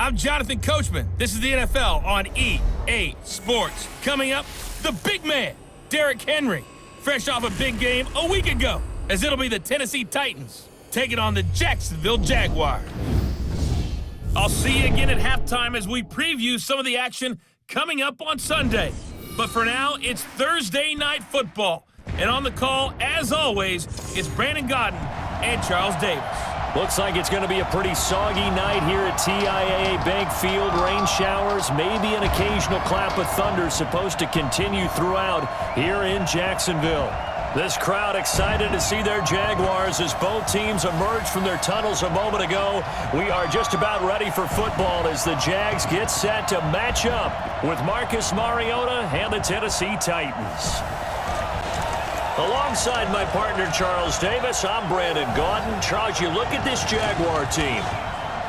I'm Jonathan Coachman. This is the NFL on EA Sports. Coming up, the big man, Derrick Henry, fresh off a big game a week ago, as it'll be the Tennessee Titans taking on the Jacksonville Jaguars. I'll see you again at halftime as we preview some of the action coming up on Sunday. But for now, it's Thursday Night Football. And on the call, as always, is Brandon Godden and Charles Davis. Looks like it's going to be a pretty soggy night here at TIAA Bank Field. Rain showers, maybe an occasional clap of thunder supposed to continue throughout here in Jacksonville. This crowd excited to see their Jaguars as both teams emerged from their tunnels a moment ago. We are just about ready for football as the Jags get set to match up with Marcus Mariota and the Tennessee Titans. Alongside my partner Charles Davis, I'm Brandon Gaudin. Charles, you look at this Jaguar team.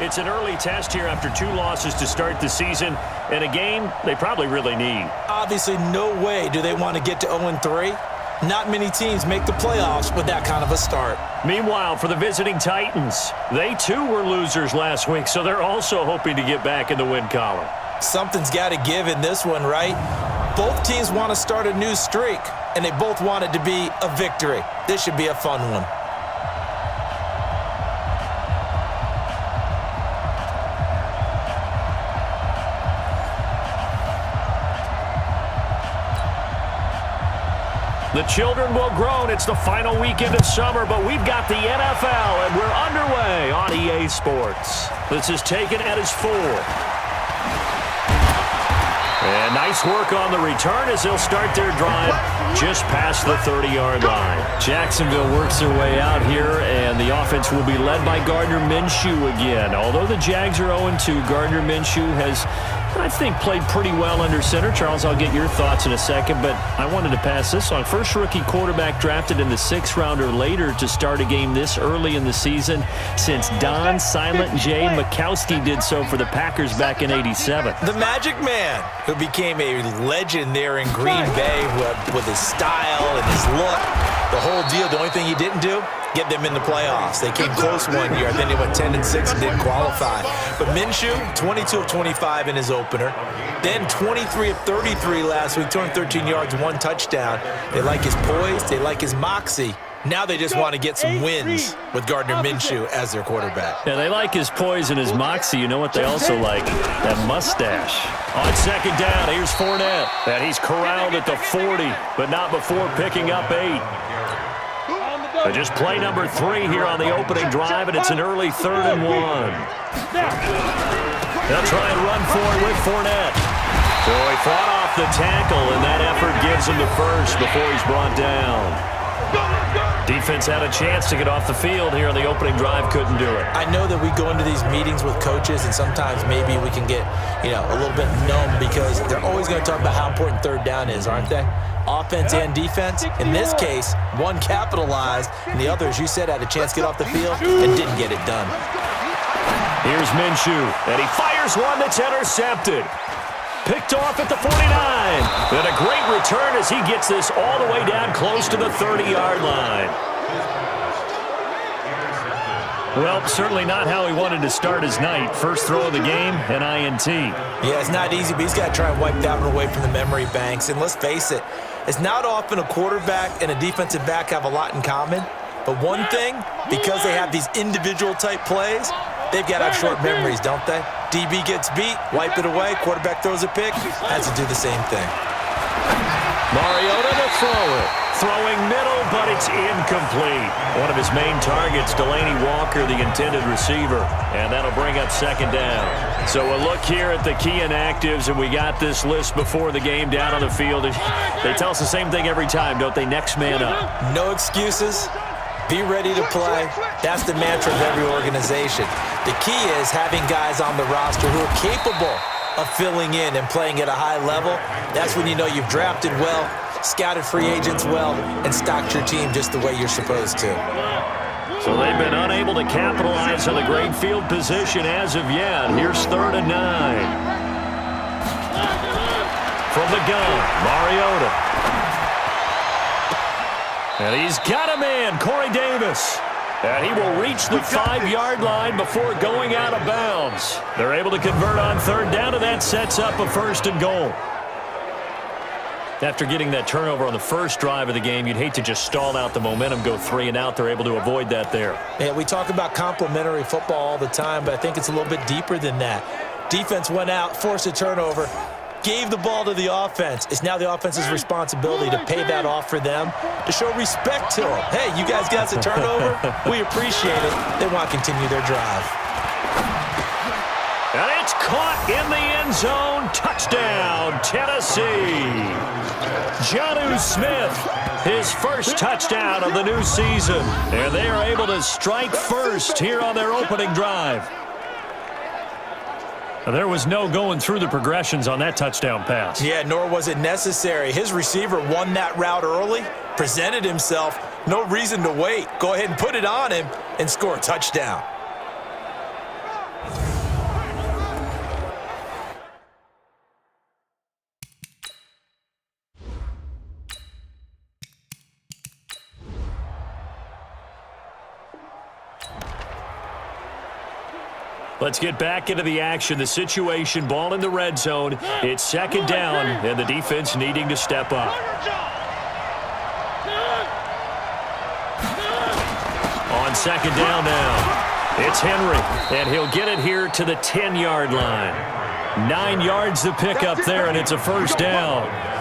It's an early test here after 2 losses to start the season, and a game they probably really need. Obviously, no way do they want to get to 0-3. Not many teams make the playoffs with that kind of a start. Meanwhile, for the visiting Titans, they too were losers last week, so they're also hoping to get back in the win column. Something's got to give in this one, right? Both teams want to start a new streak, and they both want it to be a victory. This should be a fun one. The children will groan. It's the final weekend of summer, but we've got the NFL, and we're underway on EA Sports. This is taken at his 4. And nice work on the return as they'll start their drive just past the 30-yard line. Jacksonville works their way out here, and the offense will be led by Gardner Minshew again. Although the Jags are 0-2, Gardner Minshew has, I think, played pretty well under center. Charles, I'll get your thoughts in a second, but I wanted to pass this on. First rookie quarterback drafted in the 6th round or later to start a game this early in the season since Don Silent J. Mikowski did so for the Packers back in '87. The Magic Man, who became a legend there in Green Bay with his style and his look, the whole deal. The only thing he didn't do, get them in the playoffs. They came close one year, then they went 10-6 and didn't qualify. But Minshew, 22 of 25 in his opener. Then 23 of 33 last week, 213 yards, 1 touchdown. They like his poise. They like his moxie. Now they just want to get some wins with Gardner Minshew as their quarterback. Yeah, they like his poise and his moxie. You know what they also like? That mustache. On second down, here's Fournette. And he's corralled at the 40, but not before picking up 8. Just play number 3 here on the opening drive, and it's an early 3rd and 1. They'll try and run for it with Fournette. So he fought off the tackle, and that effort gives him the first before he's brought down. Defense had a chance to get off the field here on the opening drive, couldn't do it. I know that we go into these meetings with coaches, and sometimes maybe we can get, a little bit numb because they're always going to talk about how important 3rd down is, aren't they? Offense and defense. In this case, one capitalized, and the other, as you said, had a chance to get off the field and didn't get it done. Here's Minshew, and he fires one that's intercepted. Picked off at the 49. And a great return as he gets this all the way down close to the 30-yard line. Well, certainly not how he wanted to start his night. First throw of the game, an INT. Yeah, it's not easy, but he's got to try and wipe that one away from the memory banks. And let's face it, it's not often a quarterback and a defensive back have a lot in common. But one thing, because they have these individual-type plays, they've got to have short memories, don't they? DB gets beat, wipe it away, quarterback throws a pick, has to do the same thing. Mariota to throw it. Throwing middle, but it's incomplete. One of his main targets, Delaney Walker, the intended receiver. And that'll bring up 2nd down. So a look here at the key inactives, and we got this list before the game down on the field. They tell us the same thing every time, don't they? Next man up. No excuses. Be ready to play. That's the mantra of every organization. The key is having guys on the roster who are capable of filling in and playing at a high level. That's when you know you've drafted well, scouted free agents well, and stocked your team just the way you're supposed to. So they've been unable to capitalize on the great field position as of yet. Here's 3rd and 9. From the gun, Mariota. And he's got him in, Corey Davis. And he will reach the 5-yard line before going out of bounds. They're able to convert on third down, and that sets up a 1st and goal. After getting that turnover on the first drive of the game, you'd hate to just stall out the momentum, go 3 and out. They're able to avoid that there. Yeah, we talk about complementary football all the time, but I think it's a little bit deeper than that. Defense went out, forced a turnover, gave the ball to the offense. It's now the offense's responsibility to pay that off for them, to show respect to them. Hey, you guys got us a turnover? We appreciate it. They want to continue their drive. And it's caught in the end zone. Touchdown, Tennessee. Jonnu Smith, his first touchdown of the new season. And they are able to strike first here on their opening drive. There was no going through the progressions on that touchdown pass. Yeah, nor was it necessary. His receiver won that route early, presented himself. No reason to wait. Go ahead and put it on him and score a touchdown. Let's get back into the action. The situation, ball in the red zone. It's 2nd down, and the defense needing to step up. On 2nd down now, it's Henry, and he'll get it here to the 10-yard line. 9 yards to pick up there, and it's a 1st down.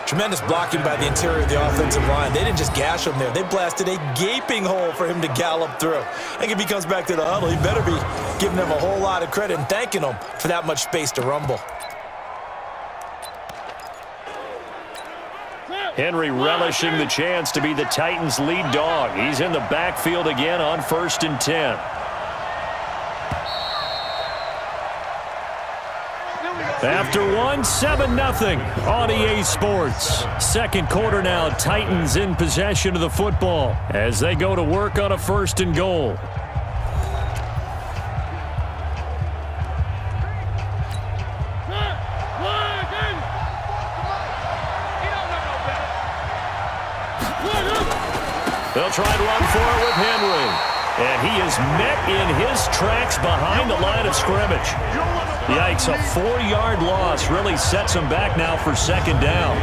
Tremendous blocking by the interior of the offensive line. They didn't just gash him there. They blasted a gaping hole for him to gallop through. I think if he comes back to the huddle, he better be giving them a whole lot of credit and thanking them for that much space to rumble. Henry relishing the chance to be the Titans' lead dog. He's in the backfield again on 1st and 10. After 7-0 on EA Sports. 2nd quarter now, Titans in possession of the football as they go to work on a 1st and goal. They'll try to run for it with Henry. And he is met in his tracks behind the line of scrimmage. Yikes, a 4-yard loss really sets him back now for 2nd down.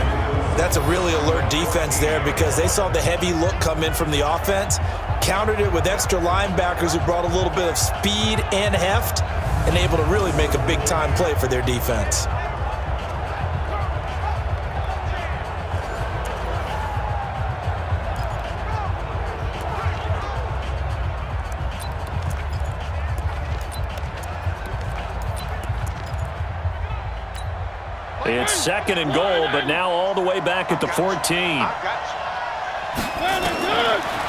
That's a really alert defense there because they saw the heavy look come in from the offense, countered it with extra linebackers who brought a little bit of speed and heft, and able to really make a big-time play for their defense. It's 2nd and goal, but now all the way back at the 14.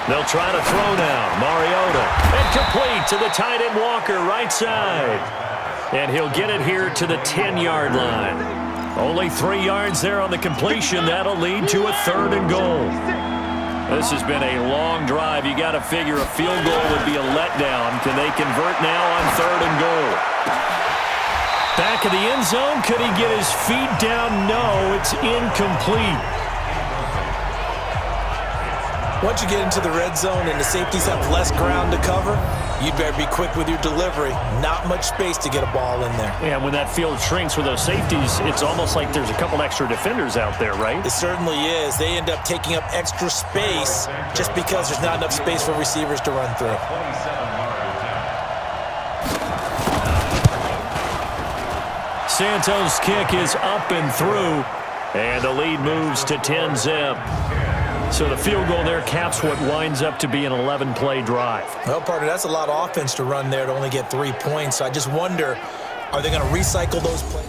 They'll try to throw now. Mariota. And complete to the tight end Walker, right side. And he'll get it here to the 10-yard line. Only 3 yards there on the completion. That'll lead to a 3rd and goal. This has been a long drive. You got to figure a field goal would be a letdown. Can they convert now on 3rd and goal? Back of the end zone. Could he get his feet down? No, it's incomplete. Once you get into the red zone and the safeties have less ground to cover, you'd better be quick with your delivery. Not much space to get a ball in there. Yeah, when that field shrinks with those safeties, it's almost like there's a couple extra defenders out there, right? It certainly is. They end up taking up extra space just because there's not enough space for receivers to run through. Santos' kick is up and through, and the lead moves to 10-zip. So the field goal there caps what winds up to be an 11-play drive. Well, partner, that's a lot of offense to run there to only get 3 points. So I just wonder, are they going to recycle those plays?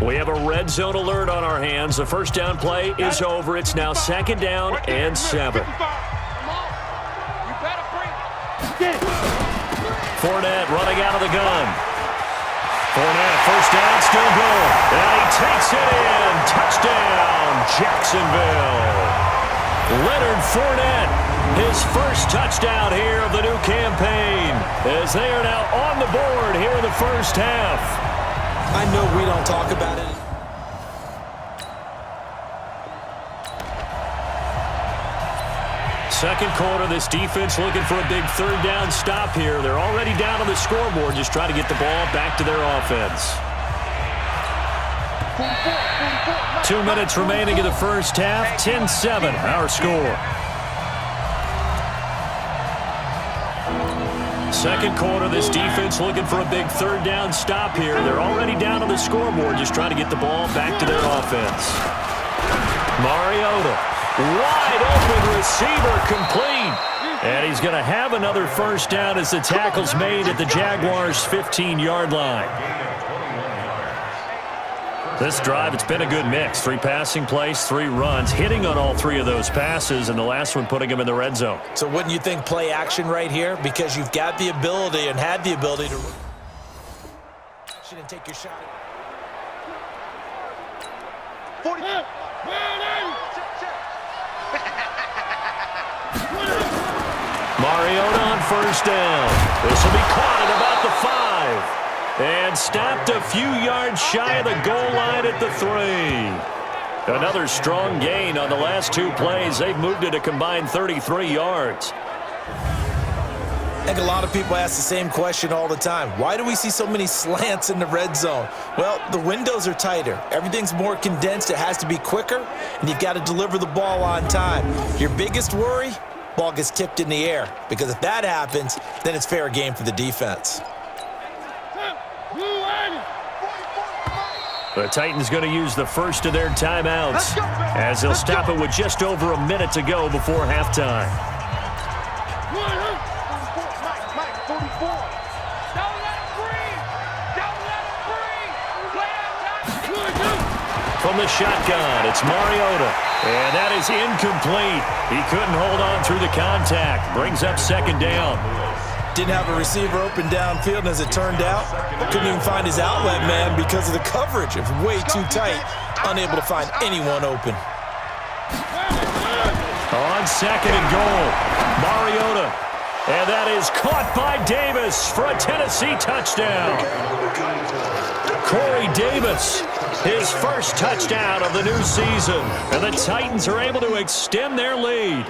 We have a red zone alert on our hands. The first down play is over. It's now 2nd down and 7. Fournette running out of the gun. Fournette, first down, still going. And he takes it in. Touchdown, Jacksonville. Leonard Fournette, his first touchdown here of the new campaign, as they are now on the board here in the first half. I know we don't talk about it. Second quarter, this defense looking for a big third down stop here. They're already down on the scoreboard, just trying to get the ball back to their offense. 2 minutes remaining in the first half. 10-7, our score. Second quarter, this defense looking for a big third down stop here. They're already down on the scoreboard, just trying to get the ball back to their offense. Mariota, wide open receiver, complete. And he's going to have another first down as the tackle's made at the Jaguars' 15-yard line. This drive, it's been a good mix. 3 passing plays, 3 runs, hitting on all 3 of those passes, and the last one putting him in the red zone. So wouldn't you think play action right here? Because you've got the ability and had the ability to shouldn't take your shot. 40. Mariota on first down. This will be caught at about the 5. And stopped a few yards shy of the goal line at the 3. Another strong gain on the last 2 plays. They've moved it a combined 33 yards. I think a lot of people ask the same question all the time. Why do we see so many slants in the red zone? Well, the windows are tighter. Everything's more condensed. It has to be quicker, and you've got to deliver the ball on time. Your biggest worry? Ball gets tipped in the air. Because if that happens, then it's fair game for the defense. The Titans going to use the first of their timeouts as they'll stop it with just over a minute to go before halftime. From the shotgun, it's Mariota. And that is incomplete. He couldn't hold on through the contact. Brings up second down. Didn't have a receiver open downfield, and as it turned out, couldn't even find his outlet man because of the coverage. It was way too tight, unable to find anyone open. On second and goal, Mariota. And that is caught by Davis for a Tennessee touchdown. Corey Davis, his first touchdown of the new season. And the Titans are able to extend their lead.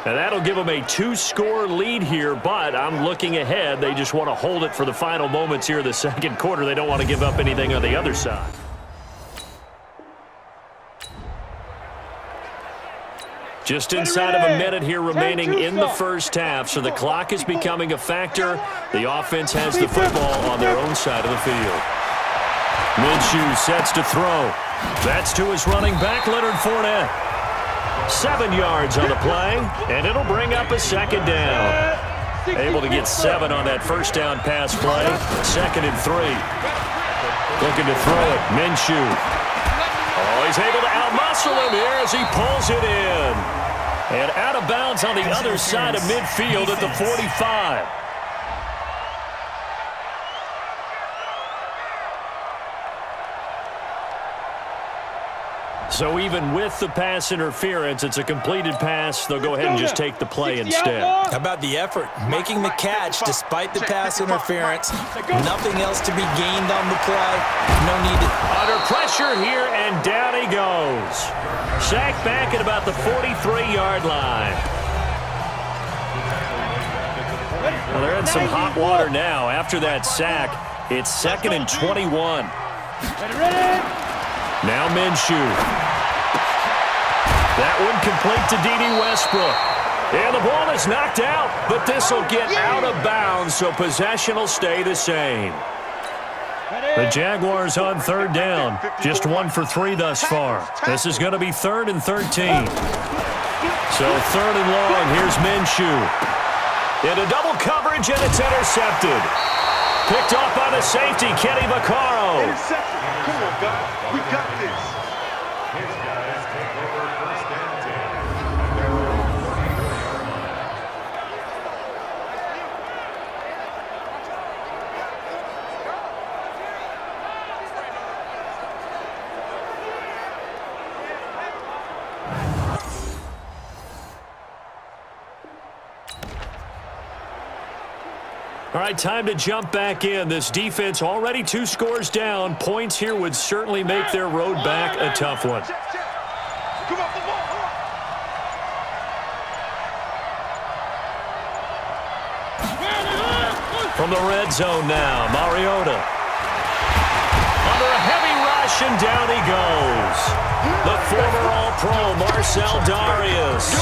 And that'll give them a 2-score lead here, but I'm looking ahead. They just want to hold it for the final moments here in the second quarter. They don't want to give up anything on the other side. Just inside of a minute here remaining in the first half, so the clock is becoming a factor. The offense has the football on their own side of the field. Minshew sets to throw. That's to his running back, Leonard Fournette. 7 yards on the play, and it'll bring up a second down. Able to get 7 on that first down pass play. 2nd and 3. Looking to throw it. Minshew. Oh, he's able to outmuscle him here as he pulls it in. And out of bounds on the other side of midfield at the 45. So even with the pass interference, it's a completed pass. They'll go ahead and just take the play instead. How about the effort? Making the catch despite the pass interference. Nothing else to be gained on the play. No need to... Under pressure here, and down he goes. Sacked back at about the 43-yard line. Well, they're in some hot water now. After that sack, it's 2nd and 21. Now Minshew. That one complete to D.D. Westbrook. And the ball is knocked out, but this will get out of bounds, so possession will stay the same. The Jaguars on third down. Just 1 for 3 thus far. This is going to be 3rd and 13. So 3rd and long, here's Minshew. Into double coverage, and it's intercepted. Picked off by the safety, Kenny Vaccaro. Interception. Come on, guys. We got this. All right, time to jump back in. This defense already 2 scores down. Points here would certainly make their road back a tough one. From the red zone now, Mariota. Under a heavy rush, and down he goes. The former All-Pro Marcel Darius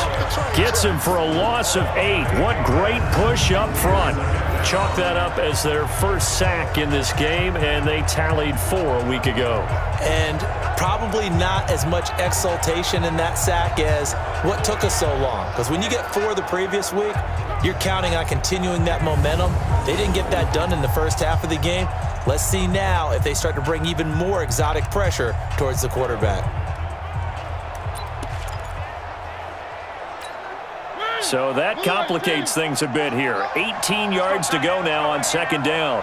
gets him for a loss of 8. What great push up front. Chalk that up as their first sack in this game, and they tallied 4 a week ago. And probably not as much exultation in that sack as what took us so long. Because when you get 4 the previous week, you're counting on continuing that momentum. They didn't get that done in the first half of the game. Let's see now if they start to bring even more exotic pressure towards the quarterback. So that complicates things a bit here. 18 yards to go now on second down.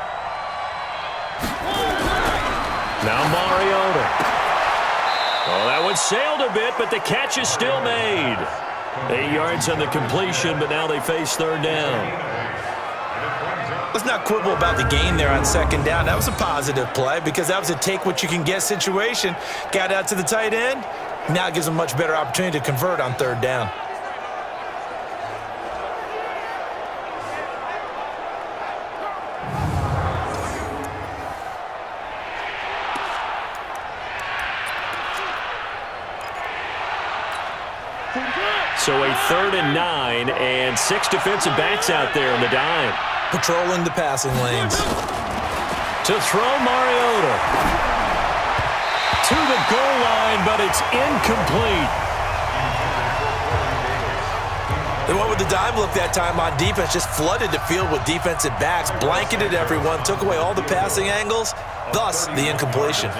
Now Mariota. Oh, that one sailed a bit, but the catch is still made. 8 yards on the completion, but now they face third down. Let's not quibble about the gain there on second down. That was a positive play because that was a take-what-you-can-get situation. Got out to the tight end. Now it gives them a much better opportunity to convert on third down. So a 3rd and 9, and 6 defensive backs out there in the dime. Patrolling the passing lanes. To throw Mariota. To the goal line, but it's incomplete. They went with the dime look that time on defense, just flooded the field with defensive backs, blanketed everyone, took away all the passing angles, thus the incompletion.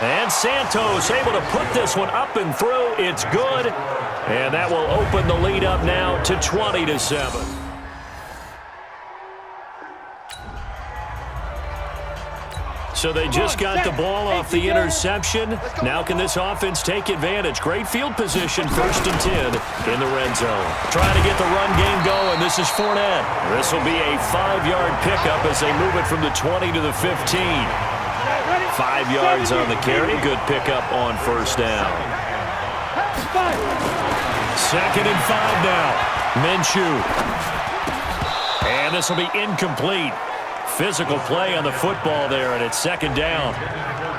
And Santos able to put this one up and through. It's good. And that will open the lead up now to 20-7. So they just got the ball off the interception. Now can this offense take advantage? Great field position, 1st and 10 in the red zone. Trying to get the run game going. This is Fournette. This will be a 5-yard pickup as they move it from the 20 to the 15. 5 yards on the carry. Good pickup on first down. 2nd and 5 now. Minshew. And this will be incomplete. Physical play on the football there, and it's 2nd down.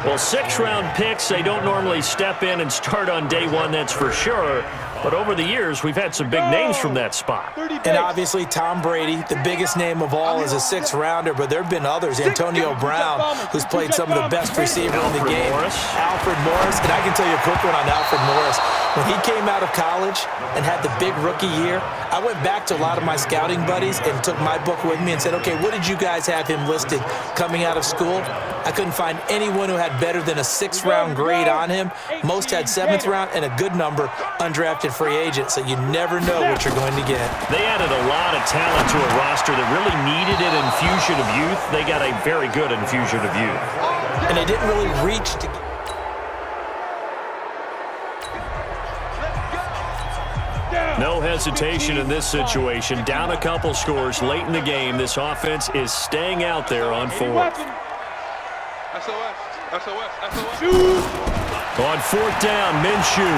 Well, 6-round picks, they don't normally step in and start on day 1, that's for sure. But over the years, we've had some big names from that spot. And obviously, Tom Brady, the biggest name of all, is a 6th-rounder, but there have been others. Antonio Brown, who's played some of the best receiver in the game. Alfred Morris. And I can tell you a quick one on Alfred Morris. When he came out of college and had the big rookie year, I went back to a lot of my scouting buddies and took my book with me and said, okay, what did you guys have him listed coming out of school? I couldn't find anyone who had better than a 6th-round grade on him. Most had 7th round and a good number, undrafted free agent, so you never know what you're going to get. They added a lot of talent to a roster that really needed an infusion of youth. They got a very good infusion of youth. And they didn't really reach to get. No hesitation in this situation. Down a couple scores late in the game. This offense is staying out there on 4th. On 4th down, Minshew.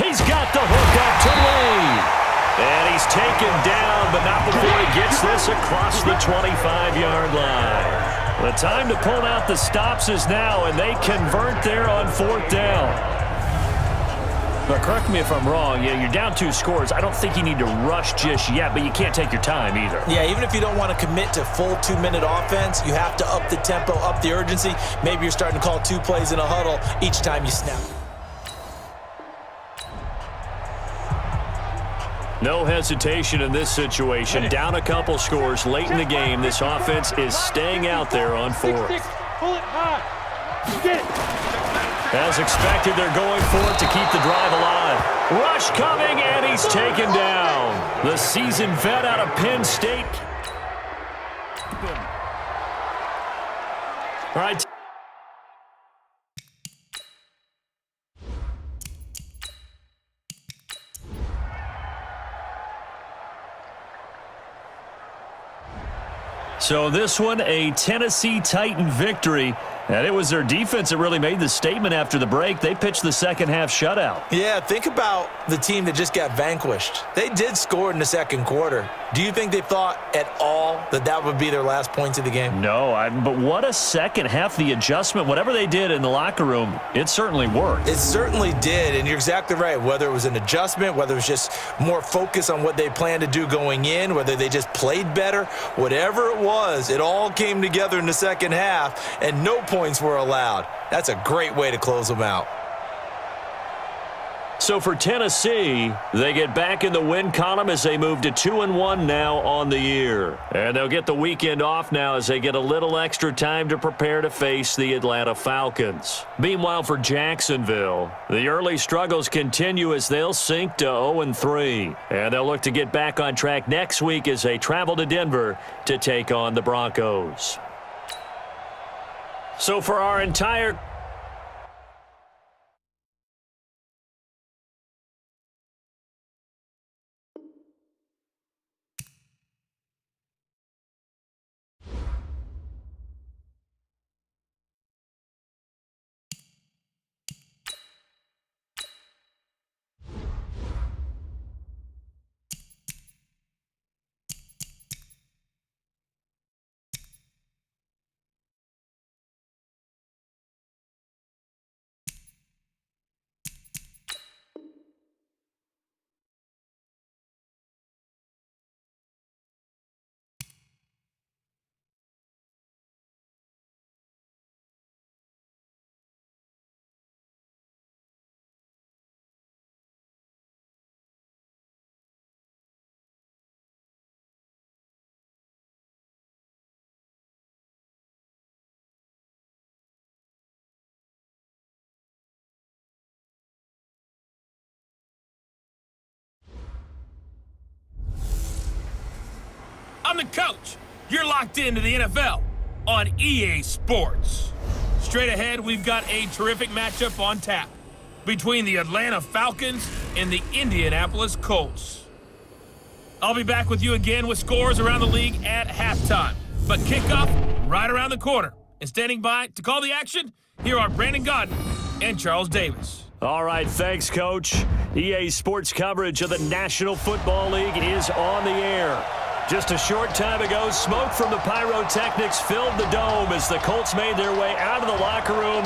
He's got the hook up to Lane. And he's taken down, but not before he gets this across the 25-yard line. The time to pull out the stops is now, and they convert there on 4th down. But correct me if I'm wrong, you're down 2 scores. I don't think you need to rush just yet, but you can't take your time either. Yeah, even if you don't want to commit to full 2-minute offense, you have to up the tempo, up the urgency. Maybe you're starting to call 2 plays in a huddle each time you snap. No hesitation in this situation. Down a couple scores late in the game. This offense is staying out there on 4th. Pull it high. Get it. As expected, they're going for it to keep the drive alive. Rush coming, and he's taken down. The seasoned vet out of Penn State. All right. So this one, a Tennessee Titan victory. And it was their defense that really made the statement after the break. They pitched the second-half shutout. Yeah, think about the team that just got vanquished. They did score in the second quarter. Do you think they thought at all that that would be their last points of the game? No, but what a second half. The adjustment, whatever they did in the locker room, it certainly worked. It certainly did, and you're exactly right. Whether it was an adjustment, whether it was just more focus on what they planned to do going in, whether they just played better, whatever it was, it all came together in the second half, and no points were allowed. That's a great way to close them out. So for Tennessee, they get back in the win column as they move to 2-1 now on the year. And they'll get the weekend off now as they get a little extra time to prepare to face the Atlanta Falcons. Meanwhile, for Jacksonville, the early struggles continue as they'll sink to 0-3. And they'll look to get back on track next week as they travel to Denver to take on the Broncos. So for our entire I'm the coach. You're locked into the NFL on EA Sports. Straight ahead, we've got a terrific matchup on tap between the Atlanta Falcons and the Indianapolis Colts. I'll be back with you again with scores around the league at halftime. But kickoff right around the corner. And standing by to call the action, here are Brandon Godden and Charles Davis. All right, thanks, Coach. EA Sports coverage of the National Football League is on the air. Just a short time ago, smoke from the pyrotechnics filled the dome as the Colts made their way out of the locker room.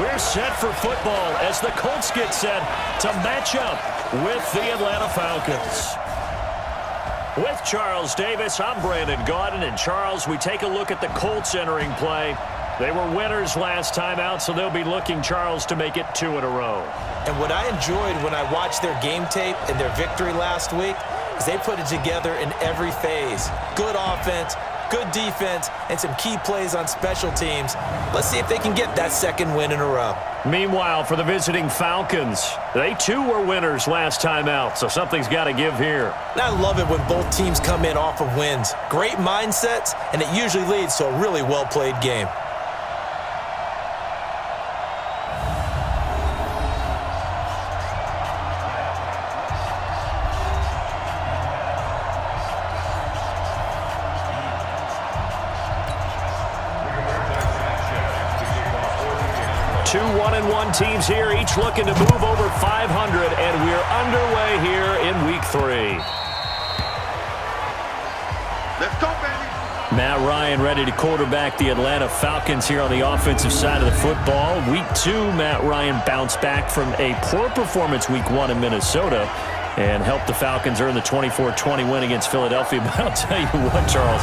We're set for football as the Colts get set to match up with the Atlanta Falcons. With Charles Davis, I'm Brandon Gaudin. And Charles, we take a look at the Colts entering play. They were winners last time out, so they'll be looking, Charles, to make it 2 in a row. And what I enjoyed when I watched their game tape and their victory last week is they put it together in every phase. Good offense, good defense, and some key plays on special teams. Let's see if they can get that second win in a row. Meanwhile, for the visiting Falcons, they too were winners last time out, so something's got to give here. And I love it when both teams come in off of wins. Great mindsets, and it usually leads to a really well-played game. Two 1-1 teams here, each looking to move over 500, and we're underway here in Week 3. Let's go, baby. Matt Ryan ready to quarterback the Atlanta Falcons here on the offensive side of the football. Week 2, Matt Ryan bounced back from a poor performance Week 1 in Minnesota and helped the Falcons earn the 24-20 win against Philadelphia. But I'll tell you what, Charles,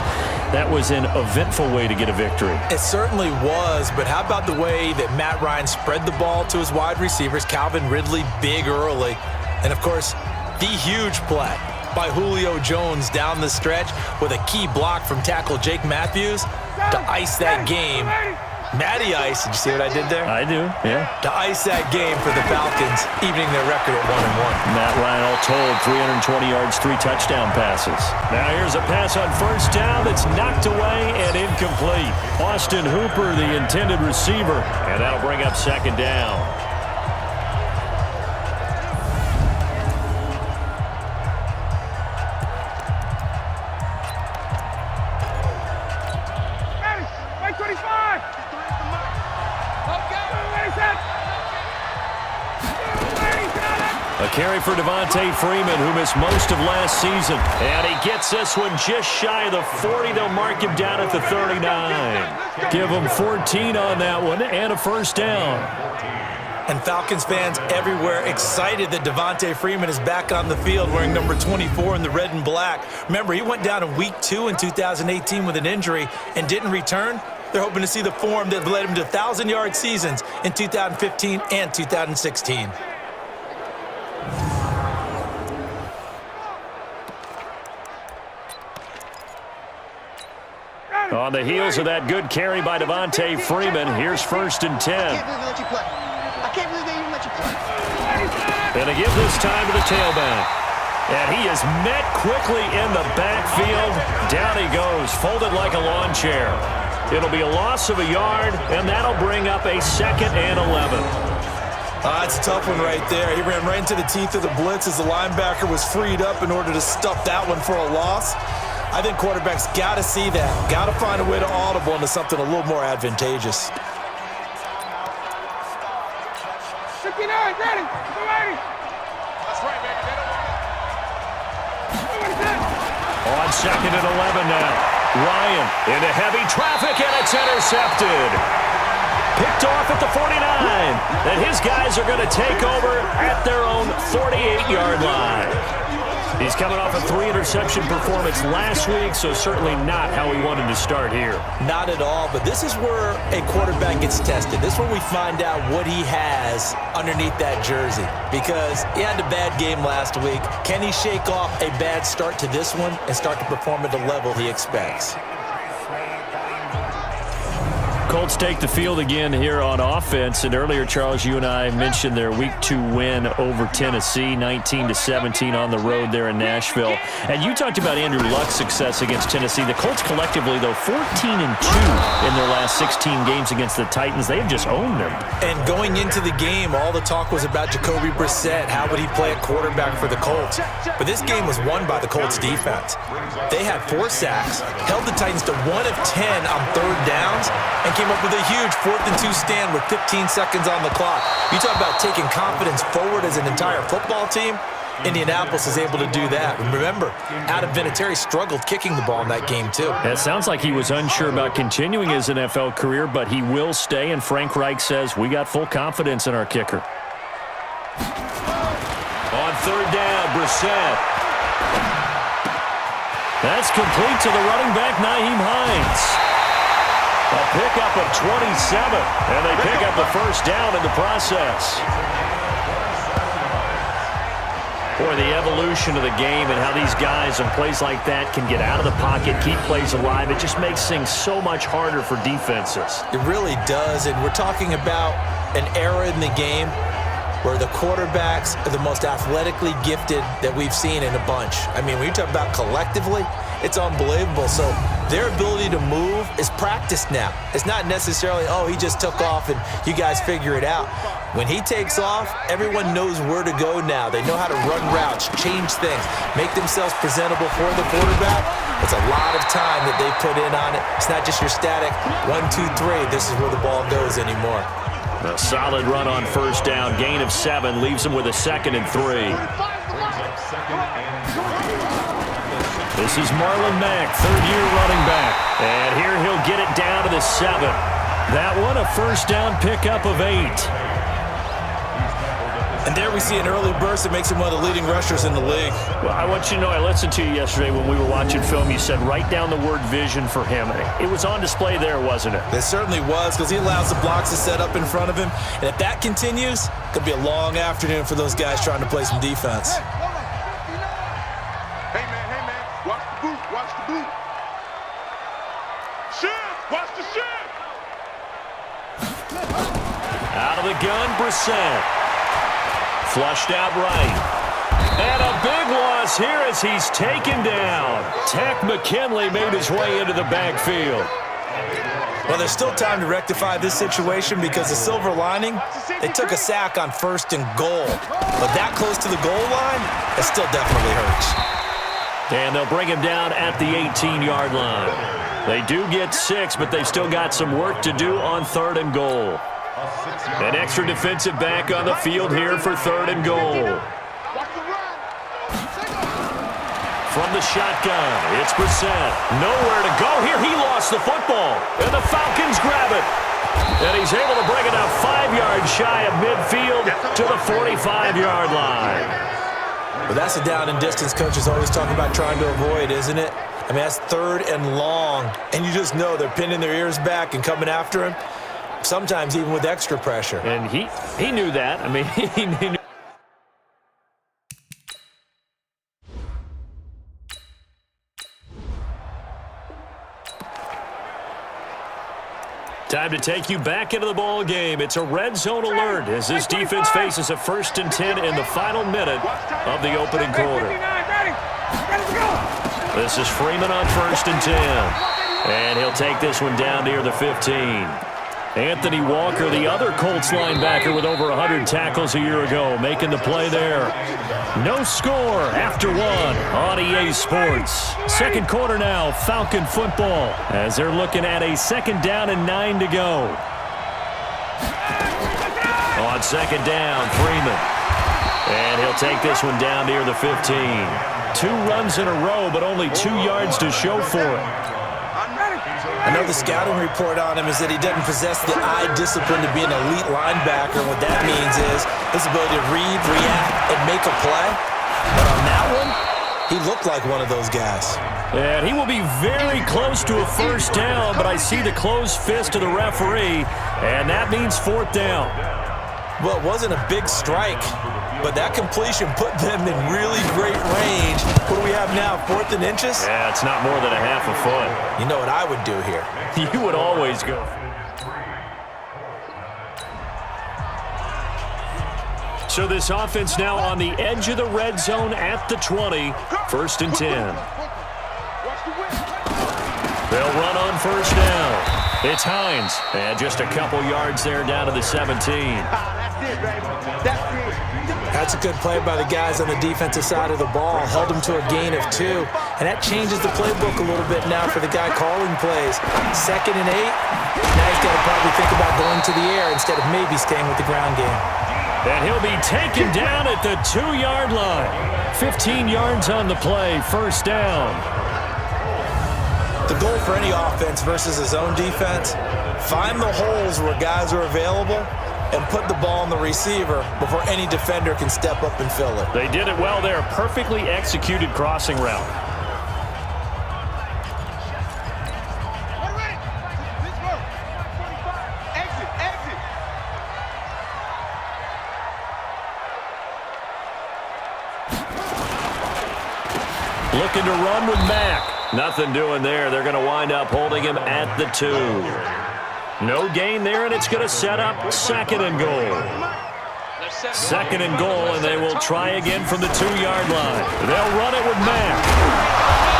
that was an eventful way to get a victory. It certainly was, but how about the way that Matt Ryan spread the ball to his wide receivers, Calvin Ridley big early, and of course, the huge play by Julio Jones down the stretch with a key block from tackle Jake Matthews to ice that game. Matty Ice, did you see what I did there? I do, yeah. To ice that game for the Falcons, evening their record at 1-1. Matt Ryan all told 320 yards, 3 touchdown passes. Now here's a pass on first down that's knocked away and incomplete. Austin Hooper, the intended receiver, and that'll bring up second down. A carry for Devontae Freeman, who missed most of last season. And he gets this one just shy of the 40. They'll mark him down at the 39. Give him 14 on that one and a first down. And Falcons fans everywhere excited that Devontae Freeman is back on the field wearing number 24 in the red and black. Remember, he went down in week 2 in 2018 with an injury and didn't return. They're hoping to see the form that led him to 1,000-yard seasons in 2015 and 2016. On the heels of that good carry by Devontae Freeman, here's 1st and 10. And they give this time to the tailback. And he is met quickly in the backfield. Down he goes, folded like a lawn chair. It'll be a loss of a yard, and that'll bring up a 2nd and 11. That's a tough one right there. He ran right into the teeth of the blitz as the linebacker was freed up in order to stuff that one for a loss. I think quarterbacks got to see that. Got to find a way to audible into something a little more advantageous. 59, ready. That's right, baby. On 2nd and 11 now. Ryan into heavy traffic, and it's intercepted. Picked off at the 49. And his guys are going to take over at their own 48-yard line. He's coming off a 3-interception performance last week, so certainly not how he wanted to start here. Not at all, but this is where a quarterback gets tested. This is where we find out what he has underneath that jersey, because he had a bad game last week. Can he shake off a bad start to this one and start to perform at the level he expects? Colts take the field again here on offense. And earlier, Charles, you and I mentioned their Week 2 win over Tennessee, 19-17 on the road there in Nashville. And you talked about Andrew Luck's success against Tennessee. The Colts collectively, though, 14-2 in their last 16 games against the Titans. They have just owned them. And going into the game, all the talk was about Jacoby Brissett. How would he play at quarterback for the Colts? But this game was won by the Colts defense. They had 4 sacks, held the Titans to 1 of 10 on 3rd downs, and came up with a huge 4th and 2 stand with 15 seconds on the clock. You talk about taking confidence forward as an entire football team. Indianapolis is able to do that. Remember, Adam Vinatieri struggled kicking the ball in that game, too. It sounds like he was unsure about continuing his NFL career, but he will stay, and Frank Reich says, we got full confidence in our kicker. On 3rd down, Brissett. That's complete to the running back, Nyheim Hines. A pickup of 27, and they pick up the first down in the process. Boy, the evolution of the game and how these guys on plays like that can get out of the pocket, keep plays alive, it just makes things so much harder for defenses. It really does, and we're talking about an era in the game where the quarterbacks are the most athletically gifted that we've seen in a bunch. I mean, when you talk about collectively, it's unbelievable. So their ability to move is practiced now. It's not necessarily, oh, he just took off and you guys figure it out. When he takes off, everyone knows where to go now. They know how to run routes, change things, make themselves presentable for the quarterback. It's a lot of time that they put in on it. It's not just your static 1, 2, 3. This is where the ball goes anymore. A solid run on 1st down, gain of 7, leaves him with a 2nd and 3. This is Marlon Mack, 3rd-year running back. And here he'll get it down to the 7. That one, a 1st down pickup of 8. And there we see an early burst that makes him one of the leading rushers in the league. Well, I want you to know, I listened to you yesterday when we were watching film. You said write down the word vision for him. It was on display there, wasn't it? It certainly was, because he allows the blocks to set up in front of him. And if that continues, it could be a long afternoon for those guys trying to play some defense. Hey, man, watch the boot, watch the boot. Shift, watch the shift. Out of the gun, Brissett. Flushed out right. And a big loss here as he's taken down. Tech McKinley made his way into the backfield. Well, there's still time to rectify this situation because the silver lining, they took a sack on 1st and goal. But that close to the goal line, it still definitely hurts. And they'll bring him down at the 18-yard line. They do get 6, but they've still got some work to do on 3rd and goal. An extra defensive back on the field here for 3rd and goal. from the shotgun. It's Brissett. Nowhere to go here. He lost the football. And the Falcons grab it. And he's able to bring it up 5 yards shy of midfield to the 45-yard line. Well, that's a down and distance coaches always talk about trying to avoid, isn't it? I mean, that's 3rd and long, and you just know they're pinning their ears back and coming after him, sometimes even with extra pressure. And he knew that. I mean, he knew. Time to take you back into the ball game. It's a red zone alert as this defense faces a 1st and 10 in the final minute of the opening quarter. This is Freeman on 1st and 10. And he'll take this one down near the 15. Anthony Walker, the other Colts linebacker with over 100 tackles a year ago, making the play there. No score after 1 on EA Sports. Second quarter now, Falcon football, as they're looking at a 2nd down and 9 to go. On 2nd down, Freeman. And he'll take this one down near the 15. 2 runs in a row, but only 2 yards to show for it. I know the scouting report on him is that he doesn't possess the eye discipline to be an elite linebacker. And what that means is his ability to read, react, and make a play. But on that one, he looked like one of those guys. And he will be very close to a 1st down, but I see the closed fist of the referee, and that means 4th down. Well, it wasn't a big strike, but that completion put them in really great range. What do we have now, 4th and inches? Yeah, it's not more than a half a foot. You know what I would do here? You would always go. So this offense now on the edge of the red zone at the 20. 1st and 10. They'll run on 1st down. It's Hines. And just a couple yards there down to the 17. That's a good play by the guys on the defensive side of the ball. Held them to a gain of 2. And that changes the playbook a little bit now for the guy calling plays. 2nd and 8. Now he's got to probably think about going to the air instead of maybe staying with the ground game. And he'll be taken down at the 2-yard line. 15 yards on the play, 1st down. The goal for any offense versus his own defense, find the holes where guys are available and put the ball on the receiver before any defender can step up and fill it. They did it well there. Perfectly executed crossing route. Looking to run with Mack. Nothing doing there. They're going to wind up holding him at the 2. No gain there, and it's going to set up 2nd and goal. 2nd and goal, and they will try again from the 2-yard line. They'll run it with Mack.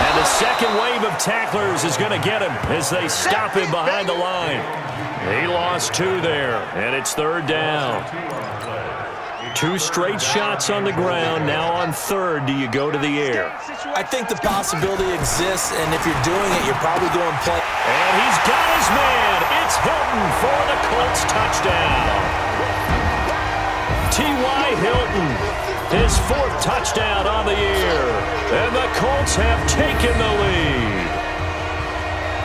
And the second wave of tacklers is going to get him as they stop him behind the line. He lost 2 there, and it's 3rd down. 2 straight shots on the ground. Now on 3rd, do you go to the air? I think the possibility exists, and if you're doing it, you're probably going play. And he's got his man. It's Hilton for the Colts touchdown. T.Y. Hilton, his 4th touchdown on the year. And the Colts have taken the lead.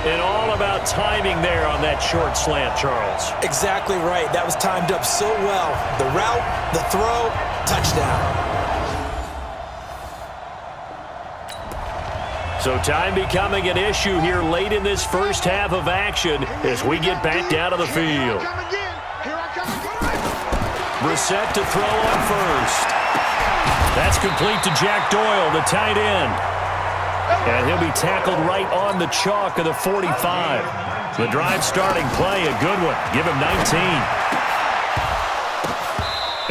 And all about timing there on that short slant, Charles. Exactly right. That was timed up so well. The route, the throw, touchdown. So time becoming an issue here late in this first half of action as we get back down to the field. Brissett to throw on 1st. That's complete to Jack Doyle, the tight end. And he'll be tackled right on the chalk of the 45. The drive starting play, a good one. Give him 19.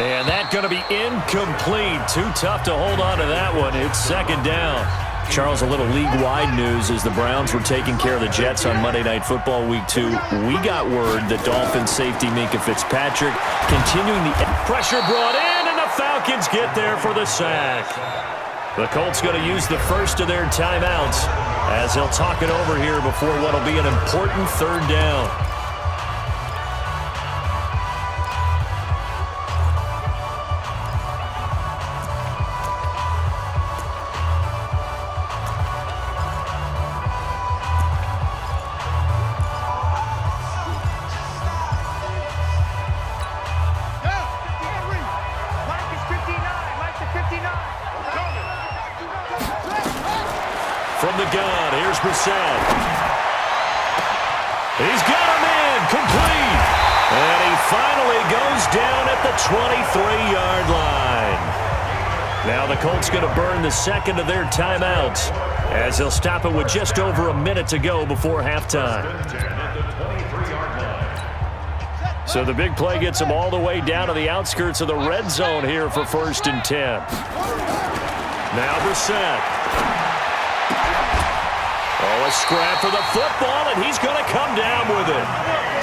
And that's going to be incomplete. Too tough to hold on to that one. It's 2nd down. Charles, a little league-wide news as the Browns were taking care of the Jets on Monday Night Football Week 2. We got word that Dolphins safety Minkah Fitzpatrick continuing the pressure brought in, and the Falcons get there for the sack. The Colts going to use the first of their timeouts as they'll talk it over here before what will be an important 3rd down. Brissett. He's got him in, complete. And he finally goes down at the 23-yard line. Now the Colts going to burn the second of their timeouts as they'll stop it with just over a minute to go before halftime. So the big play gets them all the way down to the outskirts of the red zone here for 1st and 10. Now Brissett. Oh, a scrap for the football, and he's going to come down with it.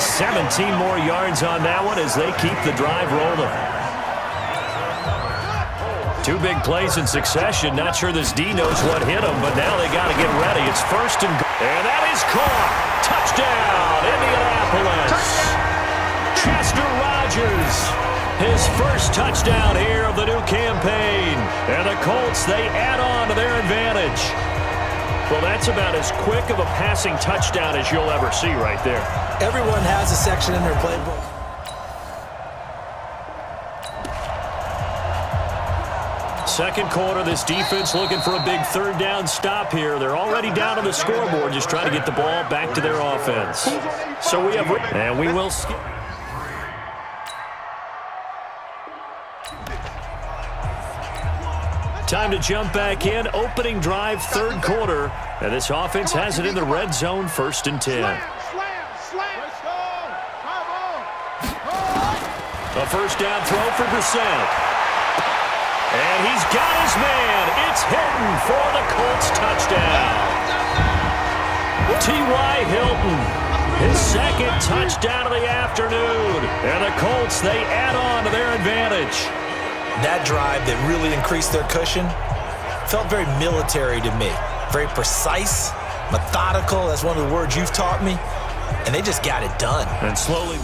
17 more yards on that one as they keep the drive rolling. 2 big plays in succession. Not sure this D knows what hit him, but now they got to get ready. It's 1st and goal. And that is caught. Touchdown, Indianapolis. Chester Rogers, his first touchdown here of the new campaign. And the Colts, they add on to their advantage. Well, that's about as quick of a passing touchdown as you'll ever see right there. Everyone has a section in their playbook. Second quarter, this defense looking for a big 3rd down stop here. They're already down on the scoreboard, just trying to get the ball back to their offense. So we have, and we will skip. Time to jump back in. Opening drive, 3rd quarter. And this offense has it in the red zone, 1st and 10. A 1st down throw for Brissett. And he's got his man. It's Hilton for the Colts touchdown. T.Y. Hilton, his 2nd touchdown of the afternoon. And the Colts, they add on to their advantage. That drive that really increased their cushion felt very military to me. Very precise, methodical. That's one of the words you've taught me. And they just got it done. And slowly.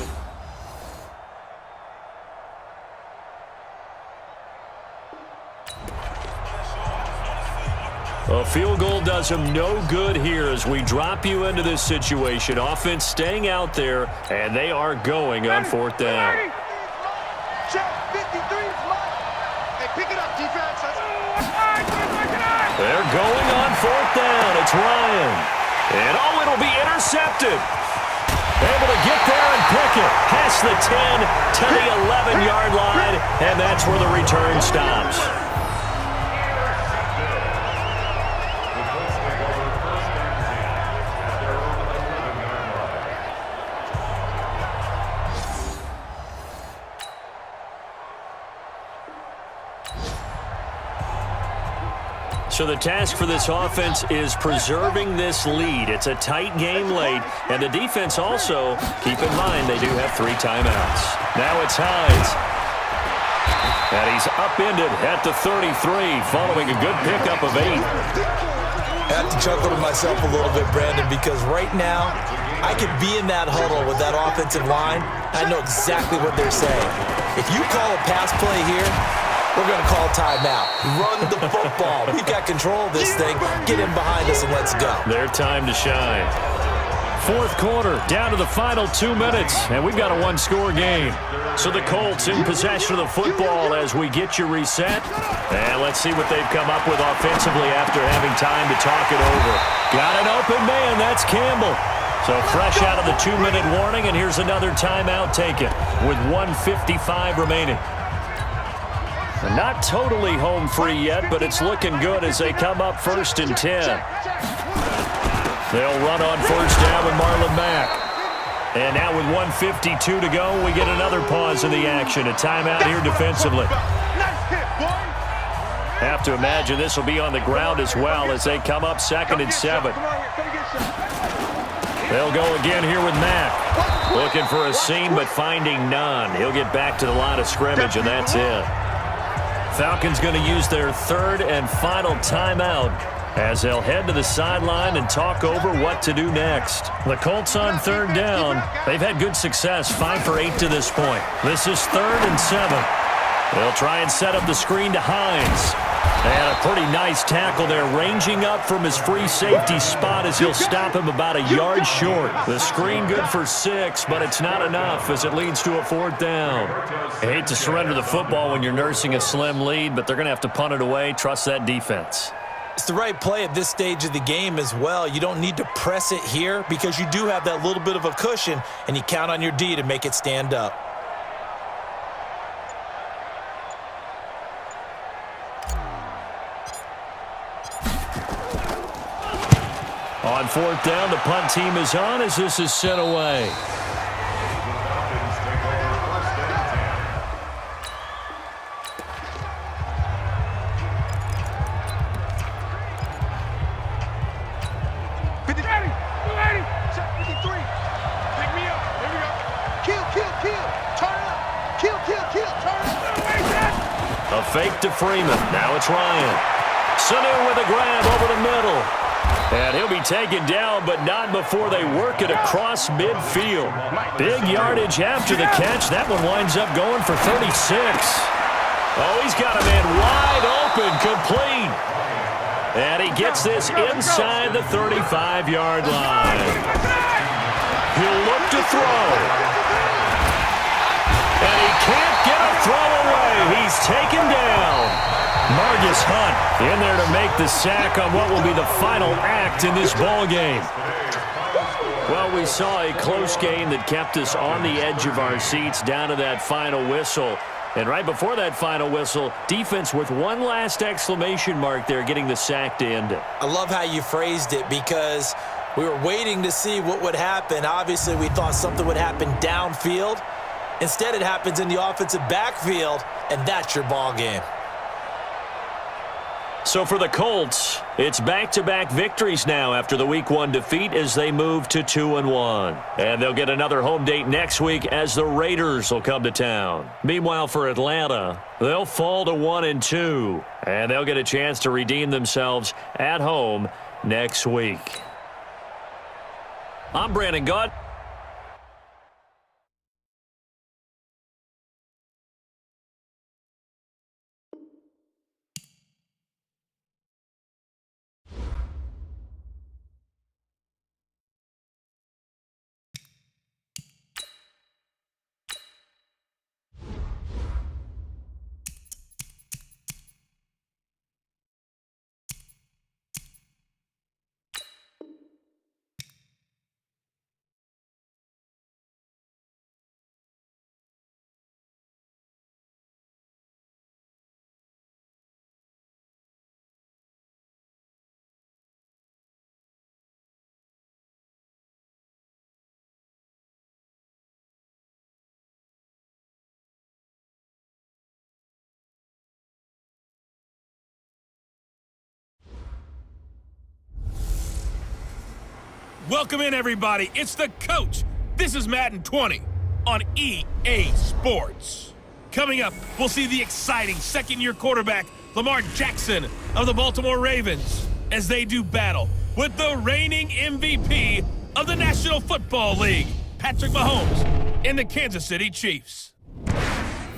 A field goal does them no good here as we drop you into this situation. Offense staying out there, and they are going on 4th down. They're going on 4th down. It's Ryan. And oh, it'll be intercepted. Able to get there and pick it. Past the 10 to the 11-yard line, and that's where the return stops. So the task for this offense is preserving this lead. It's a tight game late, and the defense also, keep in mind, they do have 3 timeouts. Now it's Hines. And he's upended at the 33 following a good pickup of 8. I have to chuckle to myself a little bit, Brandon, because right now I could be in that huddle with that offensive line. I know exactly what they're saying. If you call a pass play here, we're going to call timeout. Run the football. We've got control of this thing. Get in behind us and let's go. Their time to shine. 4th quarter, down to the final 2 minutes, and we've got a 1-score game. So the Colts in possession of the football as we get you reset. And let's see what they've come up with offensively after having time to talk it over. Got an open man. That's Campbell. So fresh out of the 2-minute warning, and here's another timeout taken with 1:55 remaining. Not totally home free yet, but it's looking good as they come up 1st and 10. They'll run on 1st down with Marlon Mack. And now with 1:52 to go, we get another pause in the action. A timeout here defensively. Have to imagine this will be on the ground as well as they come up 2nd and 7. They'll go again here with Mack. Looking for a seam, but finding none. He'll get back to the line of scrimmage, and that's it. Falcons going to use their 3rd and final timeout as they'll head to the sideline and talk over what to do next. The Colts on 3rd down. They've had good success, 5 for 8 to this point. This is 3rd and 7. They'll try and set up the screen to Hines. And a pretty nice tackle there, ranging up from his free safety spot as he'll stop him about a yard short. The screen good for 6, but it's not enough as it leads to a 4th down. I hate to surrender the football when you're nursing a slim lead, but they're going to have to punt it away. Trust that defense. It's the right play at this stage of the game as well. You don't need to press it here because you do have that little bit of a cushion, and you count on your D to make it stand up. On fourth down, the punt team is on as this is sent away. A fake to Freeman. Now it's Ryan. Sanu with a grab over the middle. And he'll be taken down, but not before they work it across midfield. Big yardage after the catch. That one winds up going for 36. Oh, he's got a man wide open, complete. And he gets this inside the 35-yard line. He'll look to throw. And he can't get a throw away. He's taken down. Margus Hunt in there to make the sack on what will be the final act in this ball game. Well, we saw a close game that kept us on the edge of our seats down to that final whistle. And right before that final whistle, defense with one last exclamation mark there, getting the sack to end it. I love how you phrased it because we were waiting to see what would happen. Obviously, we thought something would happen downfield. Instead, it happens in the offensive backfield, and that's your ball game. So for the Colts, it's back-to-back victories now after the Week 1 defeat as they move to 2-1. And they'll get another home date next week as the Raiders will come to town. Meanwhile, for Atlanta, they'll fall to 1-2. And they'll get a chance to redeem themselves at home next week. I'm Brandon Gott. Welcome in, everybody. It's the coach. This is Madden 20 on EA Sports. Coming up, we'll see the exciting second-year quarterback, Lamar Jackson of the Baltimore Ravens, as they do battle with the reigning MVP of the National Football League, Patrick Mahomes, and the Kansas City Chiefs.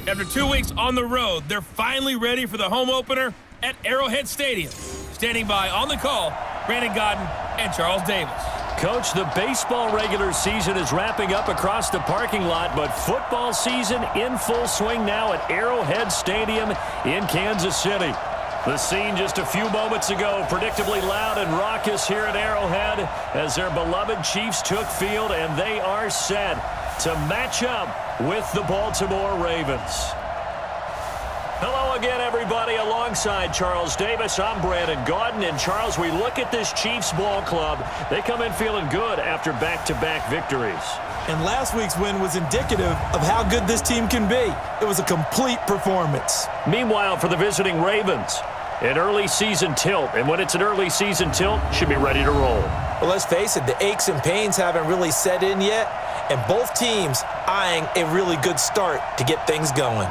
After 2 weeks on the road, they're finally ready for the home opener at Arrowhead Stadium. Standing by on the call, Brandon Godden and Charles Davis. Coach, the baseball regular season is wrapping up across the parking lot, but football season in full swing now at Arrowhead Stadium in Kansas City. The scene just a few moments ago, predictably loud and raucous here at Arrowhead as their beloved Chiefs took field, and they are set to match up with the Baltimore Ravens. Hello again, everybody. Alongside Charles Davis, I'm Brandon Godden. And Charles, we look at this Chiefs ball club. They come in feeling good after back-to-back victories. And last week's win was indicative of how good this team can be. It was a complete performance. Meanwhile, for the visiting Ravens, an early season tilt. And when it's an early season tilt, should be ready to roll. Well, let's face it, the aches and pains haven't really set in yet. And both teams eyeing a really good start to get things going.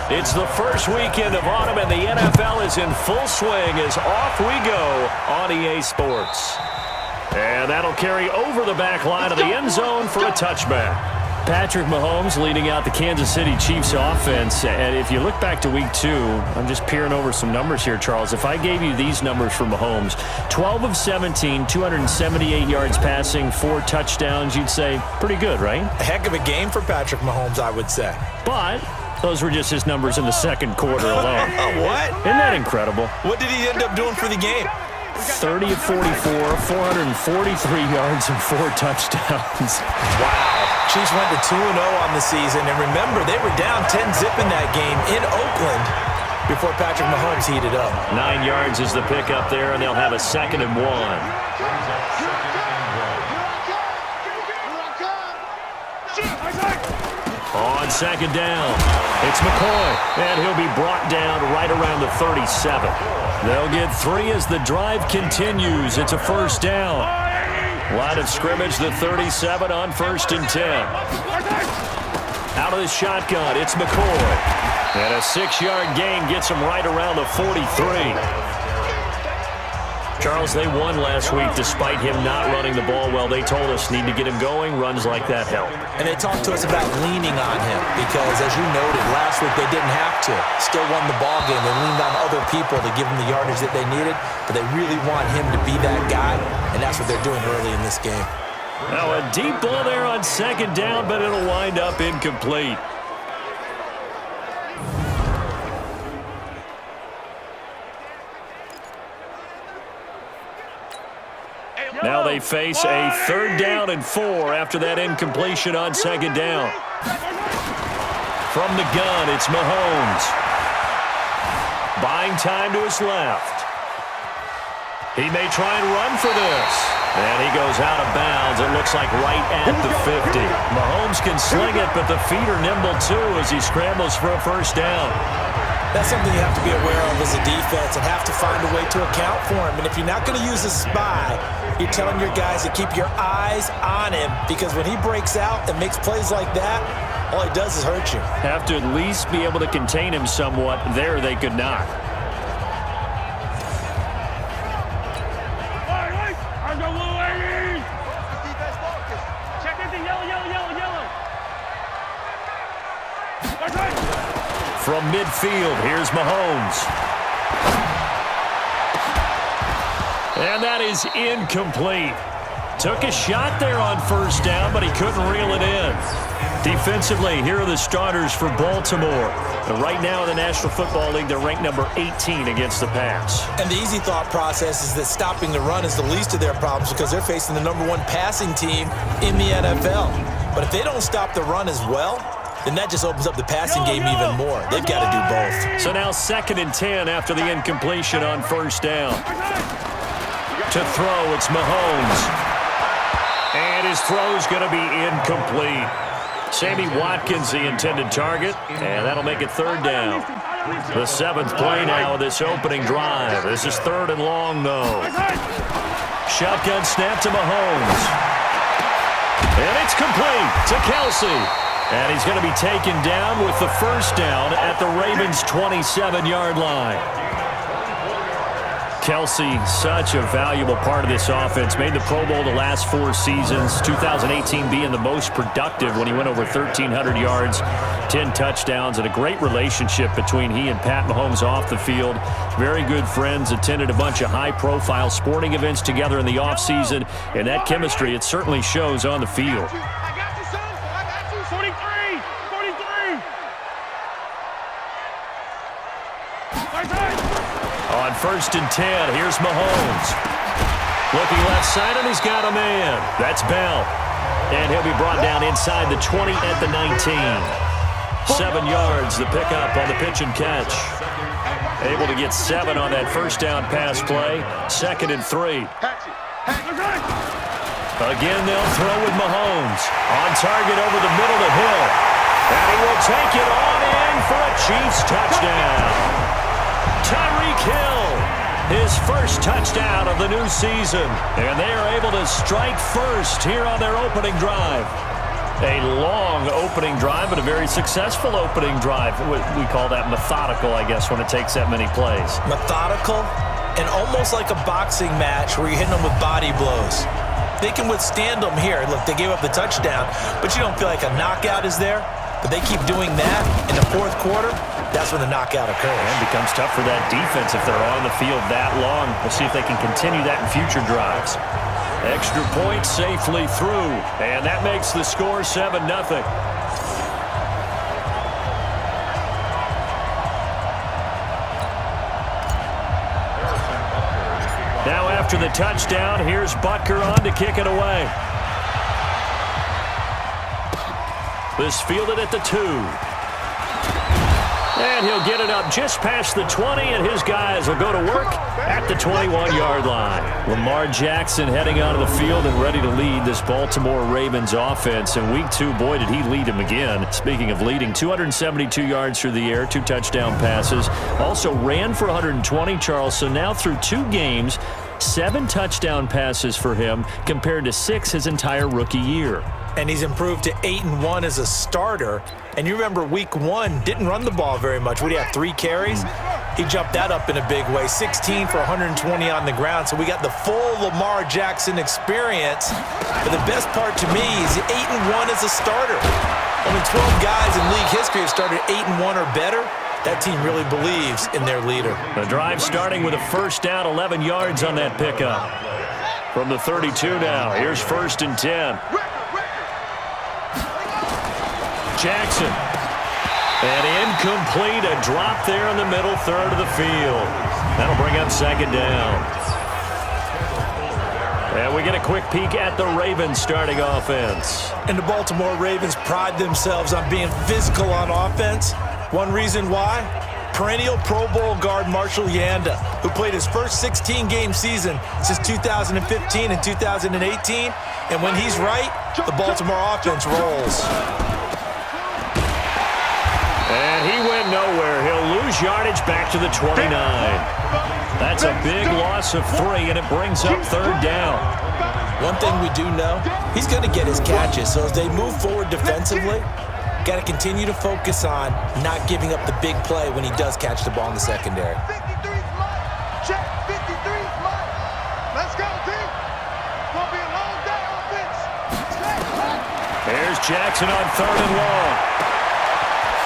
It's the first weekend of autumn, and the NFL is in full swing as off we go on EA Sports. And that'll carry over the back line of the end zone for a touchback. Patrick Mahomes leading out the Kansas City Chiefs offense. And if you look back to week 2, I'm just peering over some numbers here, Charles. If I gave you these numbers for Mahomes, 12 of 17, 278 yards passing, 4 touchdowns, you'd say pretty good, right? A heck of a game for Patrick Mahomes, I would say. But those were just his numbers in the second quarter alone. What? Isn't that incredible? What did he end up doing for the game? 30 of 44, 443 yards and 4 touchdowns. Wow. Chiefs went to 2-0 on the season. And remember, they were down 10-zip in that game in Oakland before Patrick Mahomes heated up. 9 yards is the pickup there, and they'll have a 2nd and 1. On 2nd down, it's McCoy, and he'll be brought down right around the 37. They'll get 3 as the drive continues. It's a 1st down. Line of scrimmage, the 37 on 1st and 10. Out of the shotgun, it's McCoy. And a 6-yard gain gets him right around the 43. Charles, they won last week despite him not running the ball well. They told us need to get him going. Runs like that help. And they talked to us about leaning on him because, as you noted, last week they didn't have to. Still won the ball game. They leaned on other people to give them the yardage that they needed, but they really want him to be that guy, and that's what they're doing early in this game. Now a deep ball there on 2nd down, but it'll wind up incomplete. Now they face a 3rd down and 4 after that incompletion on 2nd down. From the gun, it's Mahomes. Buying time to his left. He may try and run for this. And he goes out of bounds. It looks like right at the 50. Mahomes can sling it, but the feet are nimble too as he scrambles for a 1st down. That's something you have to be aware of as a defense and have to find a way to account for him. And if you're not going to use a spy, you're telling your guys to keep your eyes on him because when he breaks out and makes plays like that, all he does is hurt you. Have to at least be able to contain him somewhat. There they could not. From midfield, here's Mahomes. And that is incomplete. Took a shot there on 1st down, but he couldn't reel it in. Defensively, here are the starters for Baltimore. And right now in the National Football League, they're ranked number 18 against the pass. And the easy thought process is that stopping the run is the least of their problems because they're facing the number 1 passing team in the NFL. But if they don't stop the run as well, then that just opens up the passing game even more. They've got to do both. So now 2nd and 10 after the incompletion on 1st down. To throw, it's Mahomes. And his throw's going to be incomplete. Sammy Watkins, the intended target, and that'll make it 3rd down. The 7th play now of this opening drive. This is 3rd and long, though. Shotgun snap to Mahomes. And it's complete to Kelsey. And he's going to be taken down with the 1st down at the Ravens' 27-yard line. Kelsey, such a valuable part of this offense. Made the Pro Bowl the last 4 seasons. 2018 being the most productive when he went over 1,300 yards, 10 touchdowns, and a great relationship between he and Pat Mahomes off the field. Very good friends, attended a bunch of high-profile sporting events together in the offseason, and that chemistry, it certainly shows on the field. On 1st and 10, here's Mahomes. Looking left side, and he's got a man. That's Bell. And he'll be brought down inside the 20 at the 19. 7 yards, the pickup on the pitch and catch. Able to get 7 on that 1st down pass play. 2nd and 3. Again, they'll throw with Mahomes. On target over the middle to Hill. And he will take it on in for a Chiefs touchdown. Tyreek Hill, his 1st touchdown of the new season. And they are able to strike first here on their opening drive. A long opening drive, but a very successful opening drive. We call that methodical, I guess, when it takes that many plays. Methodical and almost like a boxing match where you're hitting them with body blows. they can withstand them here. Look, they gave up the touchdown, but you don't feel like a knockout is there. But they keep doing that in the fourth quarter, that's when the knockout occurs. And it becomes tough for that defense if they're on the field that long. We'll see if they can continue that in future drives. Extra point safely through, and that makes the score 7-0. Now after the touchdown, here's Butker on to kick it away. This fielded at the 2. And he'll get it up just past the 20, and his guys will go to work at the 21-yard line. Lamar Jackson heading onto the field and ready to lead this Baltimore Ravens offense. In week 2, boy, did he lead him again. Speaking of leading, 272 yards through the air, 2 touchdown passes. Also ran for 120, Charles. So now through 2 games, 7 touchdown passes for him compared to 6 his entire rookie year. And he's improved to 8-1 as a starter. And you remember week 1, didn't run the ball very much. What do you have, 3 carries? He jumped that up in a big way. 16 for 120 on the ground. So we got the full Lamar Jackson experience. But the best part to me is 8-1 as a starter. Only 12 guys in league history have started 8-1 or better. That team really believes in their leader. The drive starting with a first down, 11 yards on that pickup. From the 32 now, here's 1st and 10. Jackson. And incomplete, a drop there in the middle third of the field. That'll bring up 2nd down. And we get a quick peek at the Ravens starting offense. And the Baltimore Ravens pride themselves on being physical on offense. One reason why? Perennial Pro Bowl guard Marshall Yanda, who played his first 16-game season since 2015 and 2018. And when he's right, the Baltimore offense rolls. And he went nowhere. He'll lose yardage back to the 29. That's a big loss of 3, and it brings up 3rd down. One thing we do know, he's going to get his catches. So as they move forward defensively, got to continue to focus on not giving up the big play when he does catch the ball in the secondary. 53's mine. Check. 53's mine. Let's go, team. Gonna be a long day offense. Here's Jackson on 3rd and long.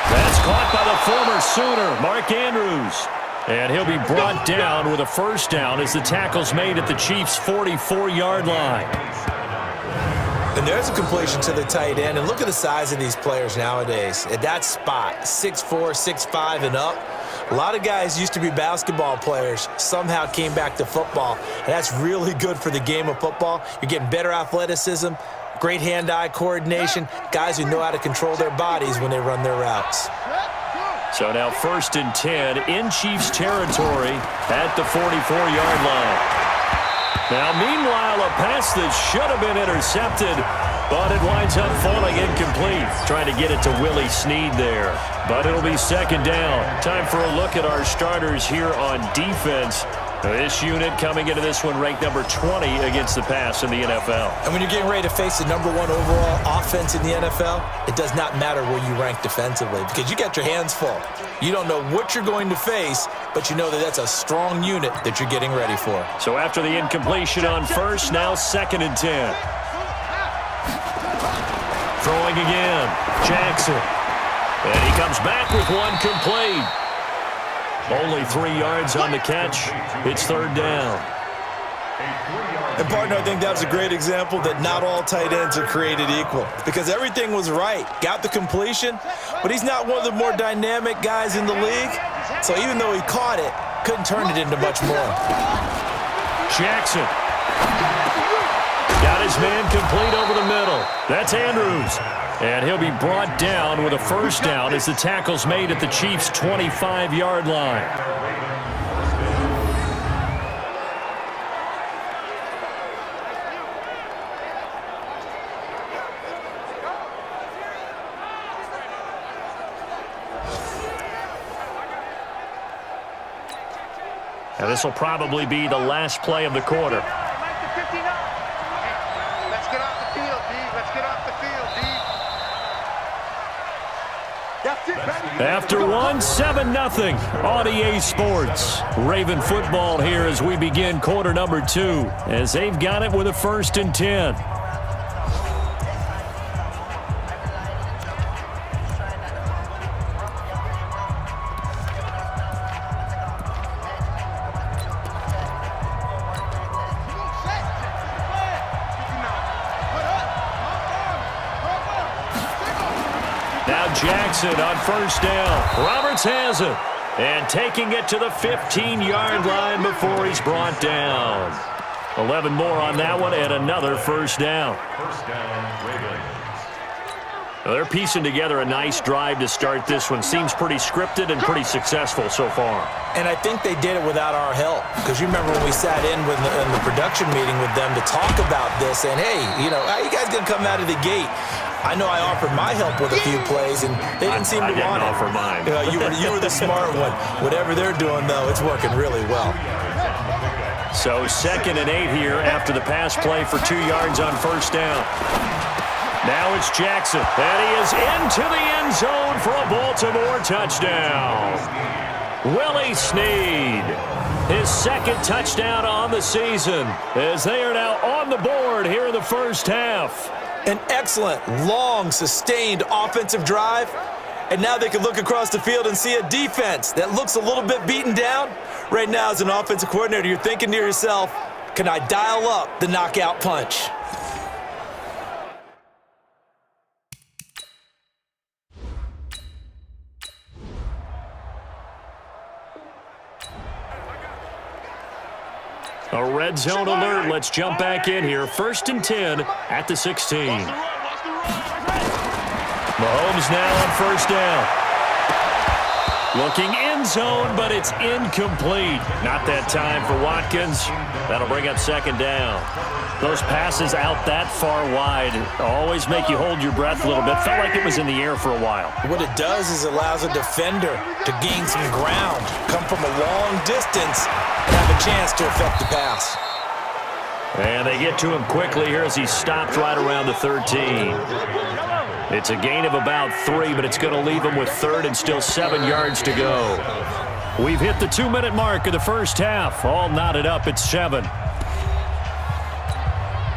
That's caught by the former Sooner, Mark Andrews. And he'll be brought down with a first down as the tackle's made at the Chiefs' 44-yard line. And there's a completion to the tight end. And look at the size of these players nowadays. At that spot, 6'4", 6'5", and up. A lot of guys used to be basketball players, somehow came back to football. And that's really good for the game of football. You're getting better athleticism, great hand-eye coordination, guys who know how to control their bodies when they run their routes. So now 1st and 10 in Chiefs territory at the 44-yard line. Now, meanwhile, a pass that should have been intercepted, but it winds up falling incomplete. Trying to get it to Willie Snead there, but it'll be 2nd down. Time for a look at our starters here on defense. This unit coming into this one ranked number 20 against the pass in the NFL. And when you're getting ready to face the number 1 overall offense in the NFL, it does not matter where you rank defensively because you got your hands full. You don't know what you're going to face, but you know that that's a strong unit that you're getting ready for. So after the incompletion on 1st, now 2nd and 10. Throwing again, Jackson. And he comes back with 1 complete. Only 3 yards on the catch. It's 3rd down. And, partner, I think that was a great example that not all tight ends are created equal because everything was right. Got the completion, but he's not one of the more dynamic guys in the league. So even though he caught it, couldn't turn it into much more. Jackson. Got his man complete over the middle. That's Andrews. And he'll be brought down with a first down as the tackle's made at the Chiefs' 25-yard line. Now this will probably be the last play of the quarter. Let's get off the field, D. Let's get off the field, D. That's it, baby. After one, 7-0 on EA Sports. Raven football here as we begin quarter number 2, as they've got it with a 1st and 10. Now Jackson on 1st down. Roberts has it. And taking it to the 15-yard line before he's brought down. 11 more on that one and another 1st down. Well, they're piecing together a nice drive to start this one. Seems pretty scripted and pretty successful so far. And I think they did it without our help. Because you remember when we sat in the production meeting with them to talk about this, and hey, you know, how you guys going to come out of the gate? I know I offered my help with a few plays, and they didn't seem to want it. I didn't offer mine. You were the smart one. Whatever they're doing, though, it's working really well. So 2nd and 8 here after the pass play for 2 yards on 1st down. Now it's Jackson, and he is into the end zone for a Baltimore touchdown. Willie Snead, his 2nd touchdown on the season, as they are now on the board here in the 1st half. An excellent, long, sustained offensive drive. And now they can look across the field and see a defense that looks a little bit beaten down. Right now, as an offensive coordinator, you're thinking to yourself, can I dial up the knockout punch? A red zone alert. Let's jump back in here. 1st and 10 at the 16. Mahomes now on 1st down. Looking end zone, but it's incomplete. Not that time for Watkins. That'll bring up 2nd down. Those passes out that far wide always make you hold your breath a little bit. Felt like it was in the air for a while. What it does is allows a defender to gain some ground, come from a long distance, and have a chance to affect the pass. And they get to him quickly here as he stopped right around the 13. It's a gain of about 3, but it's going to leave him with 3rd and still 7 yards to go. We've hit the 2-minute mark of the 1st half. All knotted up at 7.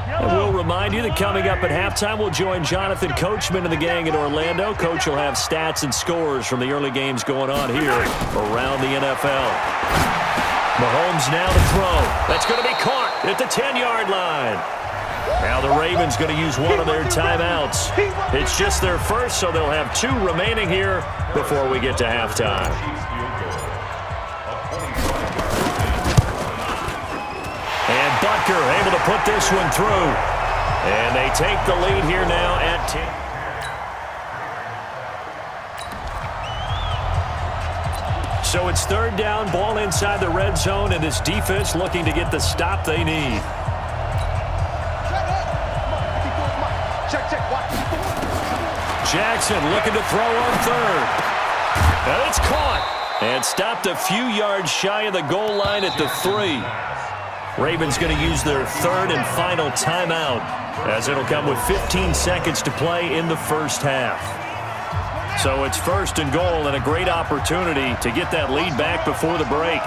And we'll remind you that coming up at halftime, we'll join Jonathan Coachman and the gang in Orlando. Coach will have stats and scores from the early games going on here around the NFL. Mahomes now to throw. That's going to be caught at the 10-yard line. Now the Ravens going to use one of their timeouts. It's just their first, so they'll have 2 remaining here before we get to halftime. And Butker able to put this one through. And they take the lead here now at 10. So it's 3rd down, ball inside the red zone, and this defense looking to get the stop they need. Jackson looking to throw on 3rd. And it's caught. And stopped a few yards shy of the goal line at the 3. Ravens going to use their 3rd and final timeout, as it'll come with 15 seconds to play in the 1st half. So it's 1st and goal, and a great opportunity to get that lead back before the break.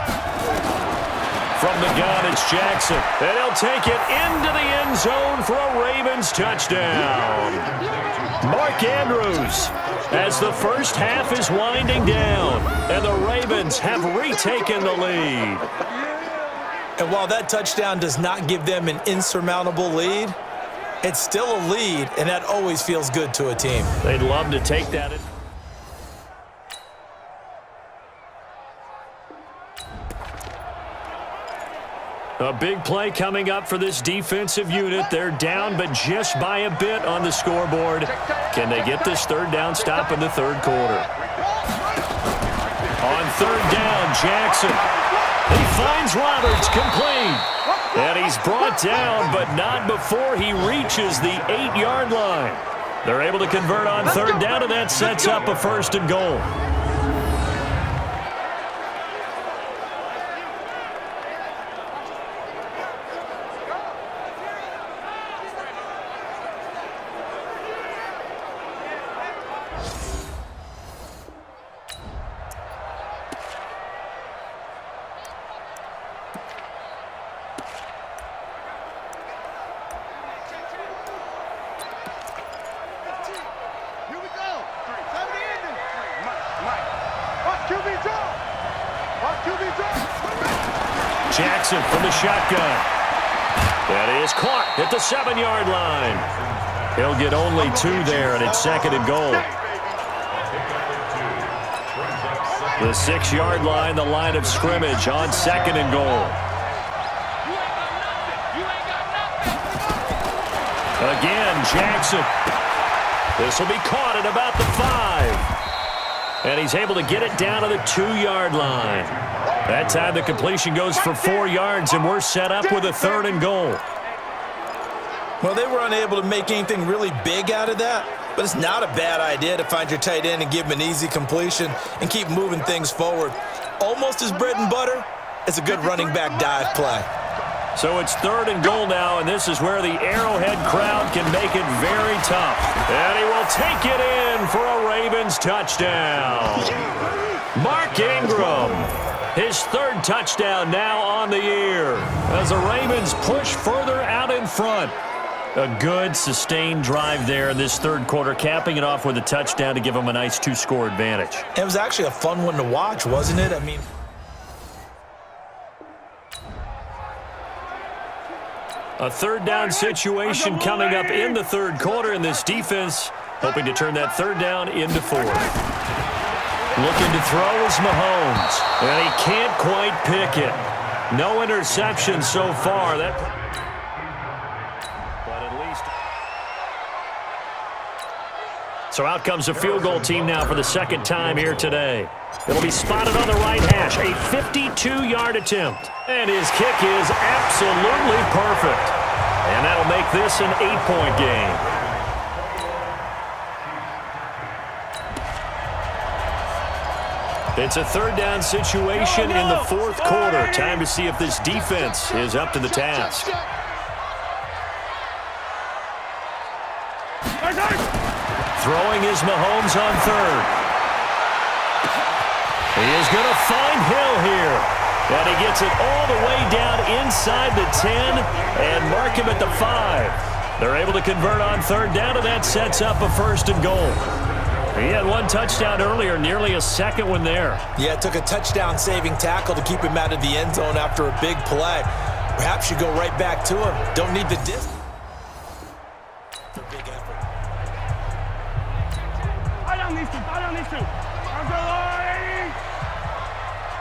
From the gun, it's Jackson, and he'll take it into the end zone for a Ravens touchdown. Mark Andrews, as the 1st half is winding down, and the Ravens have retaken the lead. And while that touchdown does not give them an insurmountable lead, it's still a lead, and that always feels good to a team. They'd love to take that. A big play coming up for this defensive unit. They're down, but just by a bit on the scoreboard. Can they get this 3rd down stop in the 3rd quarter? On 3rd down, Jackson. He finds Roberts, complete. And he's brought down, but not before he reaches the 8-yard line. They're able to convert on 3rd down, and that sets up a 1st and goal. Jackson from the shotgun. That is caught at the 7-yard line. He'll get only 2 there, and it's 2nd and goal. The 6-yard line, the line of scrimmage on 2nd and goal. Again, Jackson. This will be caught at about the 5. And he's able to get it down to the 2-yard line. That time the completion goes for 4 yards, and we're set up with a 3rd and goal. Well, they were unable to make anything really big out of that, but it's not a bad idea to find your tight end and give him an easy completion and keep moving things forward. Almost his bread and butter. It's a good running back dive play. So it's 3rd and goal now, and this is where the Arrowhead crowd can make it very tough. And he will take it in for a Ravens touchdown. Mark Ingram, his 3rd touchdown now on the year as the Ravens push further out in front. A good, sustained drive there in this 3rd quarter, capping it off with a touchdown to give them a nice 2-score advantage. It was actually a fun one to watch, wasn't it? I mean, a 3rd down situation coming up in the 3rd quarter, and this defense hoping to turn that 3rd down into 4th. Looking to throw is Mahomes, and he can't quite pick it. No interception so far. But at least. So out comes a field goal team now for the 2nd time here today. It'll be spotted on the right hash, a 52-yard attempt. And his kick is absolutely perfect. And that'll make this an 8-point game. It's a 3rd down situation in the 4th quarter. Time to see if this defense is up to the task. Throwing is Mahomes on 3rd. He is going to find Hill here. And he gets it all the way down inside the 10 and mark him at the 5. They're able to convert on 3rd down, and that sets up a 1st and goal. He had 1 touchdown earlier, nearly a 2nd one there. Yeah, it took a touchdown-saving tackle to keep him out of the end zone after a big play. Perhaps you go right back to him. Don't need the distance. Big effort. I don't need to.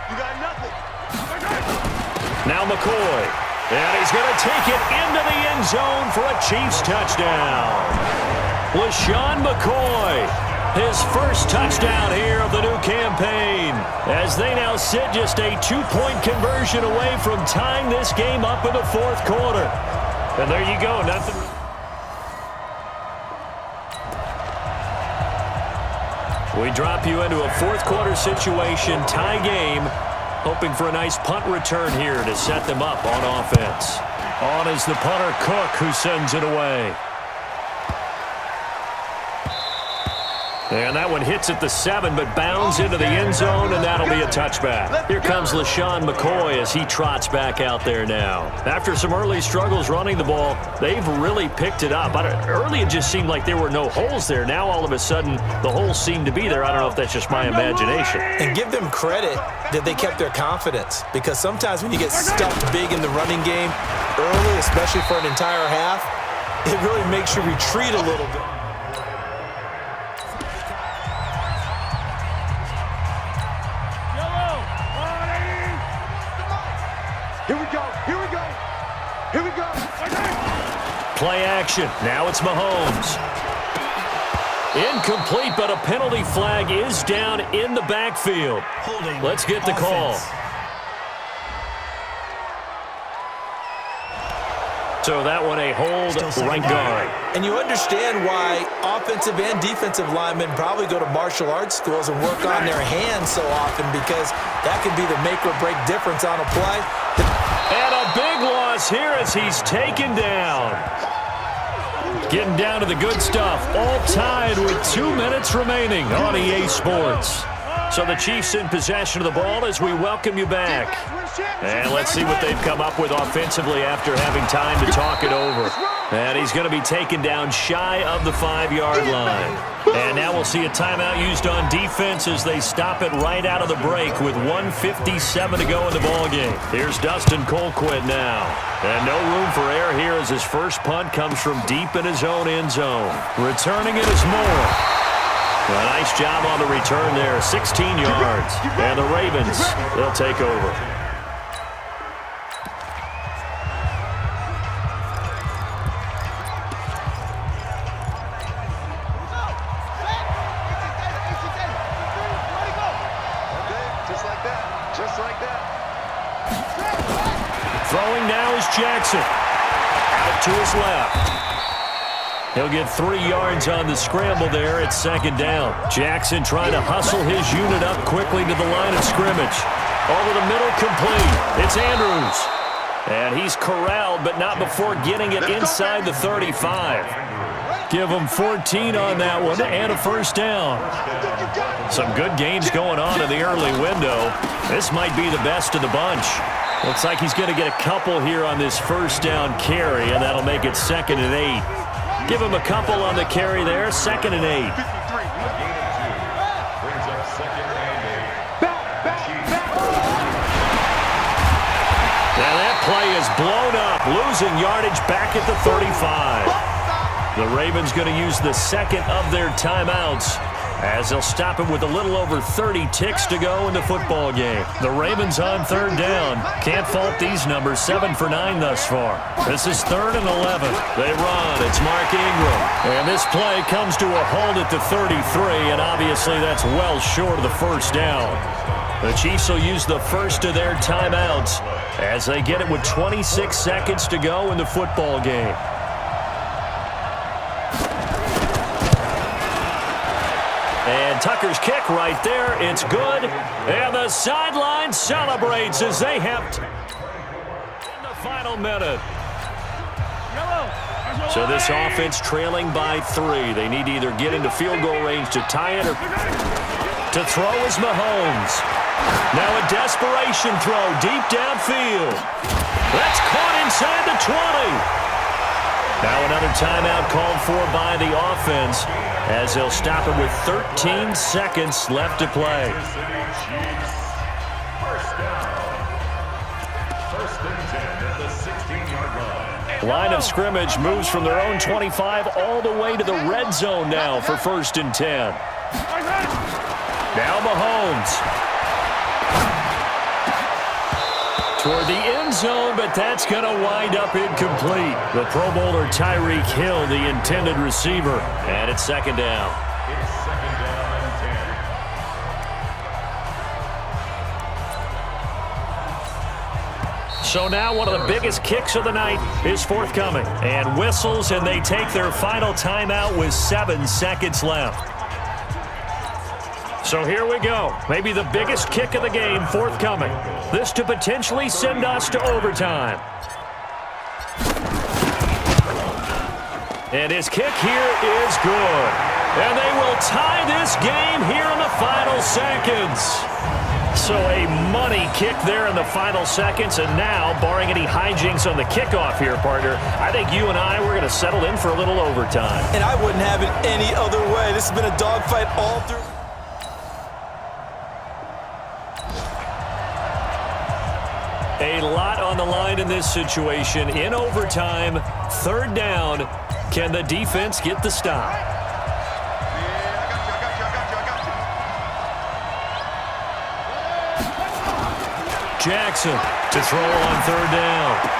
You got nothing. Now McCoy. And he's going to take it into the end zone for a Chiefs touchdown. LaShawn McCoy, his 1st touchdown here of the new campaign, as they now sit just a 2-point conversion away from tying this game up in the 4th quarter. And there you go, nothing. We drop you into a 4th quarter situation, tie game, hoping for a nice punt return here to set them up on offense. On is the punter, Cook, who sends it away. And that one hits at the 7, but bounds into the end zone, and that'll be a touchback. Here comes LaShawn McCoy as he trots back out there now. After some early struggles running the ball, they've really picked it up. Early it just seemed like there were no holes there. Now all of a sudden the holes seem to be there. I don't know if that's just my imagination. And give them credit that they kept their confidence, because sometimes when you get stuffed big in the running game early, especially for an entire half, it really makes you retreat a little bit. Play action. Now it's Mahomes. Incomplete, but a penalty flag is down in the backfield. Let's get the call. So that one a hold, right guard. And you understand why offensive and defensive linemen probably go to martial arts schools and work on their hands so often, because that could be the make or break difference on a play. And a big loss here as he's taken down. Getting down to the good stuff, all tied with 2 minutes remaining on EA Sports. So the Chiefs in possession of the ball as we welcome you back. And let's see what they've come up with offensively after having time to talk it over. And he's going to be taken down shy of the 5-yard line. And now we'll see a timeout used on defense as they stop it right out of the break with 1:57 to go in the ballgame. Here's Dustin Colquitt now. And no room for error here as his first punt comes from deep in his own end zone. Returning it is Moore. A nice job on the return there, 16 yards. And the Ravens, they'll take over. Throwing now is Jackson. Out to his left. He'll get 3 yards on the scramble there at second down. Jackson trying to hustle his unit up quickly to the line of scrimmage. Over the middle, complete. It's Andrews. And he's corralled, but not before getting it inside the 35. Give him 14 on that one and a first down. Some good gains going on in the early window. This might be the best of the bunch. Looks like he's going to get a couple here on this first down carry, and that'll make it 2nd and 8. Give him a couple on the carry there, 2nd and 8. Now that play is blown up, losing yardage back at the 35. The Ravens going to use the second of their timeouts as they'll stop it with a little over 30 ticks to go in the football game. The Ravens on 3rd down. Can't fault these numbers, 7 for 9 thus far. This is 3rd and 11. They run. It's Mark Ingram. And this play comes to a halt at the 33, and obviously that's well short of the first down. The Chiefs will use the first of their timeouts as they get it with 26 seconds to go in the football game. And Tucker's kick right there. It's good. And the sideline celebrates as they have in the final minute. So this offense trailing by 3. They need to either get into field goal range to tie it or to throw is Mahomes. Now a desperation throw deep downfield. That's caught inside the 20. Now another timeout called for by the offense as they'll stop it with 13 seconds left to play. Line of scrimmage moves from their own 25 all the way to the red zone now for 1st and 10. Now Mahomes. Toward the end zone, but that's going to wind up incomplete. The Pro Bowler Tyreek Hill, the intended receiver. And it's 2nd down. So now one of the biggest kicks of the night is forthcoming. And whistles, and they take their final timeout with 7 seconds left. So here we go. Maybe the biggest kick of the game forthcoming. This to potentially send us to overtime. And his kick here is good. And they will tie this game here in the final seconds. So a money kick there in the final seconds. And now, barring any hijinks on the kickoff here, partner, I think you and I, we're going to settle in for a little overtime. And I wouldn't have it any other way. This has been a dogfight all through. A lot on the line in this situation. In overtime, 3rd down. Can the defense get the stop? Jackson to throw on 3rd down.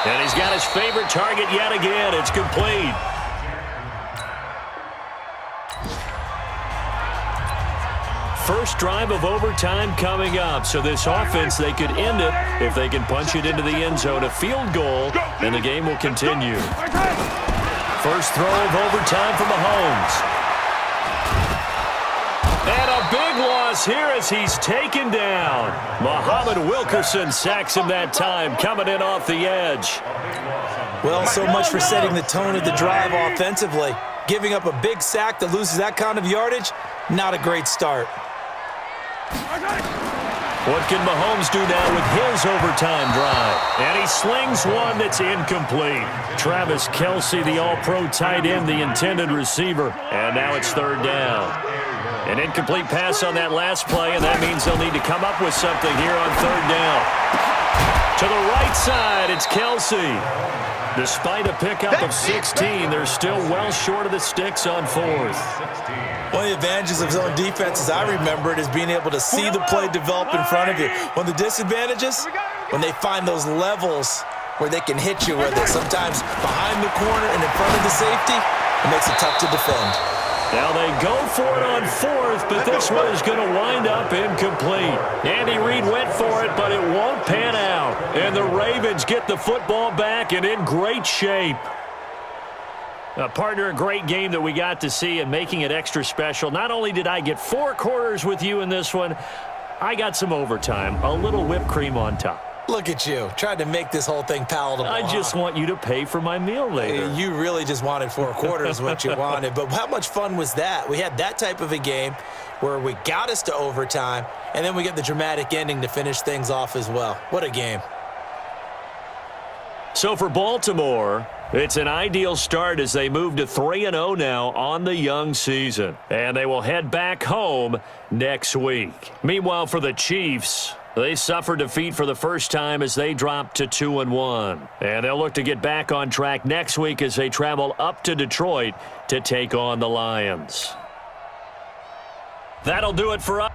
And he's got his favorite target yet again. It's complete. First drive of overtime coming up. So this offense, they could end it if they can punch it into the end zone. A field goal, and the game will continue. First throw of overtime for Mahomes. And a big loss here as he's taken down. Muhammad Wilkerson sacks him that time, coming in off the edge. Well, so much for setting the tone of the drive offensively. Giving up a big sack that loses that kind of yardage, not a great start. What can Mahomes do now with his overtime drive? And he slings one that's incomplete. Travis Kelce, the all-pro tight end, the intended receiver. And now it's third down. An incomplete pass on that last play, and that means they'll need to come up with something here on third down. To the right side, it's Kelce. Despite a pickup of 16, they're still well short of the sticks on fourth. One of the advantages of zone defense, as I remember it, is being able to see the play develop in front of you. One of the disadvantages, when they find those levels where they can hit you with it, sometimes behind the corner and in front of the safety, it makes it tough to defend. Now they go for it on fourth, but this one is going to wind up incomplete. Andy Reid went for it, but it won't pan out. And the Ravens get the football back and in great shape. Partner, a great game that we got to see and making it extra special. Not only did I get 4 quarters with you in this one, I got some overtime, a little whipped cream on top. Look at you, trying to make this whole thing palatable. I just want you to pay for my meal later. You really just wanted 4 quarters what you wanted. But how much fun was that? We had that type of a game where we got us to overtime, and then we get the dramatic ending to finish things off as well. What a game. So for Baltimore, it's an ideal start as they move to 3-0 now on the young season. And they will head back home next week. Meanwhile, for the Chiefs, they suffered defeat for the first time as they dropped to 2-1. And they'll look to get back on track next week as they travel up to Detroit to take on the Lions. That'll do it for us.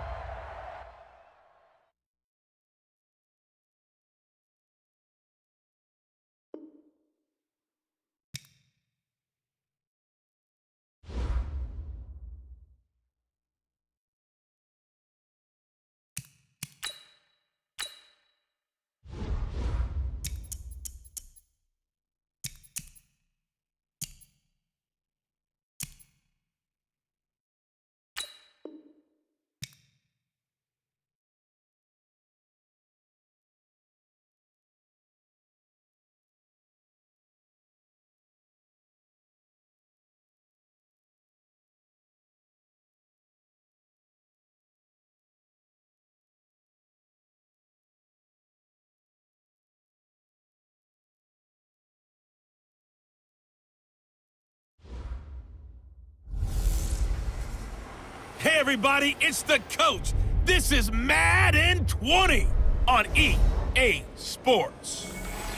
Hey everybody, it's the coach. This is Madden 20 on EA Sports.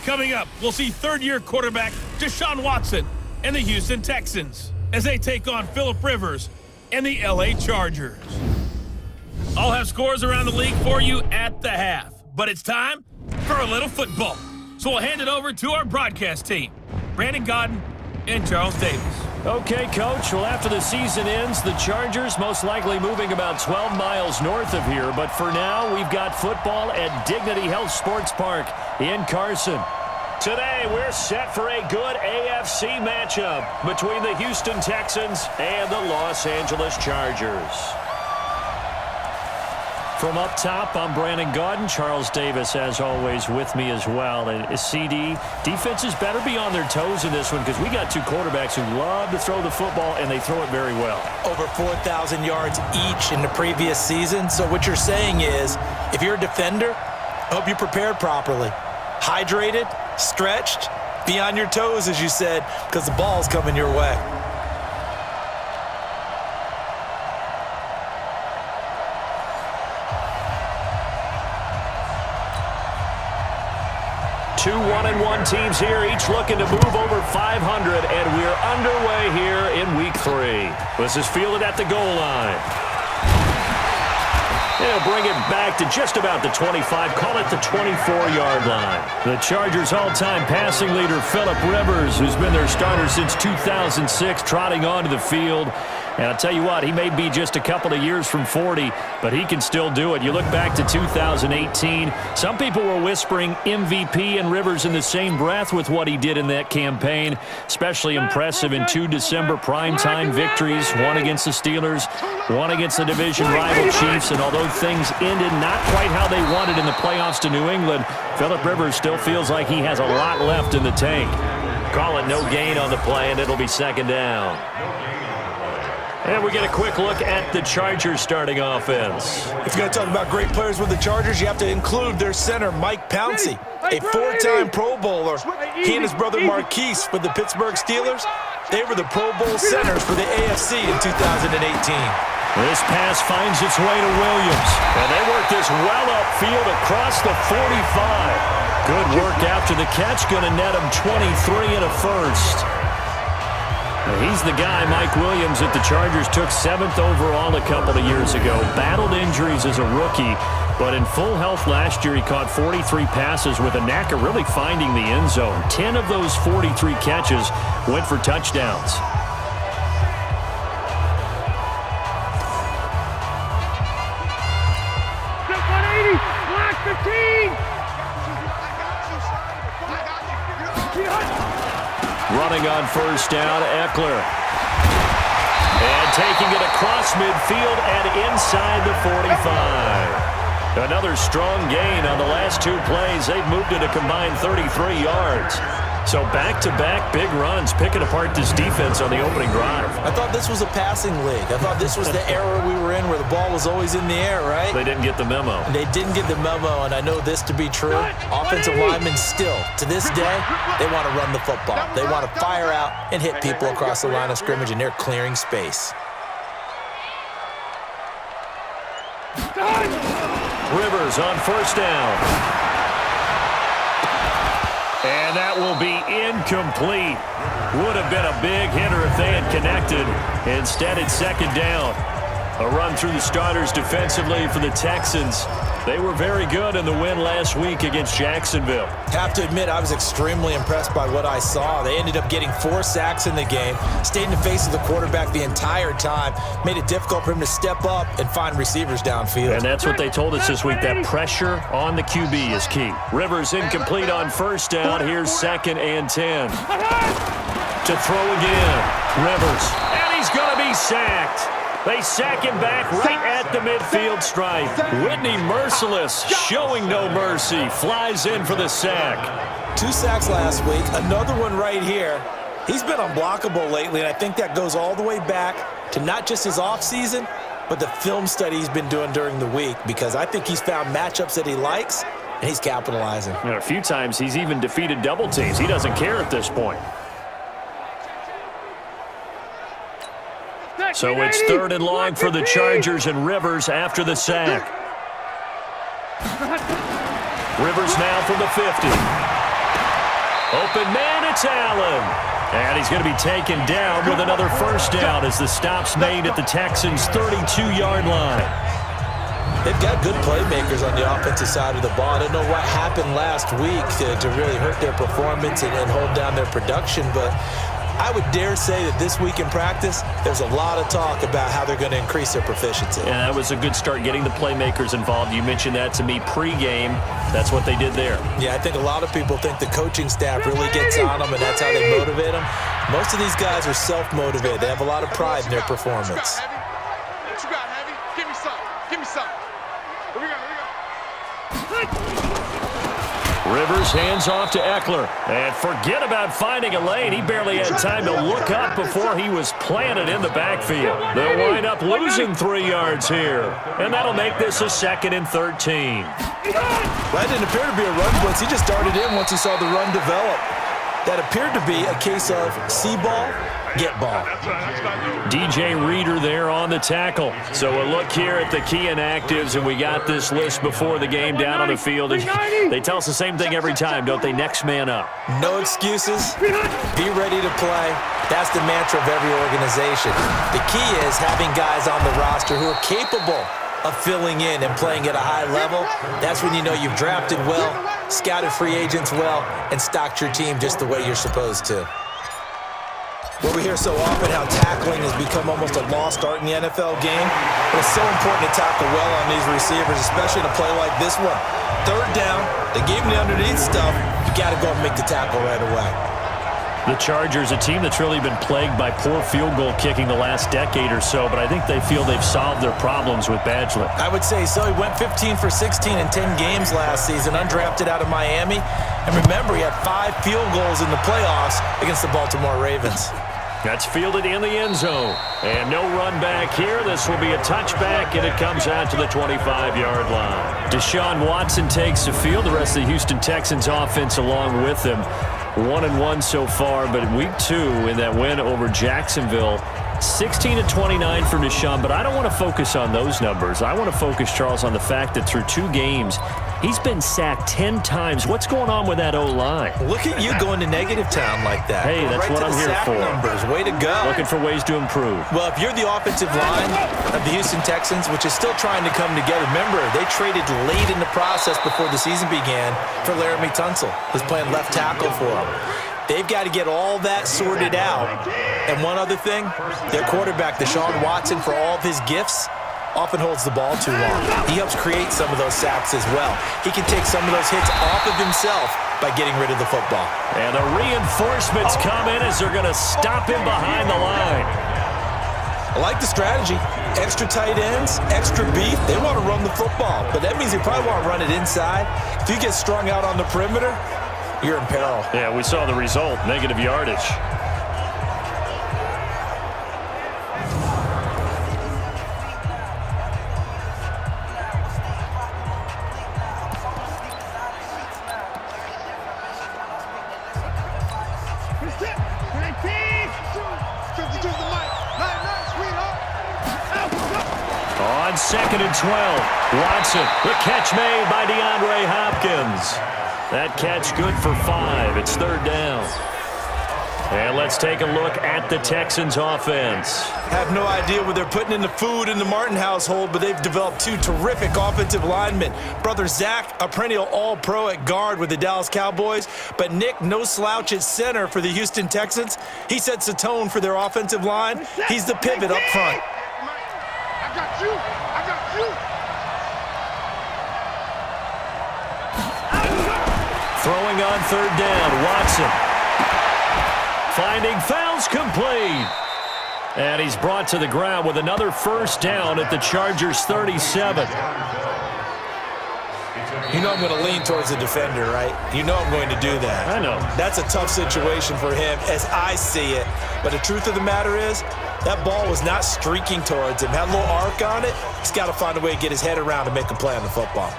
Coming up, we'll see third-year quarterback Deshaun Watson and the Houston Texans as they take on Phillip Rivers and the LA Chargers. I'll have scores around the league for you at the half, but it's time for a little football. So we'll hand it over to our broadcast team, Brandon Godden and Charles Davis. Okay, Coach. Well, after the season ends, the Chargers most likely moving about 12 miles north of here. But for now, we've got football at Dignity Health Sports Park in Carson. Today, we're set for a good AFC matchup between the Houston Texans and the Los Angeles Chargers. From up top, I'm Brandon Godden. Charles Davis, as always, with me as well. And CD, defenses better be on their toes in this one because we got 2 quarterbacks who love to throw the football, and they throw it very well. Over 4,000 yards each in the previous season. So what you're saying is, if you're a defender, hope you're prepared properly. Hydrated, stretched, be on your toes, as you said, because the ball's coming your way. Two 1-1 teams here, each looking to move over 500, and we're underway here in Week 3. This is fielded at the goal line. They'll bring it back to just about the 25, call it the 24-yard line. The Chargers' all-time passing leader, Phillip Rivers, who's been their starter since 2006, trotting onto the field. And I'll tell you what, he may be just a couple of years from 40, but he can still do it. You look back to 2018, some people were whispering MVP and Rivers in the same breath with what he did in that campaign. Especially impressive in 2 December primetime victories, one against the Steelers, one against the division rival Chiefs. And although things ended not quite how they wanted in the playoffs to New England, Phillip Rivers still feels like he has a lot left in the tank. Call it no gain on the play, and it'll be second down. And we get a quick look at the Chargers starting offense. If you're going to talk about great players with the Chargers, you have to include their center, Mike Pouncey, a four-time Pro Bowler. He and his brother Marquise with the Pittsburgh Steelers, they were the Pro Bowl centers for the AFC in 2018. This pass finds its way to Williams, and they work this well upfield across the 45. Good work after the catch, going to net him 23 and a first. He's the guy, Mike Williams, that the Chargers took 7th overall a couple of years ago. Battled injuries as a rookie, but in full health last year, he caught 43 passes with a knack of really finding the end zone. 10 of those 43 catches went for touchdowns. Black 15! Running on first down, Eckler. And taking it across midfield and inside the 45. Another strong gain on the last 2 plays. They've moved it a combined 33 yards. So back-to-back big runs, picking apart this defense on the opening drive. I thought this was a passing league. I thought this was the era we were in where the ball was always in the air, right? They didn't get the memo. They didn't get the memo, and I know this to be true. Offensive linemen still, to this day, they want to run the football. They want to fire out and hit people across the line of scrimmage, and they're clearing space. Rivers on first down. And that will be incomplete. Would have been a big hitter if they had connected. Instead, it's second down. A run through the starters defensively for the Texans. They were very good in the win last week against Jacksonville. Have to admit, I was extremely impressed by what I saw. They ended up getting 4 sacks in the game, stayed in the face of the quarterback the entire time, made it difficult for him to step up and find receivers downfield. And that's what they told us this week, that pressure on the QB is key. Rivers incomplete on first down. Here's 2nd and 10. To throw again. Rivers. And he's going to be sacked. They sack him back right at the midfield stripe. Whitney Merciless, showing no mercy, flies in for the sack. 2 sacks last week, another one right here. He's been unblockable lately, and I think that goes all the way back to not just his offseason, but the film study he's been doing during the week, because I think he's found matchups that he likes, and he's capitalizing. A few times he's even defeated double teams. He doesn't care at this point. So it's 3rd and long for the Chargers, and Rivers after the sack. Rivers now from the 50. Open man, it's Allen. And he's going to be taken down with another first down as the stop's made at the Texans' 32-yard line. They've got good playmakers on the offensive side of the ball. I don't know what happened last week to really hurt their performance and hold down their production, but I would dare say that this week in practice, there's a lot of talk about how they're going to increase their proficiency. Yeah, that was a good start, getting the playmakers involved. You mentioned that to me pregame. That's what they did there. Yeah, I think a lot of people think the coaching staff really gets on them, and that's how they motivate them. Most of these guys are self-motivated. They have a lot of pride in their performance. What you got, Heavy? Give me some. Give me some. Here we go. Rivers hands off to Eckler. And forget about finding a lane. He barely had time to look up before he was planted in the backfield. They'll wind up losing 3 yards here. And that'll make this a 2nd and 13. That didn't appear to be a run blitz. He just darted in once he saw the run develop. That appeared to be a case of see ball, get ball. DJ Reader there on the tackle. So a look here at the key inactives, and we got this list before the game down on the field. And they tell us the same thing every time, don't they? Next man up. No excuses. Be ready to play. That's the mantra of every organization. The key is having guys on the roster who are capable of filling in and playing at a high level. That's when you know you've drafted well, scouted free agents well, and stocked your team just the way you're supposed to. Well, we hear so often how tackling has become almost a lost art in the NFL game. But it's so important to tackle well on these receivers, especially in a play like this one. 3rd down, they gave him the underneath stuff. You got to go and make the tackle right away. The Chargers, a team that's really been plagued by poor field goal kicking the last decade or so, but I think they feel they've solved their problems with Badgley. I would say so. He went 15 for 16 in 10 games last season, undrafted out of Miami. And remember, he had 5 field goals in the playoffs against the Baltimore Ravens. That's fielded in the end zone. And no run back here. This will be a touchback, and it comes out to the 25-yard line. Deshaun Watson takes the field. The rest of the Houston Texans offense along with him. 1-1 so far, but week 2 in that win over Jacksonville, 16-29 for Deshaun, but I don't want to focus on those numbers. I want to focus, Charles, on the fact that through 2 games, he's been sacked 10 times. What's going on with that O-line? Look at you going to negative town like that. Hey, that's what I'm here for. Numbers. Way to go. Looking for ways to improve. Well, if you're the offensive line of the Houston Texans, which is still trying to come together, remember, they traded late in the process before the season began for Laramie Tunsil, who's playing left tackle for them. They've got to get all that sorted out. And one other thing, their quarterback, Deshaun Watson, for all of his gifts, often holds the ball too long. He helps create some of those sacks as well. He can take some of those hits off of himself by getting rid of the football. And the reinforcements come in as they're going to stop him behind the line. I like the strategy. Extra tight ends, extra beef. They want to run the football, but that means they probably want to run it inside. If you get strung out on the perimeter, you're in peril. Yeah, we saw the result, negative yardage. On 2nd and 12, Watson, the catch made by DeAndre Hopkins. That catch good for 5. It's 3rd down. And let's take a look at the Texans offense. Have no idea what they're putting in the food in the Martin household, but they've developed 2 terrific offensive linemen. Brother Zach, a perennial all-pro at guard with the Dallas Cowboys, but Nick, no slouch at center for the Houston Texans. He sets the tone for their offensive line. He's the pivot up front. I got you. I got you. Throwing on 3rd down, Watson. Finding fouls complete. And he's brought to the ground with another 1st down at the Chargers' 37. You know I'm going to lean towards the defender, right? You know I'm going to do that. I know. That's a tough situation for him as I see it. But the truth of the matter is, that ball was not streaking towards him. Had a little arc on it. He's got to find a way to get his head around and make a play on the football.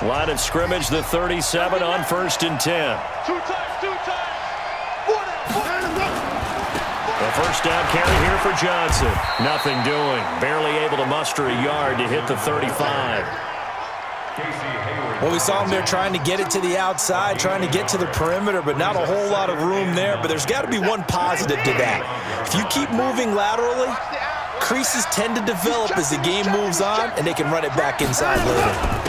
Line of scrimmage, the 37 on 1st and 10. 2 times. The 1st down carry here for Johnson. Nothing doing. Barely able to muster a yard to hit the 35. Well, we saw him there trying to get it to the outside, trying to get to the perimeter, but not a whole lot of room there. But there's got to be one positive to that. If you keep moving laterally, creases tend to develop as the game moves on, and they can run it back inside later.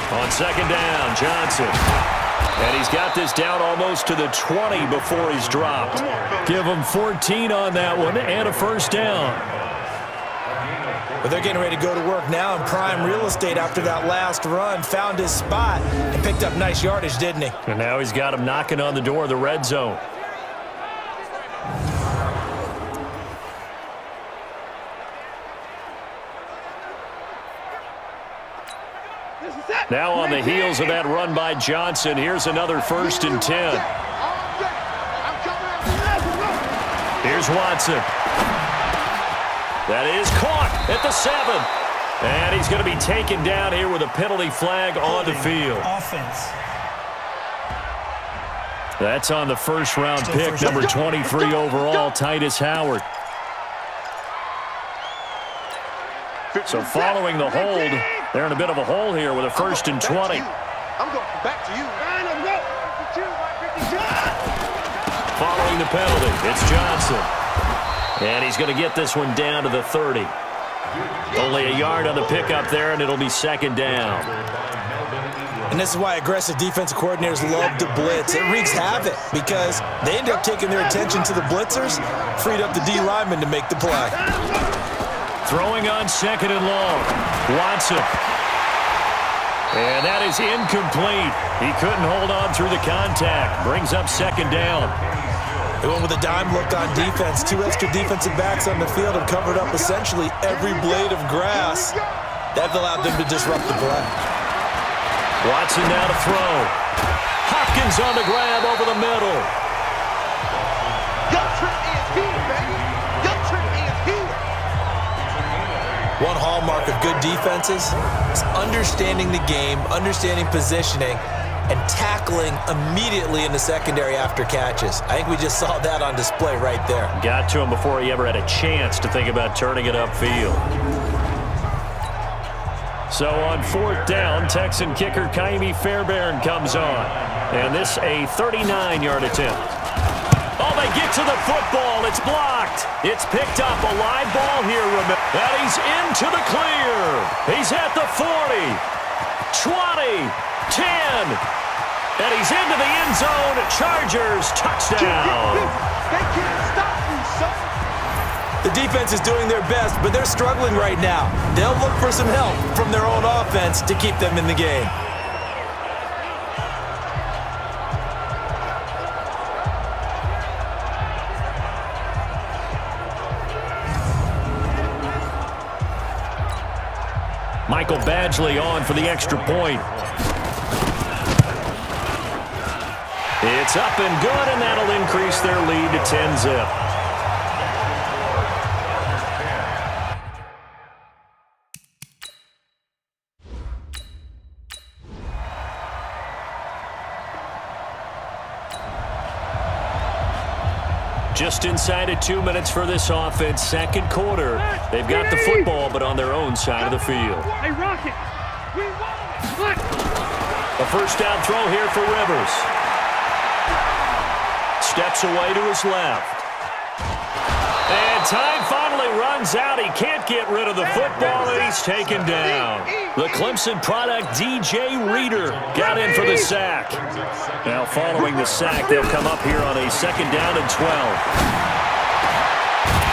On 2nd down, Johnson. And he's got this down almost to the 20 before he's dropped. Give him 14 on that one and a 1st down. But they're getting ready to go to work now in prime real estate after that last run. Found his spot and picked up nice yardage, didn't he? And now he's got him knocking on the door of the red zone. Now on the heels of that run by Johnson, here's another 1st and 10. Here's Watson. That is caught at the 7. And he's going to be taken down here with a penalty flag on the field. Offense. That's on the 1st-round pick, number 23 overall, Titus Howard. So following the hold, they're in a bit of a hole here with a 1st and 20. I'm going back to you. Following the penalty, it's Johnson. And he's going to get this one down to the 30. Only a yard on the pickup there, and it'll be 2nd down. And this is why aggressive defensive coordinators love to blitz. It wreaks havoc because they end up taking their attention to the blitzers, freed up the D lineman to make the play. Throwing on 2nd and long. Watson. And that is incomplete. He couldn't hold on through the contact. Brings up 2nd down. They went with a dime look on defense. 2 extra defensive backs on the field and covered up essentially every blade of grass. That allowed them to disrupt the play. Watson now to throw. Haskins on the grab over the middle. Your trick is here, baby. Your trick is here. One hallmark of good defenses is understanding the game, understanding positioning, and tackling immediately in the secondary after catches. I think we just saw that on display right there. Got to him before he ever had a chance to think about turning it upfield. So on 4th down, Texan kicker Kaimi Fairbairn comes on. And this a 39-yard attempt. Oh, they get to the football. It's blocked. It's picked up. A live ball here. And he's into the clear. He's at the 40, 20, 10. And he's into the end zone. Chargers touchdown. They can't stop you, son. The defense is doing their best, but they're struggling right now. They'll look for some help from their own offense to keep them in the game. Michael Badgley on for the extra point. It's up and good, and that'll increase their lead to 10-zip. Just inside of 2 minutes for this offense. Second quarter. They've got the football, but on their own side of the field. Hey, Rocket! We won! A first down throw here for Rivers. Steps away to his left. And time finally runs out. He can't get rid of the football, and he's taken down. The Clemson product, DJ Reader, got in for the sack. Now following the sack, they'll come up here on a 2nd down and 12.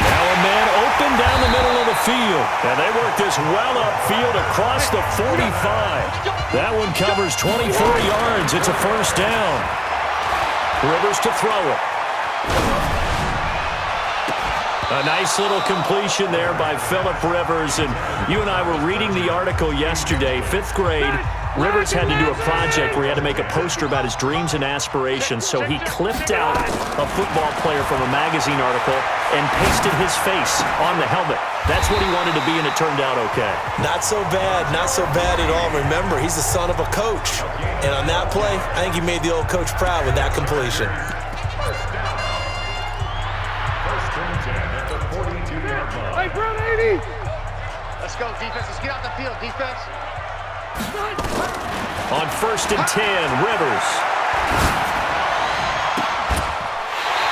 Now a man open down the middle of the field. And they work this well upfield across the 45. That one covers 24 yards. It's a first down. Rivers to throw it. A nice little completion there by Phillip Rivers. And you and I were reading the article yesterday, 5th grade. Rivers had to do a project where he had to make a poster about his dreams and aspirations. So he clipped out a football player from a magazine article and pasted his face on the helmet. That's what he wanted to be, and it turned out okay. Not so bad at all. Remember, he's the son of a coach. And on that play, I think he made the old coach proud with that completion. Hey, Brown 80! Let's go, defense. Let's get out the field, defense. On 1st and 10, Rivers.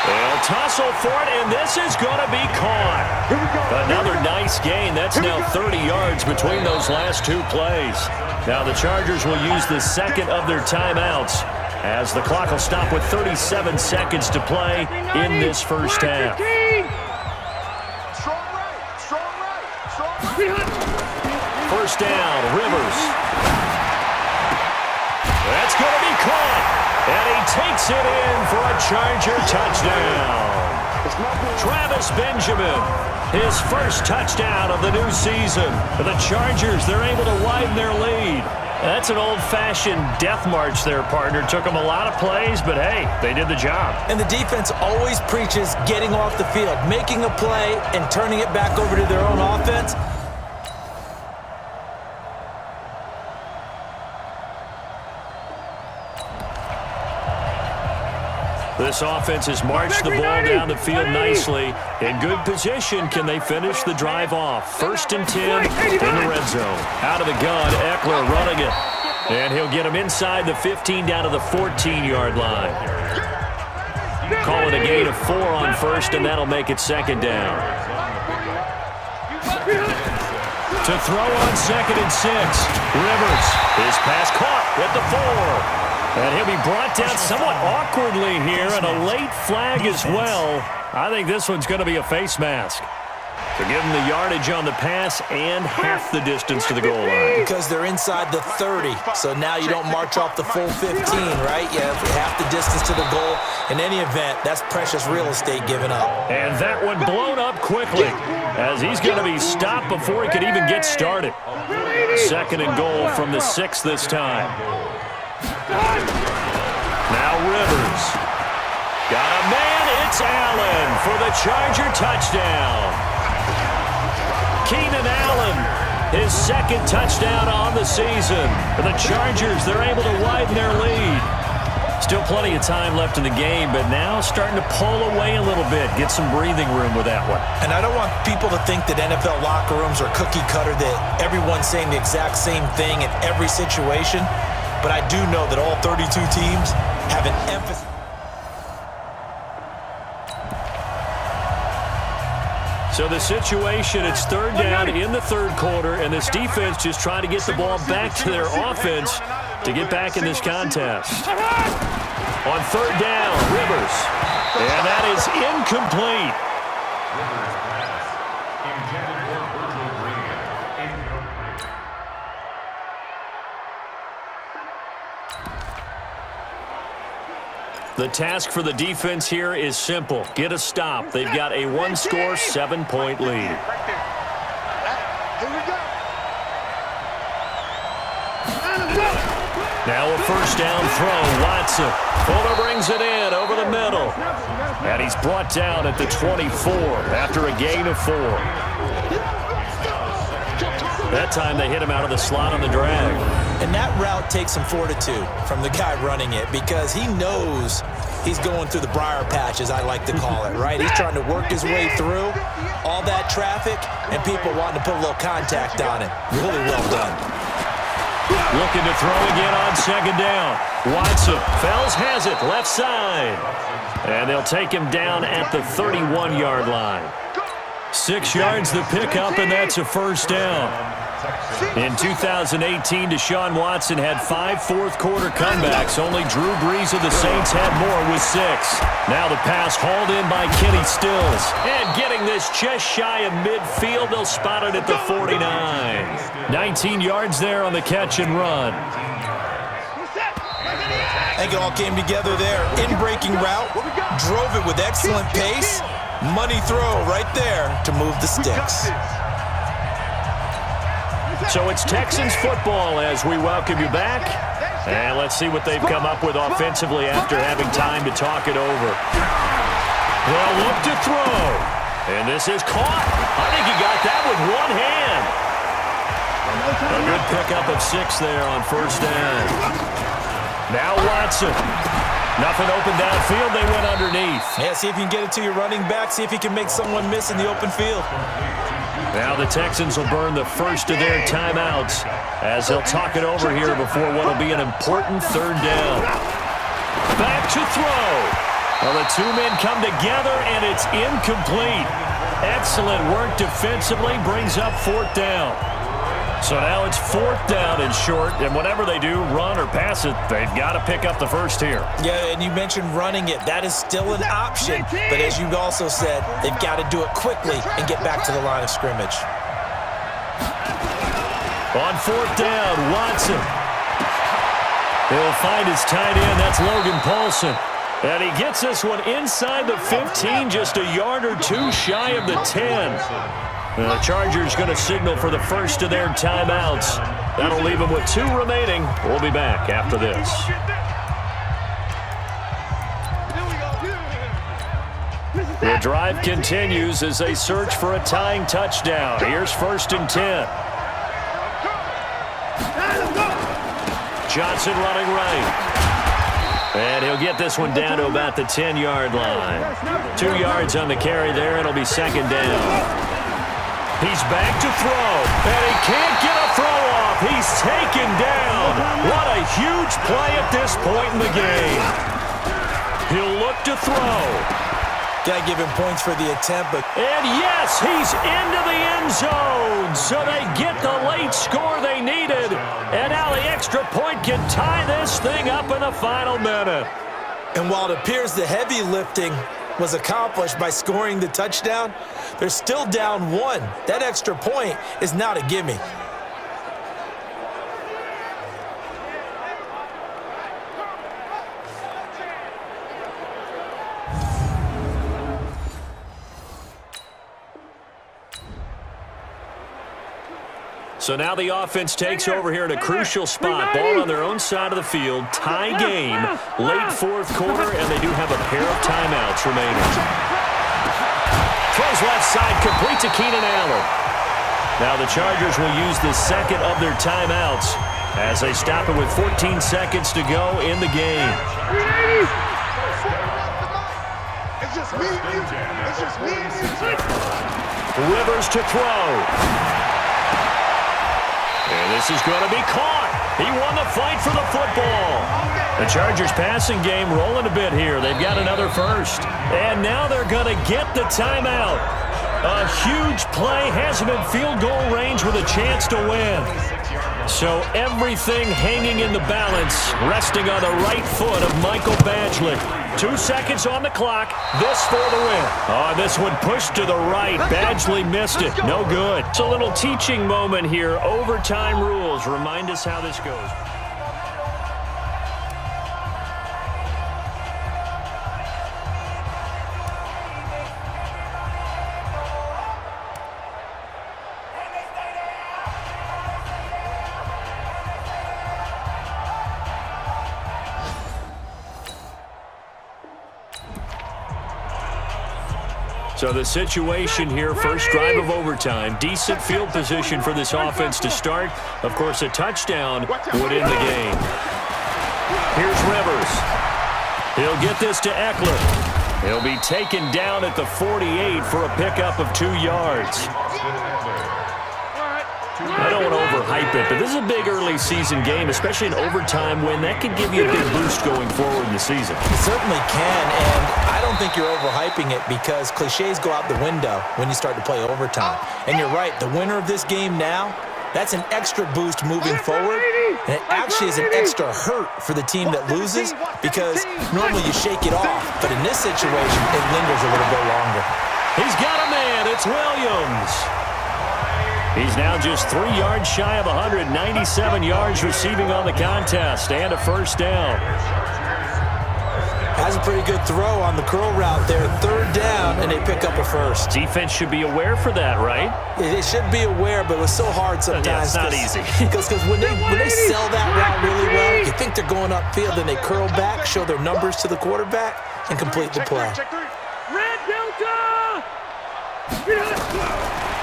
They'll tussle for it, and this is going to be caught. Another nice gain. That's now 30 yards between those last 2 plays. Now the Chargers will use the second of their timeouts as the clock will stop with 37 seconds to play in this first half. First down, Rivers. That's going to be caught. And he takes it in for a Charger touchdown. Travis Benjamin, his first touchdown of the new season. For the Chargers, they're able to widen their lead. That's an old-fashioned death march there, partner. Took them a lot of plays, but hey, they did the job. And the defense always preaches getting off the field, making a play and turning it back over to their own offense. This offense has marched the ball down the field nicely. In good position, can they finish the drive off? 1st and 10 in the red zone. Out of the gun, Eckler running it. And he'll get him inside the 15 down to the 14-yard line. Call it a gain of 4 on 1st, and that'll make it 2nd down. To throw on 2nd and 6, Rivers. His pass caught at the 4. And he'll be brought down somewhat awkwardly here, and a late flag as well. I think this one's going to be a face mask. To give him the yardage on the pass and half the distance to the goal line. Because they're inside the 30, so now you don't march off the full 15, right? You have half the distance to the goal. In any event, that's precious real estate given up. And that one blown up quickly, as he's going to be stopped before he could even get started. 2nd and goal from the 6 this time. Now Rivers. Got a man. It's Allen for the Charger touchdown. Keenan Allen, his second touchdown on the season. For the Chargers, they're able to widen their lead. Still plenty of time left in the game, but now starting to pull away a little bit. Get some breathing room with that one. And I don't want people to think that NFL locker rooms are cookie cutter, that everyone's saying the exact same thing in every situation. But I do know that all 32 teams have an emphasis. So the situation, it's third down in the third quarter, and this defense just trying to get the ball back to their offense to get back in this contest. On third down, Rivers. And that is incomplete. The task for the defense here is simple. Get a stop. They've got a one-score, 7-point lead. Here we go. Now a first down throw. Watson. Fuller brings it in over the middle. And he's brought down at the 24 after a gain of 4. That time they hit him out of the slot on the drag. And that route takes some fortitude from the guy running it, because he knows he's going through the briar patch, as I like to call it, right? He's trying to work his way through all that traffic and people wanting to put a little contact on it. Really well done. Looking to throw again on second down. Watson. Fells has it left side. And they'll take him down at the 31-yard line. 6 yards the pickup, and that's a first down. In 2018, Deshaun Watson had 5 fourth-quarter comebacks. Only Drew Brees of the Saints had more with 6. Now the pass hauled in by Kenny Stills. And getting this just shy of midfield, they'll spot it at the 49. 19 yards there on the catch and run. I think it all came together there. In-breaking route, drove it with excellent pace. Money throw right there to move the sticks. So it's Texans football as we welcome you back. And let's see what they've come up with offensively after having time to talk it over. They'll look to throw. And this is caught. I think he got that with one hand. A good pickup of 6 there on first down. Now Watson. Nothing open downfield. They went underneath. Yeah, see if you can get it to your running back. See if you can make someone miss in the open field. Now the Texans will burn the first of their timeouts as they'll talk it over here before what will be an important third down. Back to throw. Well, the two men come together, and it's incomplete. Excellent work defensively, brings up fourth down. So now it's fourth down and short, and whatever they do, run or pass it, they've got to pick up the first here. Yeah, and you mentioned running it. That is still an option, but as you also said, they've got to do it quickly and get back to the line of scrimmage. On fourth down, Watson. He'll find his tight end. That's Logan Paulson. And he gets this one inside the 15, just a yard or two shy of the 10. The Chargers going to signal for the first of their timeouts. That'll leave them with 2 remaining. We'll be back after this. The drive continues as they search for a tying touchdown. Here's first and 10. Johnson running right. And he'll get this one down to about the 10-yard line. 2 yards on the carry there. It'll be second down. He's back to throw, and he can't get a throw off. He's taken down. What a huge play at this point in the game. He'll look to throw. Gotta give him points for the attempt, but... And yes, he's into the end zone. So they get the late score they needed. And now the extra point can tie this thing up in the final minute. And while it appears the heavy lifting was accomplished by scoring the touchdown, they're still down 1. That extra point is not a gimme. So now the offense takes over here in a crucial spot. Ball on their own side of the field. Tie game. Late fourth quarter, and they do have a pair of timeouts remaining. Throws left side, complete to Keenan Allen. Now the Chargers will use the second of their timeouts as they stop it with 14 seconds to go in the game. It's just me and you. It's just me and you. Rivers to throw. And this is going to be caught. He won the fight for the football. The Chargers passing game rolling a bit here. They've got another first. And now they're going to get the timeout. A huge play has him in field goal range with a chance to win. So everything hanging in the balance, resting on the right foot of Michael Badgley. 2 seconds on the clock. This for the win. Oh, this one pushed to the right. Badgley missed it. No good. It's a little teaching moment here. Overtime rules. Remind us how this goes. So the situation here, first drive of overtime, decent field position for this offense to start. Of course, a touchdown would end the game. Here's Rivers. He'll get this to Eckler. He'll be taken down at the 48 for a pickup of 2 yards. I don't want to overhype it, but this is a big early season game, especially an overtime win. That could give you a big boost going forward in the season. It certainly can, and I don't think you're overhyping it because cliches go out the window when you start to play overtime. And you're right, the winner of this game now, that's an extra boost moving forward, and it actually is an extra hurt for the team that loses because normally you shake it off, but in this situation, it lingers a little bit longer. He's got a man. It's Williams. He's now just 3 yards shy of 197 yards receiving on the contest and a first down. Has a pretty good throw on the curl route there. 3rd down, and they pick up a first. Defense should be aware for that, right? It should be aware, but it was so hard sometimes. Yeah, it's not easy. Because when they sell that route really well, you think they're going upfield, and they curl back, show their numbers to the quarterback, and complete the play. Red Delta!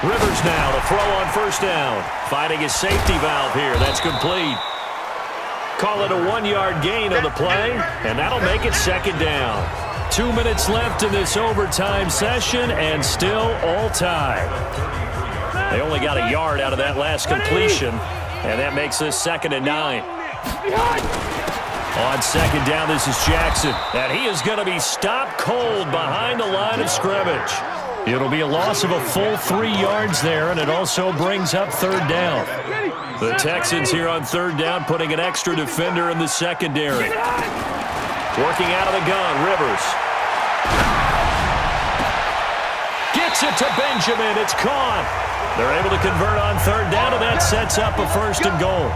Rivers now to throw on first down. Finding his safety valve here. That's complete. Call it a 1-yard gain on the play, and that'll make it 2nd down. 2 minutes left in this overtime session, and still all tied. They only got a yard out of that last completion, and that makes this 2nd and 9. On 2nd down, this is Jackson, and he is going to be stopped cold behind the line of scrimmage. It'll be a loss of a full 3 yards there, and it also brings up 3rd down. The Texans here on 3rd down putting an extra defender in the secondary. Working out of the gun, Rivers. Gets it to Benjamin. It's caught. They're able to convert on 3rd down, and that sets up a 1st and goal.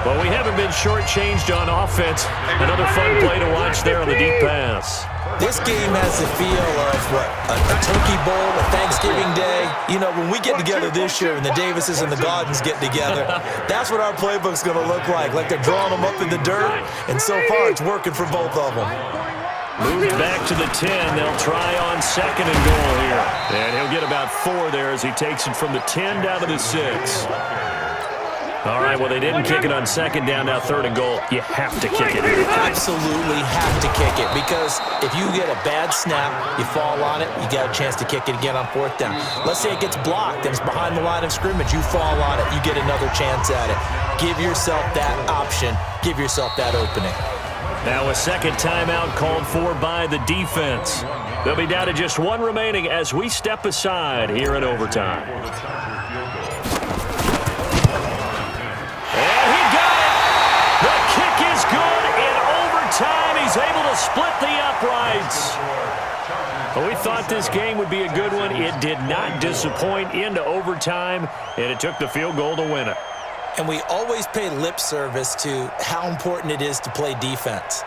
Well, we haven't been shortchanged on offense. Another fun play to watch there on the deep pass. This game has the feel of, a turkey bowl, a Thanksgiving Day. You know, when we get together this year and the Davises and the Gardens get together, that's what our playbook's going to look like they're drawing them up in the dirt, and so far it's working for both of them. Moved back to the 10. They'll try on 2nd and goal here. And he'll get about 4 there as he takes it from the 10 down to the 6. All right, well, they didn't kick it on 2nd down, now 3rd and goal. You have to kick it. Absolutely have to kick it because if you get a bad snap, you fall on it, you got a chance to kick it again on 4th down. Let's say it gets blocked and it's behind the line of scrimmage. You fall on it, you get another chance at it. Give yourself that option. Give yourself that opening. Now a 2nd timeout called for by the defense. They'll be down to just 1 remaining as we step aside here in overtime. Time he's able to split the uprights. Well, we thought this game would be a good one. It did not disappoint into overtime, and it took the field goal to win it. And we always pay lip service to how important it is to play defense.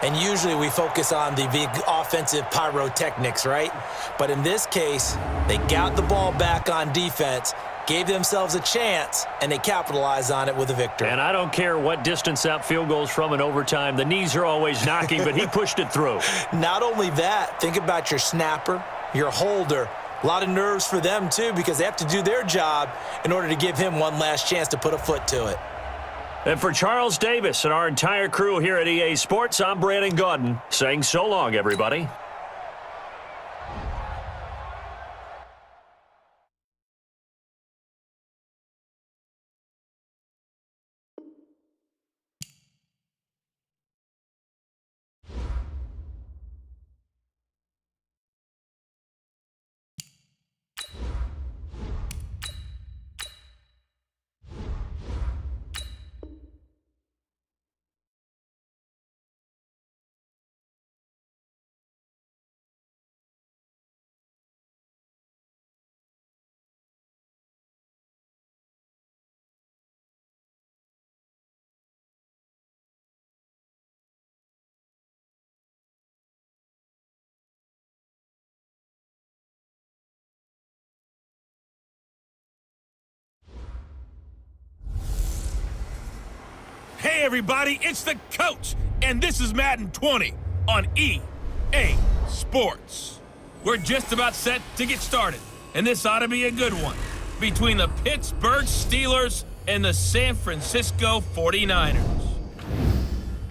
And usually we focus on the big offensive pyrotechnics, right? But in this case, they got the ball back on defense, gave themselves a chance, and they capitalized on it with a victory. And I don't care what distance that field goes from in overtime. The knees are always knocking, but he pushed it through. Not only that, think about your snapper, your holder. A lot of nerves for them, too, because they have to do their job in order to give him one last chance to put a foot to it. And for Charles Davis and our entire crew here at EA Sports, I'm Brandon Gaudin saying so long, everybody. Hey everybody, it's the coach, and this is Madden 20 on EA Sports. We're just about set to get started, and this ought to be a good one between the Pittsburgh Steelers and the San Francisco 49ers.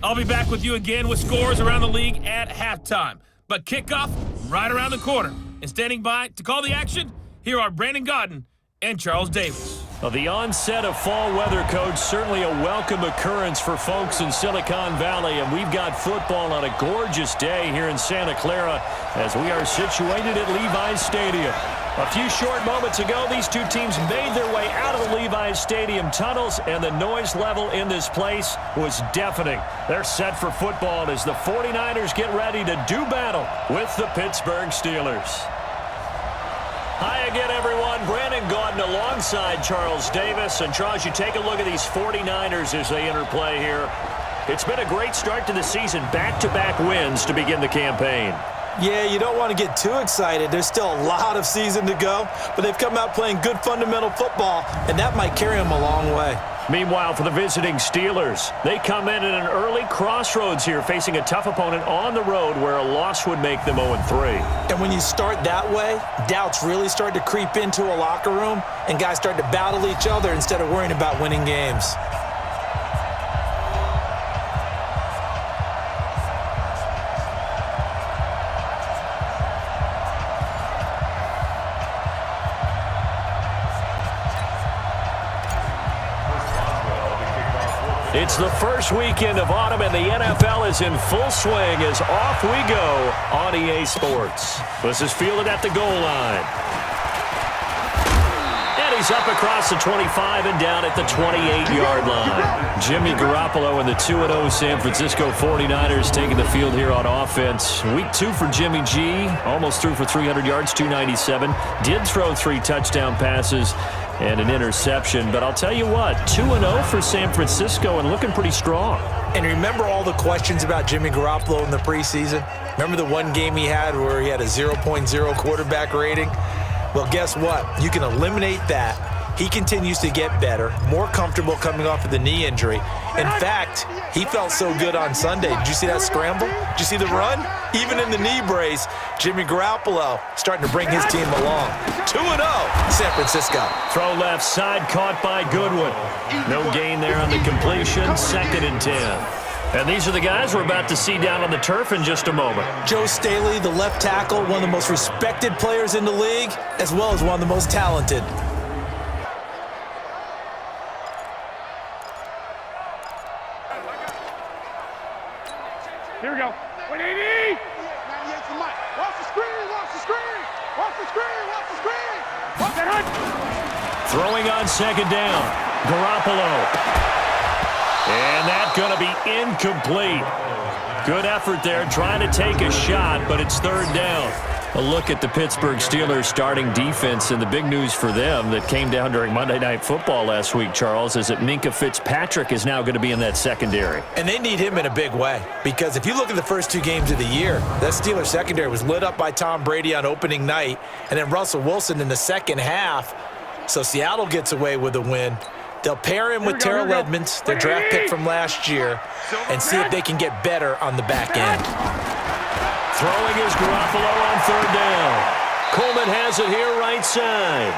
I'll be back with you again with scores around the league at halftime, but kickoff right around the corner. And standing by to call the action, here are Brandon Gaudin and Charles Davis. Well, the onset of fall weather, Coach, certainly a welcome occurrence for folks in Silicon Valley, and we've got football on a gorgeous day here in Santa Clara as we are situated at Levi's Stadium. A few short moments ago, these two teams made their way out of the Levi's Stadium tunnels, and the noise level in this place was deafening. They're set for football as the 49ers get ready to do battle with the Pittsburgh Steelers. Hi again, everyone. Brandon Gaudin alongside Charles Davis. And, Charles, you take a look at these 49ers as they interplay here. It's been a great start to the season. Back-to-back wins to begin the campaign. Yeah, you don't want to get too excited. There's still a lot of season to go, but they've come out playing good fundamental football, and that might carry them a long way. Meanwhile, for the visiting Steelers, they come in at an early crossroads here, facing a tough opponent on the road where a loss would make them 0-3. And when you start that way, doubts really start to creep into a locker room, and guys start to battle each other instead of worrying about winning games. It's the first weekend of autumn, and the NFL is in full swing as off we go on EA Sports. This is fielded at the goal line. And he's up across the 25 and down at the 28-yard line. Jimmy Garoppolo and the 2-0 San Francisco 49ers taking the field here on offense. Week 2 for Jimmy G. Almost threw for 300 yards, 297. Did throw 3 touchdown passes and an interception. But I'll tell you what, 2-0 for San Francisco and looking pretty strong. And remember all the questions about Jimmy Garoppolo in the preseason? Remember the one game he had where he had a 0.0 quarterback rating? Well, guess what? You can eliminate that. He continues to get better, more comfortable coming off of the knee injury. In fact, he felt so good on Sunday. Did you see that scramble? Did you see the run? Even in the knee brace, Jimmy Garoppolo starting to bring his team along. 2-0, San Francisco. Throw left side, caught by Goodwin. No gain there on the completion, 2nd and 10. And these are the guys we're about to see down on the turf in just a moment. Joe Staley, the left tackle, one of the most respected players in the league, as well as one of the most talented. Here we go. 180. 98 to Mike. Watch the screen. Watch the screen. Watch the screen. Watch the screen. Watch That hunt. Throwing on 2nd down. Garoppolo. And that's going to be incomplete. Good effort there, trying to take a shot, but it's 3rd down. A look at the Pittsburgh Steelers starting defense, and the big news for them that came down during Monday Night Football last week, Charles, is that Minkah Fitzpatrick is now going to be in that secondary. And they need him in a big way, because if you look at the first 2 games of the year, that Steelers secondary was lit up by Tom Brady on opening night, and then Russell Wilson in the second half So Seattle gets away with a win. They'll pair him with Terrell Edmonds, their draft pick from last year, and see if they can get better on the back end. Throwing is Garoppolo on third down. Coleman has it here right side.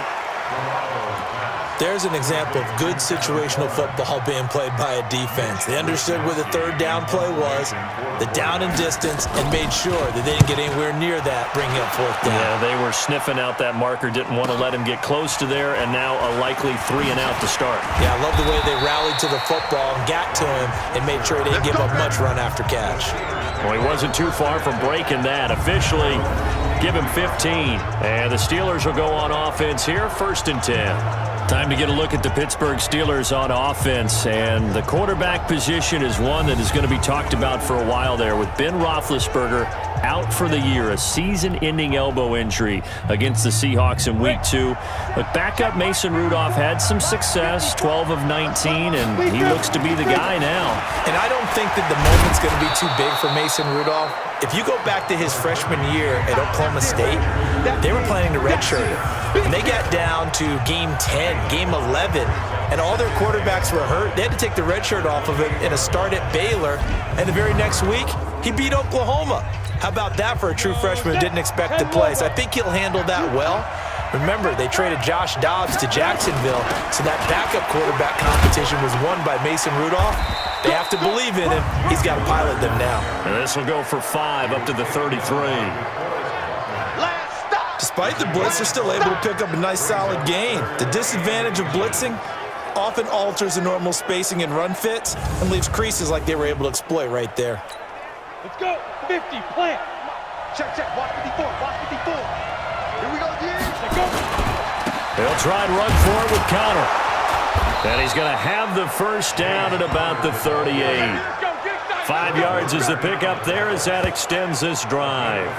There's an example of good situational football being played by a defense. They understood where the third down play was, the down and distance, and made sure that they didn't get anywhere near that, bringing up fourth down. Yeah, they were sniffing out that marker, didn't want to let him get close to there, and now a likely 3 and out to start. Yeah, I love the way they rallied to the football and got to him and made sure he didn't give up much run after catch. Well, he wasn't too far from breaking that. Officially, give him 15. And the Steelers will go on offense here, 1st and 10. Time to get a look at the Pittsburgh Steelers on offense, and the quarterback position is one that is going to be talked about for a while there with Ben Roethlisberger out for the year, a season-ending elbow injury against the Seahawks in Week 2. But backup Mason Rudolph had some success, 12 of 19, and he looks to be the guy now. And I don't think that the moment's going to be too big for Mason Rudolph. If you go back to his freshman year at Oklahoma State, they were planning to redshirt him. And they got down to game 10, game 11, and all their quarterbacks were hurt. They had to take the red shirt off of him in a start at Baylor, and the very next week, he beat Oklahoma. How about that for a true freshman who didn't expect to play? So I think he'll handle that well. Remember, they traded Josh Dobbs to Jacksonville, so that backup quarterback competition was won by Mason Rudolph. They have to believe in him. He's got to pilot them now. And this will go for 5 up to the 33. Despite the blitz, they're still able to pick up a nice solid gain. The disadvantage of blitzing often alters the normal spacing and run fits and leaves creases like they were able to exploit right there. Let's go. 50, plant. Check, watch 54, watch 54. Here we go, Let's go. They'll try and run for it with Connor. And he's going to have the first down at about the 38. 5 yards is the pickup there as that extends this drive.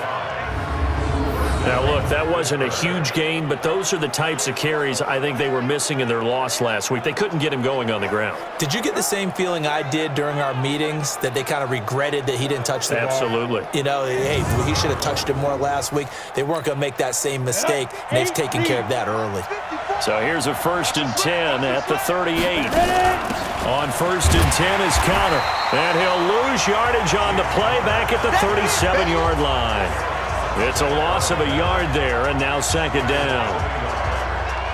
Now, look, that wasn't a huge gain, but those are the types of carries I think they were missing in their loss last week. They couldn't get him going on the ground. Did you get the same feeling I did during our meetings, that they kind of regretted that he didn't touch the ball? Absolutely. You know, hey, he should have touched it more last week. They weren't going to make that same mistake, and they've taken care of that early. So here's a 1st and 10 at the 38. On 1st and 10 is Connor. And he'll lose yardage on the play back at the 37-yard line. It's a loss of a yard there, and now 2nd down.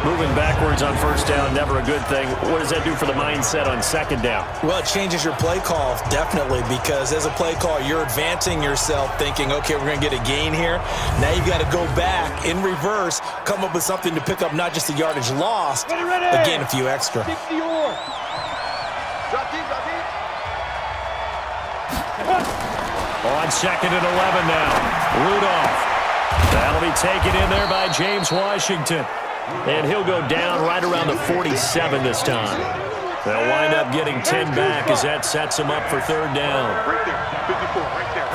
Moving backwards on 1st down, never a good thing. What does that do for the mindset on 2nd down? Well, it changes your play call, definitely, because as a play call, you're advancing yourself thinking, okay, we're going to get a gain here. Now you've got to go back in reverse, come up with something to pick up not just the yardage lost, but gain a few extra. Drop deep. On 2nd and 11 now. Rudolph. That'll be taken in there by James Washington. And he'll go down right around the 47 this time. They'll wind up getting 10 back as that sets him up for 3rd down. Right there. 54, right there.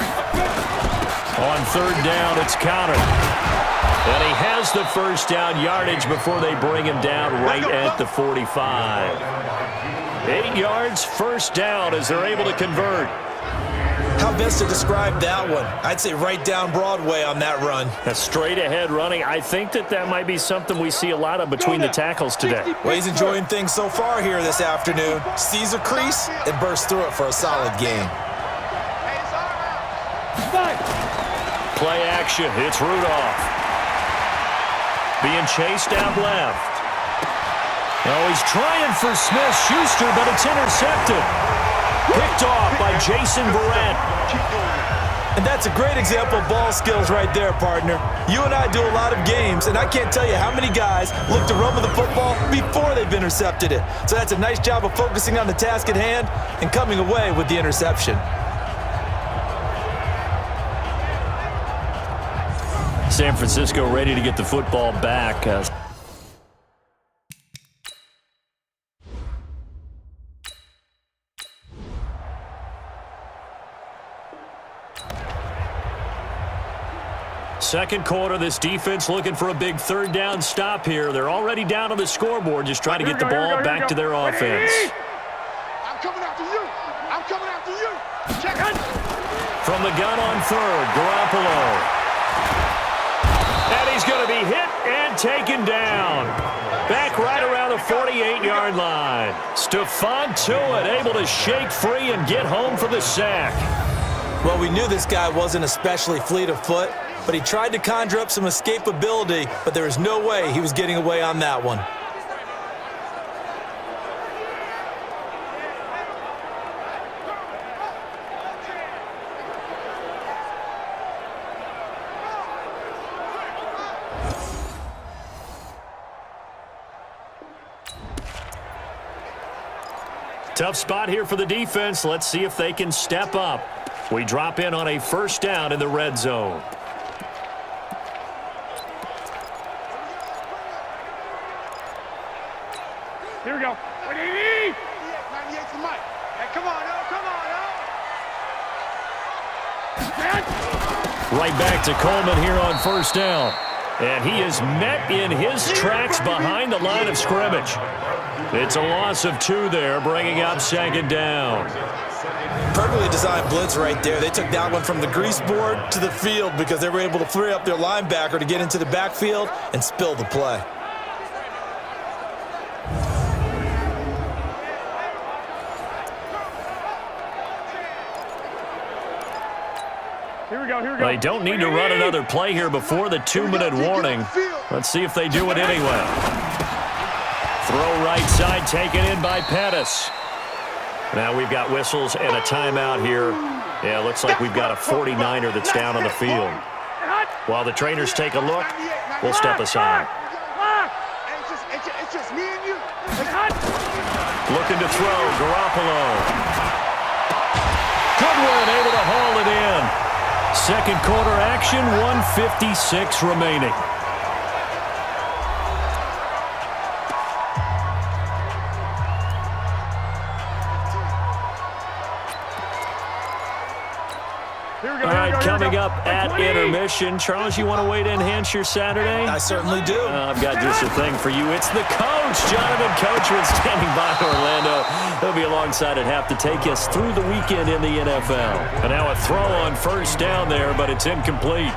On 3rd down, it's Connor. And he has the first down yardage before they bring him down right at the 45. 8 yards, 1st down as they're able to convert. How best to describe that one? I'd say right down Broadway on that run. A straight ahead running. I think that might be something we see a lot of between the tackles today. Well, he's enjoying things so far here this afternoon. Sees a crease and bursts through it for a solid gain. Play action. It's Rudolph. Being chased out left. Oh, he's trying for Smith-Schuster, but it's intercepted. Picked off by Jason Verrett. And that's a great example of ball skills right there, partner. You and I do a lot of games, and I can't tell you how many guys look to run with the football before they've intercepted it. So that's a nice job of focusing on the task at hand and coming away with the interception. San Francisco ready to get the football back. Second quarter, this defense looking for a big 3rd down stop here. They're already down on the scoreboard, just trying to get the ball back to their offense. I'm coming after you. I'm coming after you. Check it. From the gun on 3rd, Garoppolo. And he's going to be hit and taken down. Back right around the 48-yard line. Stephon Tuitt able to shake free and get home for the sack. Well, we knew this guy wasn't especially fleet of foot, but he tried to conjure up some escapability, but there was no way he was getting away on that one. Tough spot here for the defense. Let's see if they can step up. We drop in on a first down in the red zone. Here we go. 98 to Mike. Hey, come on, yo, come on, yo. Right back to Coleman here on first down. And he is met in his tracks behind the line of scrimmage. It's a loss of 2 there, bringing up second down. Perfectly designed blitz right there. They took that one from the grease board to the field because they were able to free up their linebacker to get into the backfield and spill the play. Here we go, here we go. They don't need to run another play here before the 2-minute warning. Let's see if they do it anyway. Throw right side taken in by Pettis. Now we've got whistles and a timeout here. Yeah, looks like we've got a 49er that's down on the field. While the trainers take a look, we'll step aside. It's just me and you. Looking to throw, Garoppolo. Goodwin able to haul it in. Second quarter action, 1:56 remaining. All right, coming up at intermission. Charles, you want to wait to enhance your Saturday? I certainly do. I've got just a thing for you. It's the coach, Jonathan Coachman, standing by Orlando. He'll be alongside at half to take us through the weekend in the NFL. And now a throw on first down there, but it's incomplete.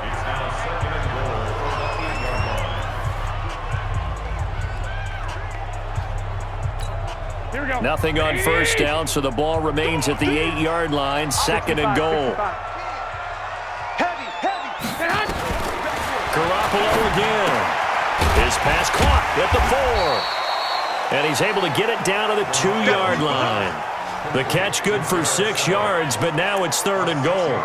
Here we go. Nothing on first down, so the ball remains at the 8-yard line, second and goal. Garoppolo again. His pass caught at the 4. And he's able to get it down to the 2-yard line. The catch good for 6 yards, but now it's third and goal.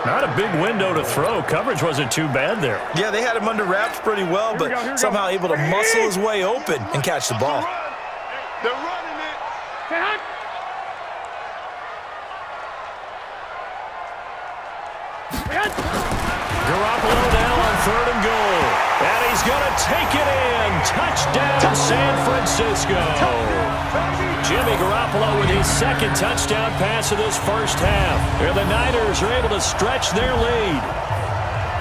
Not a big window to throw. Coverage wasn't too bad there. Yeah, they had him under wraps pretty well, but somehow able to muscle his way open and catch the ball. They're running it. Garoppolo now on third and goal. And he's going to take it in. Touchdown, San Francisco. Jimmy Garoppolo with his second touchdown pass of this first half. And the Niners are able to stretch their lead.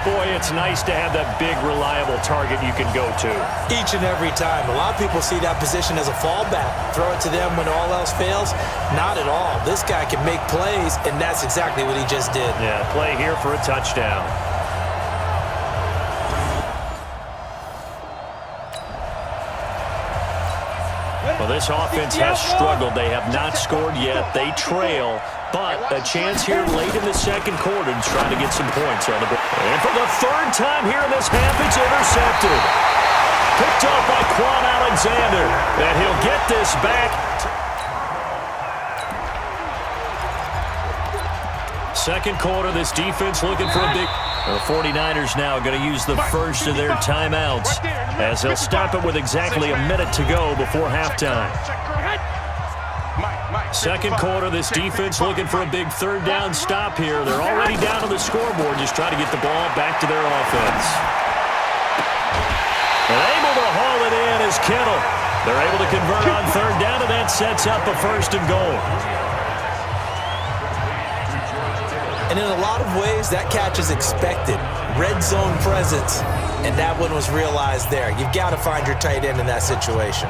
Boy, it's nice to have that big, reliable target you can go to. Each and every time. A lot of people see that position as a fallback. Throw it to them when all else fails. Not at all. This guy can make plays, and that's exactly what he just did. Yeah, play here for a touchdown. Well, this offense has struggled. They have not scored yet. They trail, but a chance here late in the second quarter to try to get some points on the board. And for the third time here in this half, it's intercepted. Picked off by Quan Alexander, and he'll get this back. Second quarter, this defense looking for a big... The 49ers now going to use the first of their timeouts as they'll stop it with exactly a minute to go before halftime. Second quarter, this defense looking for a big third down stop here. They're already down on the scoreboard, just trying to get the ball back to their offense. And able to haul it in is Kittle. They're able to convert on third down, and that sets up a first and goal. And in a lot of ways, that catch is expected. Red zone presence, and that one was realized there. You've got to find your tight end in that situation.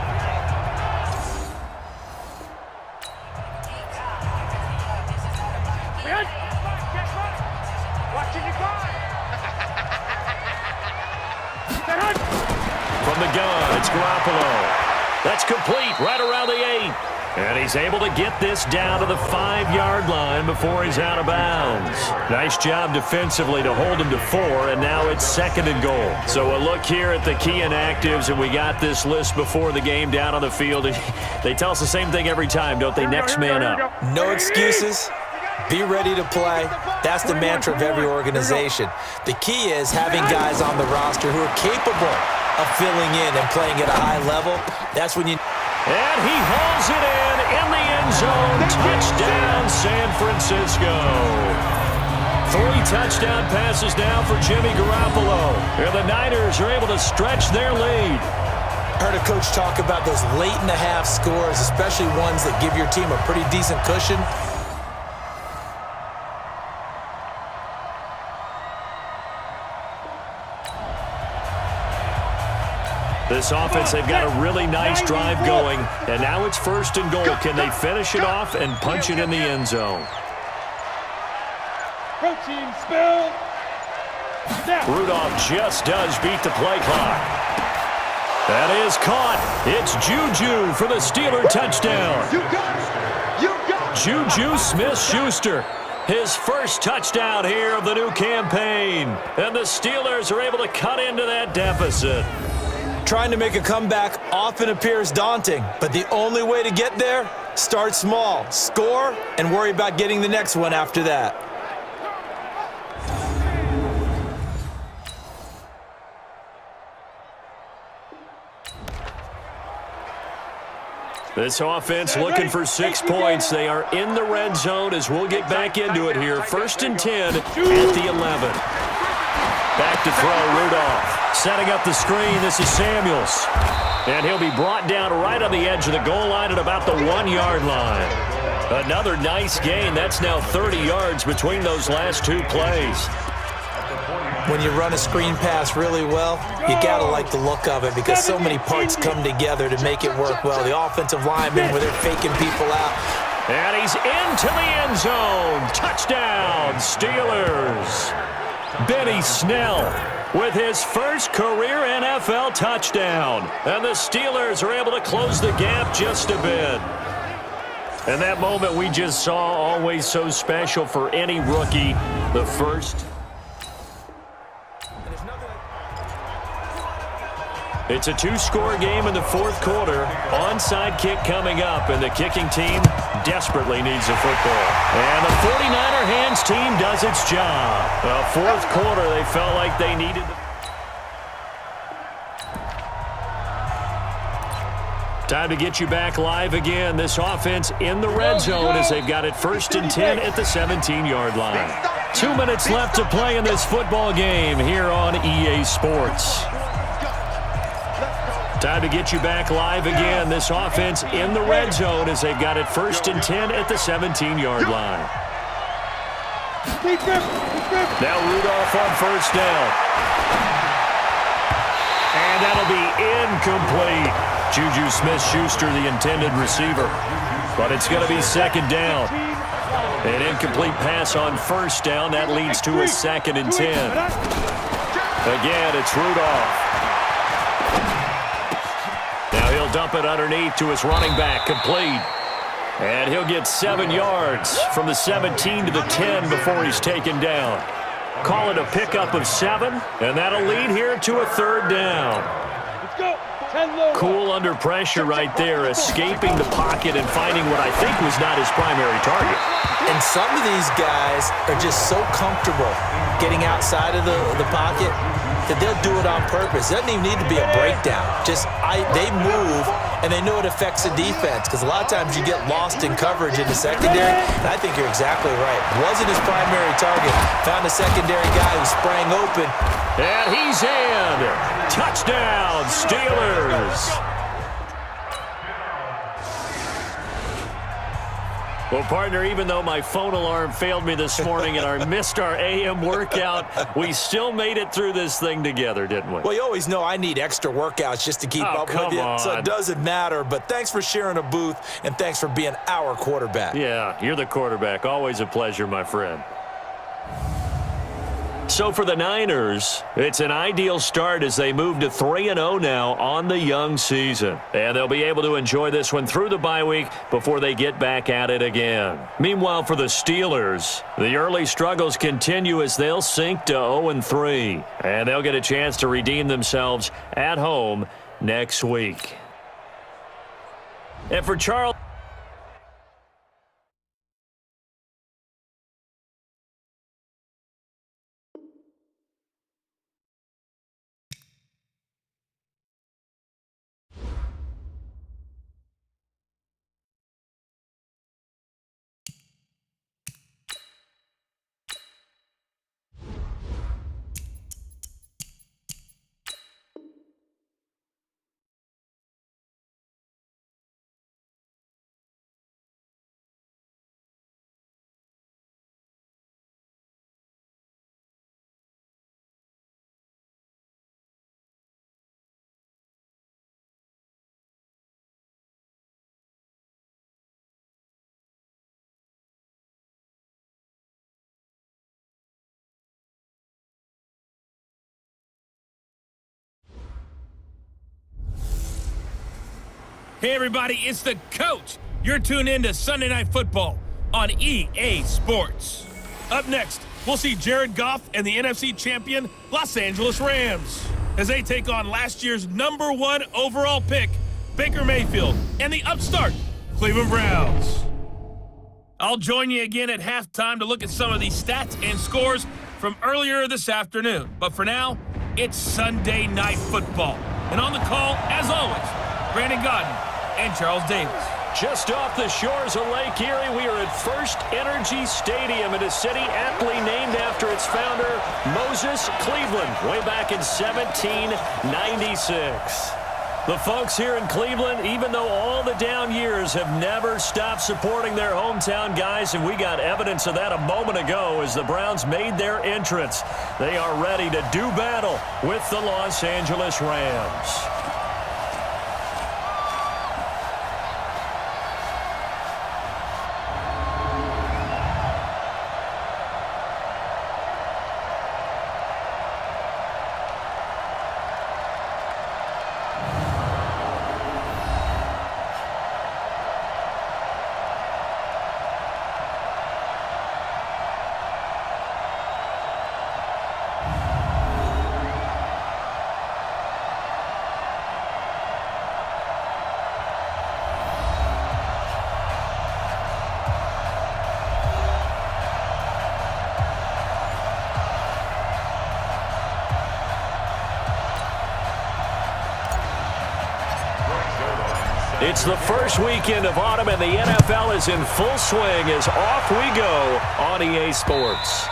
From From the gun, it's Garoppolo. That's complete right around the 8. And he's able to get this down to the 5-yard line before he's out of bounds. Nice job defensively to hold him to 4, and now it's 2nd and goal. So a look here at the key inactives, and we got this list before the game down on the field. They tell us the same thing every time, don't they? Next man up. No excuses. Be ready to play. That's the mantra of every organization. The key is having guys on the roster who are capable of filling in and playing at a high level. That's when you... And he hauls it in the end zone. Touchdown, San Francisco. 3 touchdown passes now for Jimmy Garoppolo. And the Niners are able to stretch their lead. Heard a coach talk about those late-in-the-half scores, especially ones that give your team a pretty decent cushion. This offense, they've got a really nice drive going, and now it's 1st and goal. Can they finish it off and punch it in the end zone? Protein spill. Rudolph just does beat the play clock. That is caught. It's Juju for the Steeler touchdown. Juju Smith-Schuster, his first touchdown here of the new campaign. And the Steelers are able to cut into that deficit. Trying to make a comeback often appears daunting, but the only way to get there, start small, score, and worry about getting the next one after that. This offense looking for 6 points. They are in the red zone as we'll get back into it here. 1st and 10 at the 11. Back to throw, Rudolph. Setting up the screen, this is Samuels. And he'll be brought down right on the edge of the goal line at about the 1-yard line. Another nice gain. That's now 30 yards between those last 2 plays. When you run a screen pass really well, you got to like the look of it because so many parts come together to make it work well. The offensive linemen, where they're faking people out. And he's into the end zone. Touchdown, Steelers. Benny Snell with his first career NFL touchdown. And the Steelers are able to close the gap just a bit. And that moment we just saw, always so special for any rookie. The first. It's a 2-score game in the 4th quarter. Onside kick coming up, and the kicking team desperately needs a football. And the 49er hands team does its job. The 4th quarter, they felt like they needed Time to get you back live again. This offense in the red zone as they've got it 1st and 10 at the 17-yard line. 2 minutes left to play in this football game here on EA Sports. Time to get you back live again. This offense in the red zone as they've got it 1st and 10 at the 17-yard line. Now Rudolph on 1st down. And that'll be incomplete. Juju Smith-Schuster, the intended receiver. But it's going to be 2nd down. An incomplete pass on 1st down. That leads to a 2nd and 10. Again, it's Rudolph. Now he'll dump it underneath to his running back, complete. And he'll get 7 yards from the 17 to the 10 before he's taken down. Call it a pickup of 7, and that'll lead here to a 3rd down. Let's go. Cool under pressure right there, escaping the pocket and finding what I think was not his primary target. And some of these guys are just so comfortable getting outside of the pocket that they'll do it on purpose. It doesn't even need to be a breakdown. They move, and they know it affects the defense because a lot of times you get lost in coverage in the secondary, and I think you're exactly right. Wasn't his primary target. Found a secondary guy who sprang open. And he's in. Touchdown, Steelers. Well, partner, even though my phone alarm failed me this morning and I missed our AM workout, we still made it through this thing together, didn't we? Well, you always know I need extra workouts just to keep up with you, so it doesn't matter. But thanks for sharing a booth, and thanks for being our quarterback. Yeah, you're the quarterback. Always a pleasure, my friend. So for the Niners, it's an ideal start as they move to 3-0 now on the young season. And they'll be able to enjoy this one through the bye week before they get back at it again. Meanwhile, for the Steelers, the early struggles continue as they'll sink to 0-3. And they'll get a chance to redeem themselves at home next week. And for Charles... Hey everybody, it's the coach. You're tuned in to Sunday Night Football on EA Sports. Up next, we'll see Jared Goff and the NFC champion Los Angeles Rams as they take on last year's #1 overall pick, Baker Mayfield, and the upstart Cleveland Browns. I'll join you again at halftime to look at some of these stats and scores from earlier this afternoon. But for now, it's Sunday Night Football. And on the call, as always, Brandon Godden and Charles Davis. Just off the shores of Lake Erie, we are at First Energy Stadium in a city aptly named after its founder, Moses Cleveland, way back in 1796. The folks here in Cleveland, even though all the down years, have never stopped supporting their hometown guys, and we got evidence of that a moment ago as the Browns made their entrance. They are ready to do battle with the Los Angeles Rams. It's the first weekend of autumn, and the NFL is in full swing as off we go on EA Sports.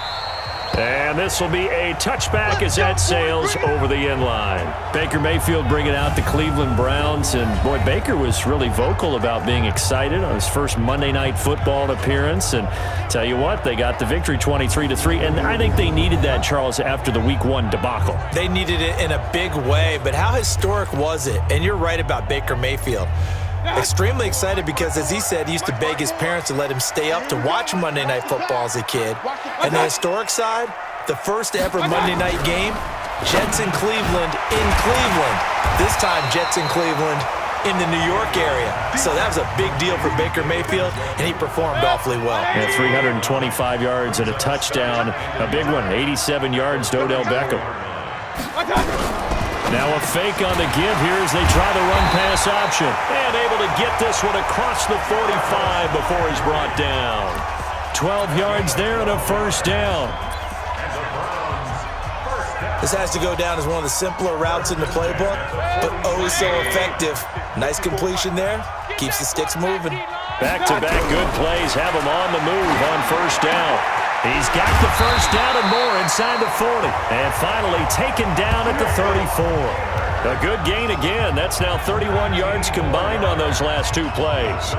And this will be a touchback as that sails over the end line. Baker Mayfield bringing out the Cleveland Browns. And, boy, Baker was really vocal about being excited on his first Monday Night Football appearance. And tell you what, they got the victory 23-3. And I think they needed that, Charles, after the Week 1 debacle. They needed it in a big way. But how historic was it? And you're right about Baker Mayfield. Extremely excited because, as he said, he used to beg his parents to let him stay up to watch Monday Night Football as a kid. And the historic side, the first ever Monday night game, Jets in Cleveland in Cleveland. This time, Jets in Cleveland in the New York area. So that was a big deal for Baker Mayfield, and he performed awfully well. And 325 yards and a touchdown. A big one, 87 yards to Odell Beckham. Now a fake on the give here as they try the run-pass option. And able to get this one across the 45 before he's brought down. 12 yards there and a first down. This has to go down as one of the simpler routes in the playbook, but oh so effective. Nice completion there. Keeps the sticks moving. Back-to-back good plays have him on the move on first down. He's got the first down and more inside the 40. And finally taken down at the 34. A good gain again. That's now 31 yards combined on those last two plays.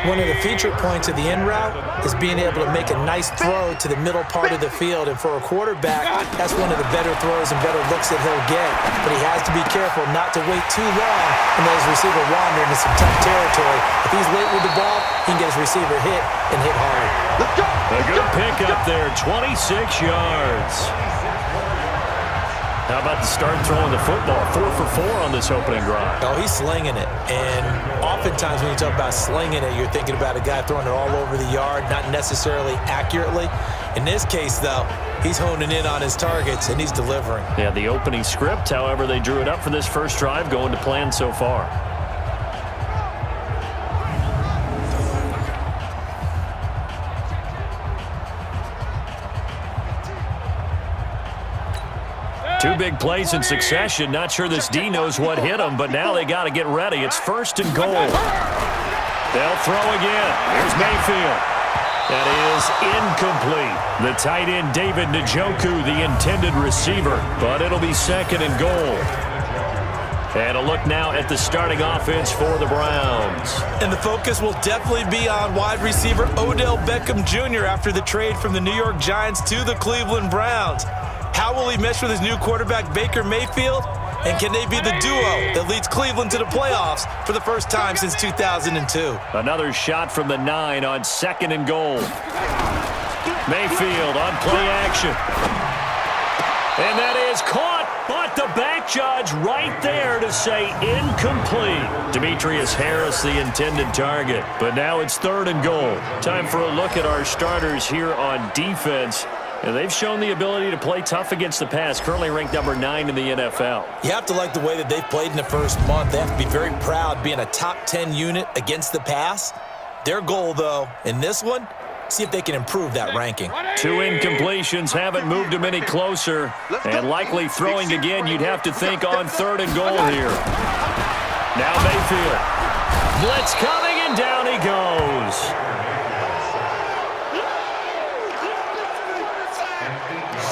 One of the feature points of the in route is being able to make a nice throw to the middle part of the field. And for a quarterback, that's one of the better throws and better looks that he'll get. But he has to be careful not to wait too long and let his receiver wander into some tough territory. If he's late with the ball, he can get his receiver hit and hit hard. Let's go! A good pickup there, 26 yards. How about the start throwing the football? 4 for 4 on this opening drive. Oh, he's slinging it. And oftentimes when you talk about slinging it, you're thinking about a guy throwing it all over the yard, not necessarily accurately. In this case, though, he's honing in on his targets, and he's delivering. Yeah, the opening script, however, they drew it up for this first drive, going to plan so far. Two big plays in succession. Not sure this D knows what hit him, but now they got to get ready. It's 1st and goal. They'll throw again. Here's Mayfield. That is incomplete. The tight end, David Njoku, the intended receiver, but it'll be 2nd and goal. And a look now at the starting offense for the Browns. And the focus will definitely be on wide receiver Odell Beckham Jr. after the trade from the New York Giants to the Cleveland Browns. How will he mesh with his new quarterback, Baker Mayfield? And can they be the duo that leads Cleveland to the playoffs for the first time since 2002? Another shot from the 9 on 2nd and goal. Mayfield on play action. And that is caught, but the back judge right there to say incomplete. Demetrius Harris, the intended target. But now it's 3rd and goal. Time for a look at our starters here on defense. And they've shown the ability to play tough against the pass, currently ranked number 9 in the NFL. You have to like the way that they've played in the first month. They have to be very proud being a top 10 unit against the pass. Their goal, though, in this one, see if they can improve that ranking. 2 incompletions haven't moved them any closer. And likely throwing again, you'd have to think on 3rd and goal here. Now Mayfield. Blitz coming, and down he goes.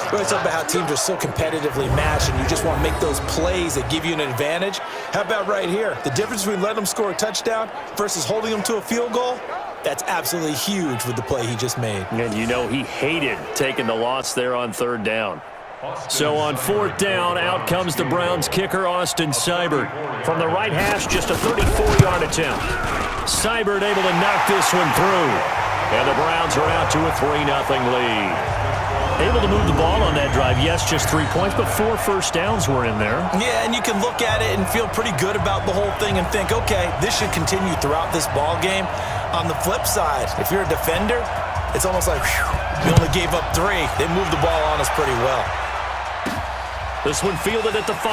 We always talk about how teams are so competitively matched and you just want to make those plays that give you an advantage. How about right here? The difference between letting them score a touchdown versus holding them to a field goal, that's absolutely huge with the play he just made. And you know he hated taking the loss there on 3rd down. So on 4th down, out comes the Browns kicker, Austin Seibert. From the right hash, just a 34-yard attempt. Seibert able to knock this one through. And the Browns are out to a 3-0 lead. Able to move the ball on that drive. Yes, just 3 points, but 4 first downs were in there. Yeah, and you can look at it and feel pretty good about the whole thing and think, okay, this should continue throughout this ball game. On the flip side, if you're a defender, it's almost like, whew, we only gave up 3. They moved the ball on us pretty well. This one fielded at the 5.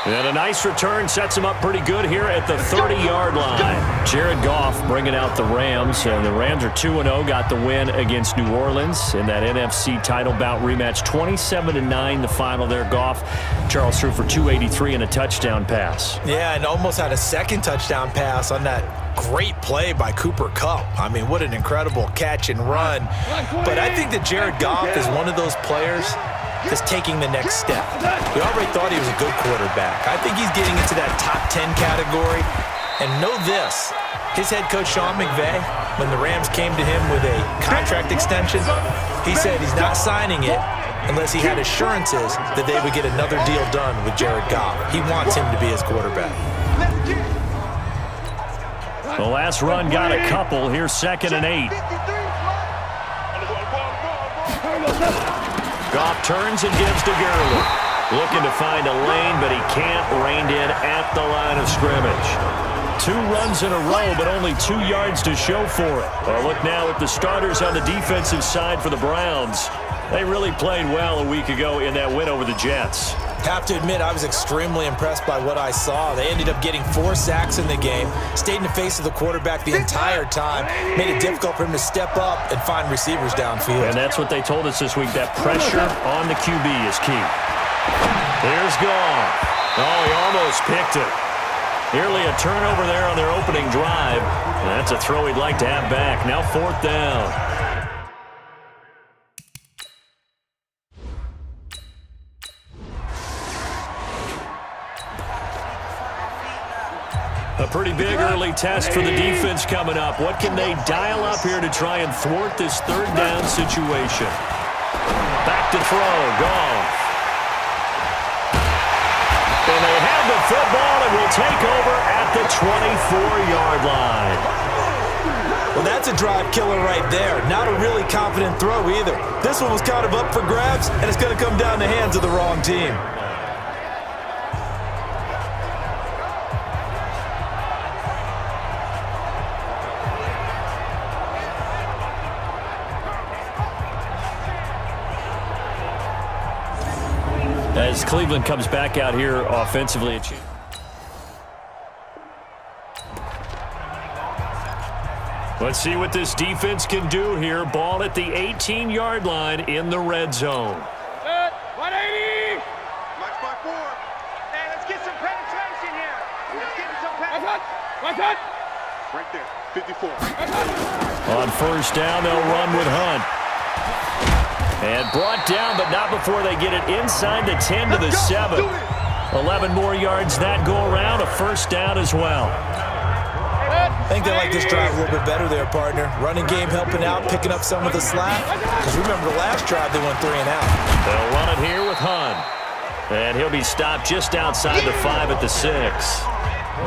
And a nice return sets him up pretty good here at the 30-yard line. Jared Goff bringing out the Rams, and the Rams are 2-0, got the win against New Orleans in that NFC title bout rematch. 27-9 the final there. Goff, Charles threw for 283 and a touchdown pass. Yeah, and almost had a 2nd touchdown pass on that great play by Cooper Kupp. I mean, what an incredible catch and run. But I think that Jared Goff is one of those players just taking the next step. We already thought he was a good quarterback. I think he's getting into that top 10 category. And know this, his head coach, Sean McVay, when the Rams came to him with a contract extension, he said he's not signing it unless he had assurances that they would get another deal done with Jared Goff. He wants him to be his quarterback. The last run got a couple. Here's 2nd and 8. Goff turns and gives to Gurley. Looking to find a lane, but he can't. Reined in at the line of scrimmage. 2 runs in a row, but only 2 yards to show for it. Well, look now at the starters on the defensive side for the Browns. They really played well a week ago in that win over the Jets. Have to admit, I was extremely impressed by what I saw. They ended up getting 4 sacks in the game, stayed in the face of the quarterback the entire time, made it difficult for him to step up and find receivers downfield. And that's what they told us this week, that pressure on the QB is key. Here's Goff. Oh, he almost picked it. Nearly a turnover there on their opening drive. And that's a throw he'd like to have back. Now 4th down. A pretty big early test for the defense coming up. What can they dial up here to try and thwart this 3rd down situation? Back to throw. Goff. And they have the football and will take over at the 24-yard line. Well, that's a drive killer right there. Not a really confident throw either. This one was kind of up for grabs, and it's going to come down the hands of the wrong team. As Cleveland comes back out here offensively. Let's see what this defense can do here. Ball at the 18-yard line in the red zone. 180! Match by 4. Hey, let's get some penetration here. Let's get some penetration. One cut! Right there. 54. On first down, they'll run with Hunt. And brought down, but not before they get it inside the 10 to the 7. 11 more yards that go around, a first down as well. I think they like this drive a little bit better there, partner. Running game helping out, picking up some of the slack. Because remember the last drive, they went 3 and out. They'll run it here with Hunt. And he'll be stopped just outside the 5 at the 6.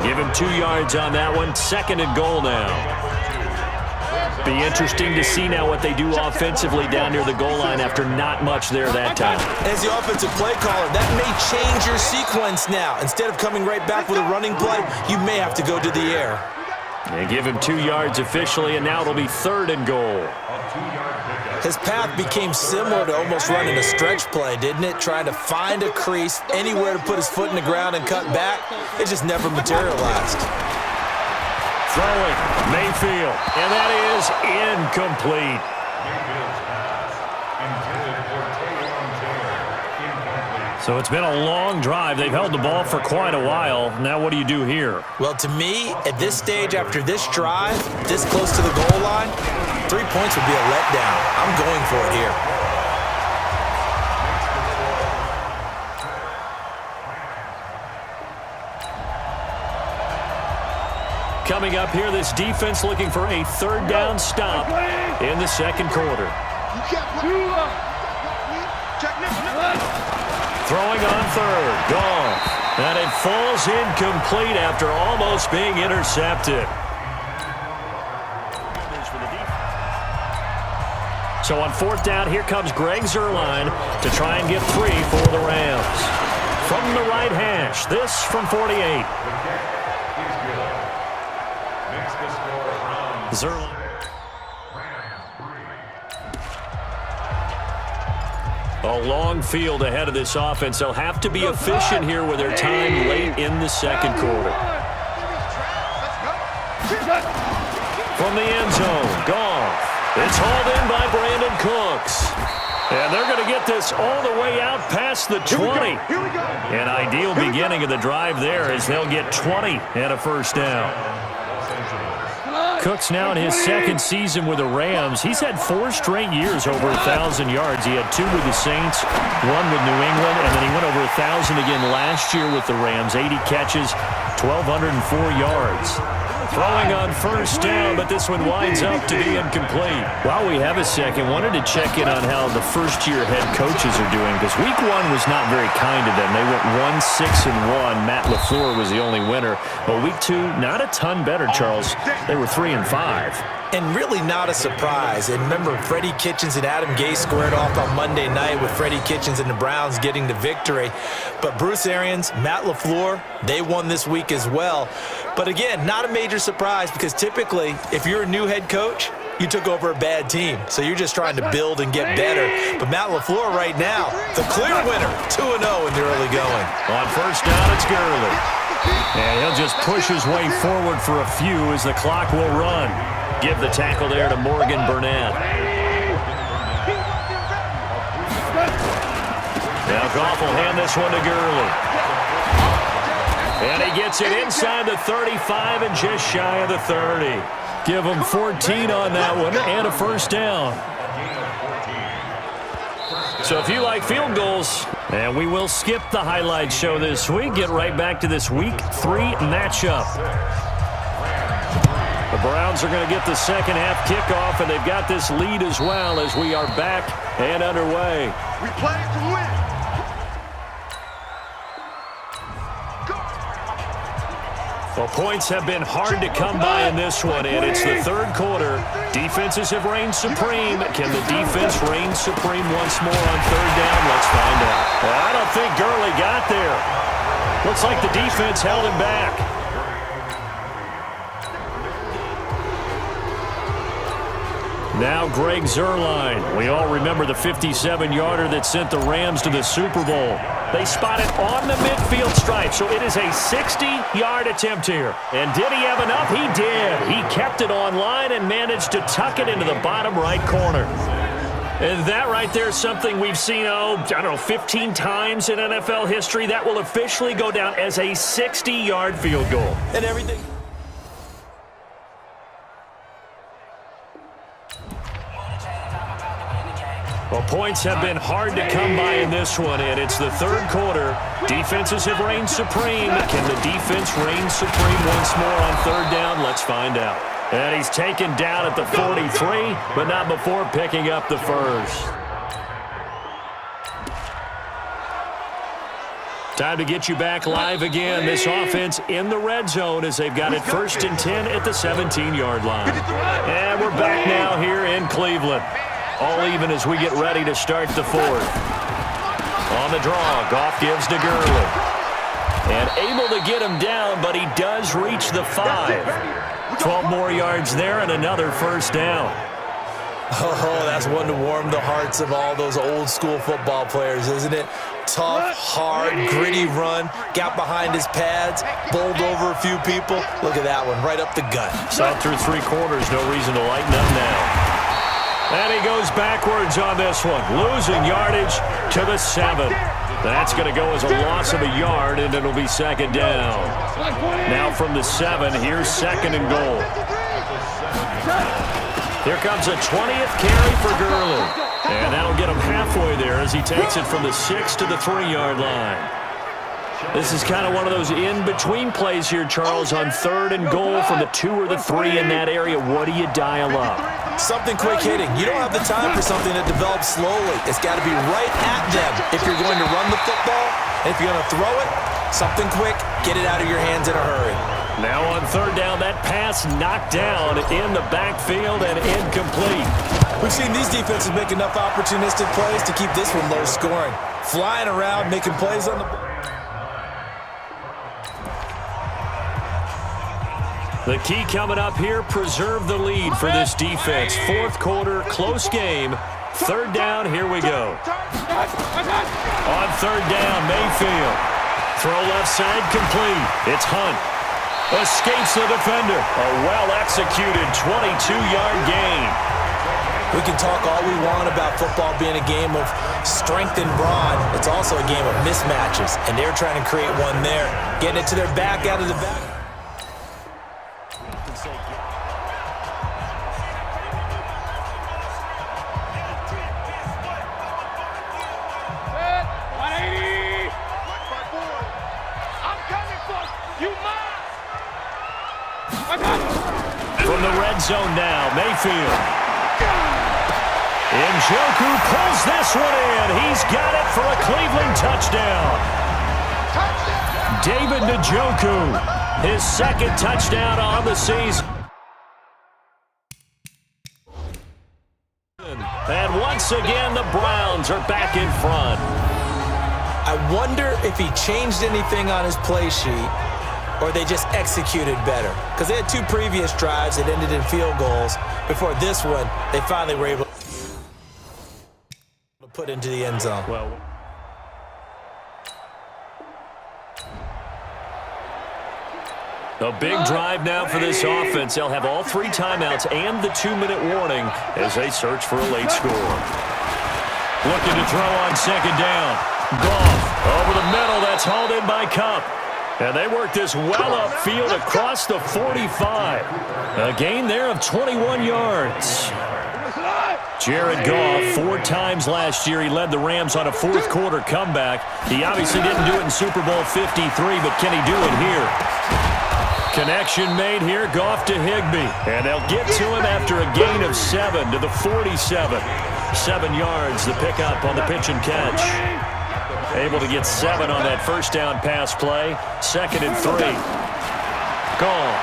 Give him 2 yards on that one. 2nd and goal now. Be interesting to see now what they do offensively down near the goal line after not much there that time. As the offensive play caller, that may change your sequence now. Instead of coming right back with a running play, you may have to go to the air. They give him 2 yards officially, and now it'll be 3rd and goal. His path became similar to almost running a stretch play, didn't it? Trying to find a crease, anywhere to put his foot in the ground and cut back. It just never materialized. Throwing, Mayfield, and that is incomplete. So it's been a long drive. They've held the ball for quite a while. Now what do you do here? Well, to me, at this stage, after this drive, this close to the goal line, 3 points would be a letdown. I'm going for it here. Coming up here, this defense looking for a 3rd down stop in the 2nd quarter. Throwing on 3rd, Goff. And it falls incomplete after almost being intercepted. So on 4th down, here comes Greg Zuerlein to try and get 3 for the Rams. From the right hash, this from 48. Zuerlein. A long field ahead of this offense. They'll have to be efficient here with their time late in the 2nd quarter. From the end zone, Goff. It's hauled in by Brandon Cooks. And they're going to get this all the way out past the 20. An ideal beginning of the drive there as they'll get 20 and a first down. Cooks now in his 2nd season with the Rams. He's had 4 straight years over 1,000 yards. He had 2 with the Saints, 1 with New England, and then he went over 1,000 again last year with the Rams. 80 catches, 1,204 yards. Throwing on first down, but this one winds up to be incomplete. While we have a second, wanted to check in on how the first-year head coaches are doing, because Week 1 was not very kind to them. They went 1-6-1. Matt LaFleur was the only winner. But Week 2, not a ton better, Charles. They were 3-5. And really not a surprise. And remember, Freddie Kitchens and Adam Gase squared off on Monday night with Freddie Kitchens and the Browns getting the victory. But Bruce Arians, Matt LaFleur, they won this week as well. But again, not a major surprise because typically, if you're a new head coach, you took over a bad team. So you're just trying to build and get better. But Matt LaFleur right now, the clear winner, 2-0 in the early going. On first down, it's Gurley. And he'll just push his way forward for a few as the clock will run. Give the tackle there to Morgan Burnett. Now Goff will hand this one to Gurley. And he gets it inside the 35 and just shy of the 30. Give him 14 on that one and a first down. So if you like field goals, and we will skip the highlight show this week, get right back to this Week 3 matchup. The Browns are going to get the second half kickoff, and they've got this lead as well as we are back and underway. We play to win. Well, points have been hard to come by in this one, and it's the third quarter. Defenses have reigned supreme. Can the defense reign supreme once more on third down? Let's find out. I don't think Gurley got there. Looks like the defense held him back. Now Greg Zuerlein. We all remember the 57-yarder that sent the Rams to the Super Bowl. They spot it on the midfield stripe, so it is a 60-yard attempt here. And did he have enough? He did. He kept it on line and managed to tuck it into the bottom right corner. And that right there is something we've seen, 15 times in NFL history. That will officially go down as a 60-yard field goal. And everything. Well, points have been hard to come by in this one, and it's the third quarter. Defenses have reigned supreme. Can the defense reign supreme once more on third down? Let's find out. And he's taken down at the 43, but not before picking up the first. Time to get you back live again. This offense in the red zone as they've got it 1st and 10 at the 17-yard line. And we're back now here in Cleveland. All even as we get ready to start the fourth. On the draw, Goff gives to Gurley. And able to get him down, but he does reach the 5. 12 more yards there and another first down. Oh, that's one to warm the hearts of all those old school football players, isn't it? Tough, hard, gritty run. Got behind his pads, bowled over a few people. Look at that one, right up the gut. Saw through 3 quarters, no reason to lighten up now. And he goes backwards on this one, losing yardage to the 7. That's going to go as a loss of a yard, and it'll be second down. Now from the 7, here's second and goal. Here comes a 20th carry for Gurley. And that'll get him halfway there as he takes it from the 6 to the 3-yard line. This is kind of one of those in-between plays here, Charles, on third and goal from the 2 or the 3 in that area. What do you dial up? Something quick hitting. You don't have the time for something that develops slowly. It's got to be right at them if you're going to run the football. And if you're going to throw it, something quick, get it out of your hands in a hurry. Now on third down, that pass knocked down in the backfield and incomplete. We've seen these defenses make enough opportunistic plays to keep this one low scoring. Flying around, making plays on the ball. The key coming up here, preserve the lead for this defense. Fourth quarter, close game. Third down, here we go. On third down, Mayfield. Throw left side, complete. It's Hunt. Escapes the defender. A well-executed 22-yard gain. We can talk all we want about football being a game of strength and brawn. It's also a game of mismatches, and they're trying to create one there. Getting it to their back, out of the back. From the red zone now, Mayfield. Njoku pulls this one in. He's got it for a Cleveland touchdown. David Njoku, his second touchdown on the season. And once again, the Browns are back in front. I wonder if he changed anything on his play sheet or they just executed better. Because they had 2 previous drives that ended in field goals. Before this one, they finally were able to put into the end zone. Well, a big drive now for this offense. They'll have all 3 timeouts and the 2-minute warning as they search for a late score. Looking to throw on second down. Goff over the middle. That's hauled in by Kupp. And they work this well upfield across the 45. A gain there of 21 yards. Jared Goff, 4 times last year, he led the Rams on a fourth quarter comeback. He obviously didn't do it in Super Bowl 53, but can he do it here? Connection made here, Goff to Higbee. And they'll get to him after a gain of 7 to the 47. 7 yards, the pickup on the pitch and catch. Able to get 7 on that first down pass play. 2nd and 3. back on.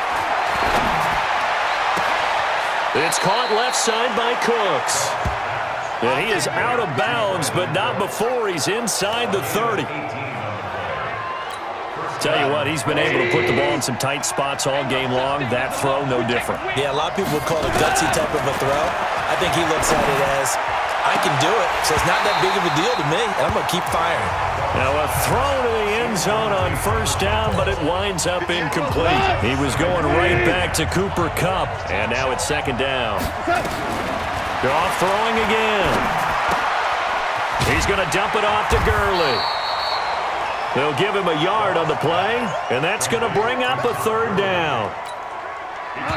It's caught left side by Cooks. And he is out of bounds, but not before he's inside the 30. Tell you what, he's been able to put the ball in some tight spots all game long. That throw, no different. Yeah, a lot of people would call it a gutsy type of a throw. I think he looks at it as, I can do it, so it's not that big of a deal to me, and I'm going to keep firing. Now a throw to the end zone on first down, but it winds up incomplete. He was going right back to Cooper Kupp, and now it's second down. Goff throwing again. He's going to dump it off to Gurley. They'll give him a yard on the play, and that's going to bring up a third down.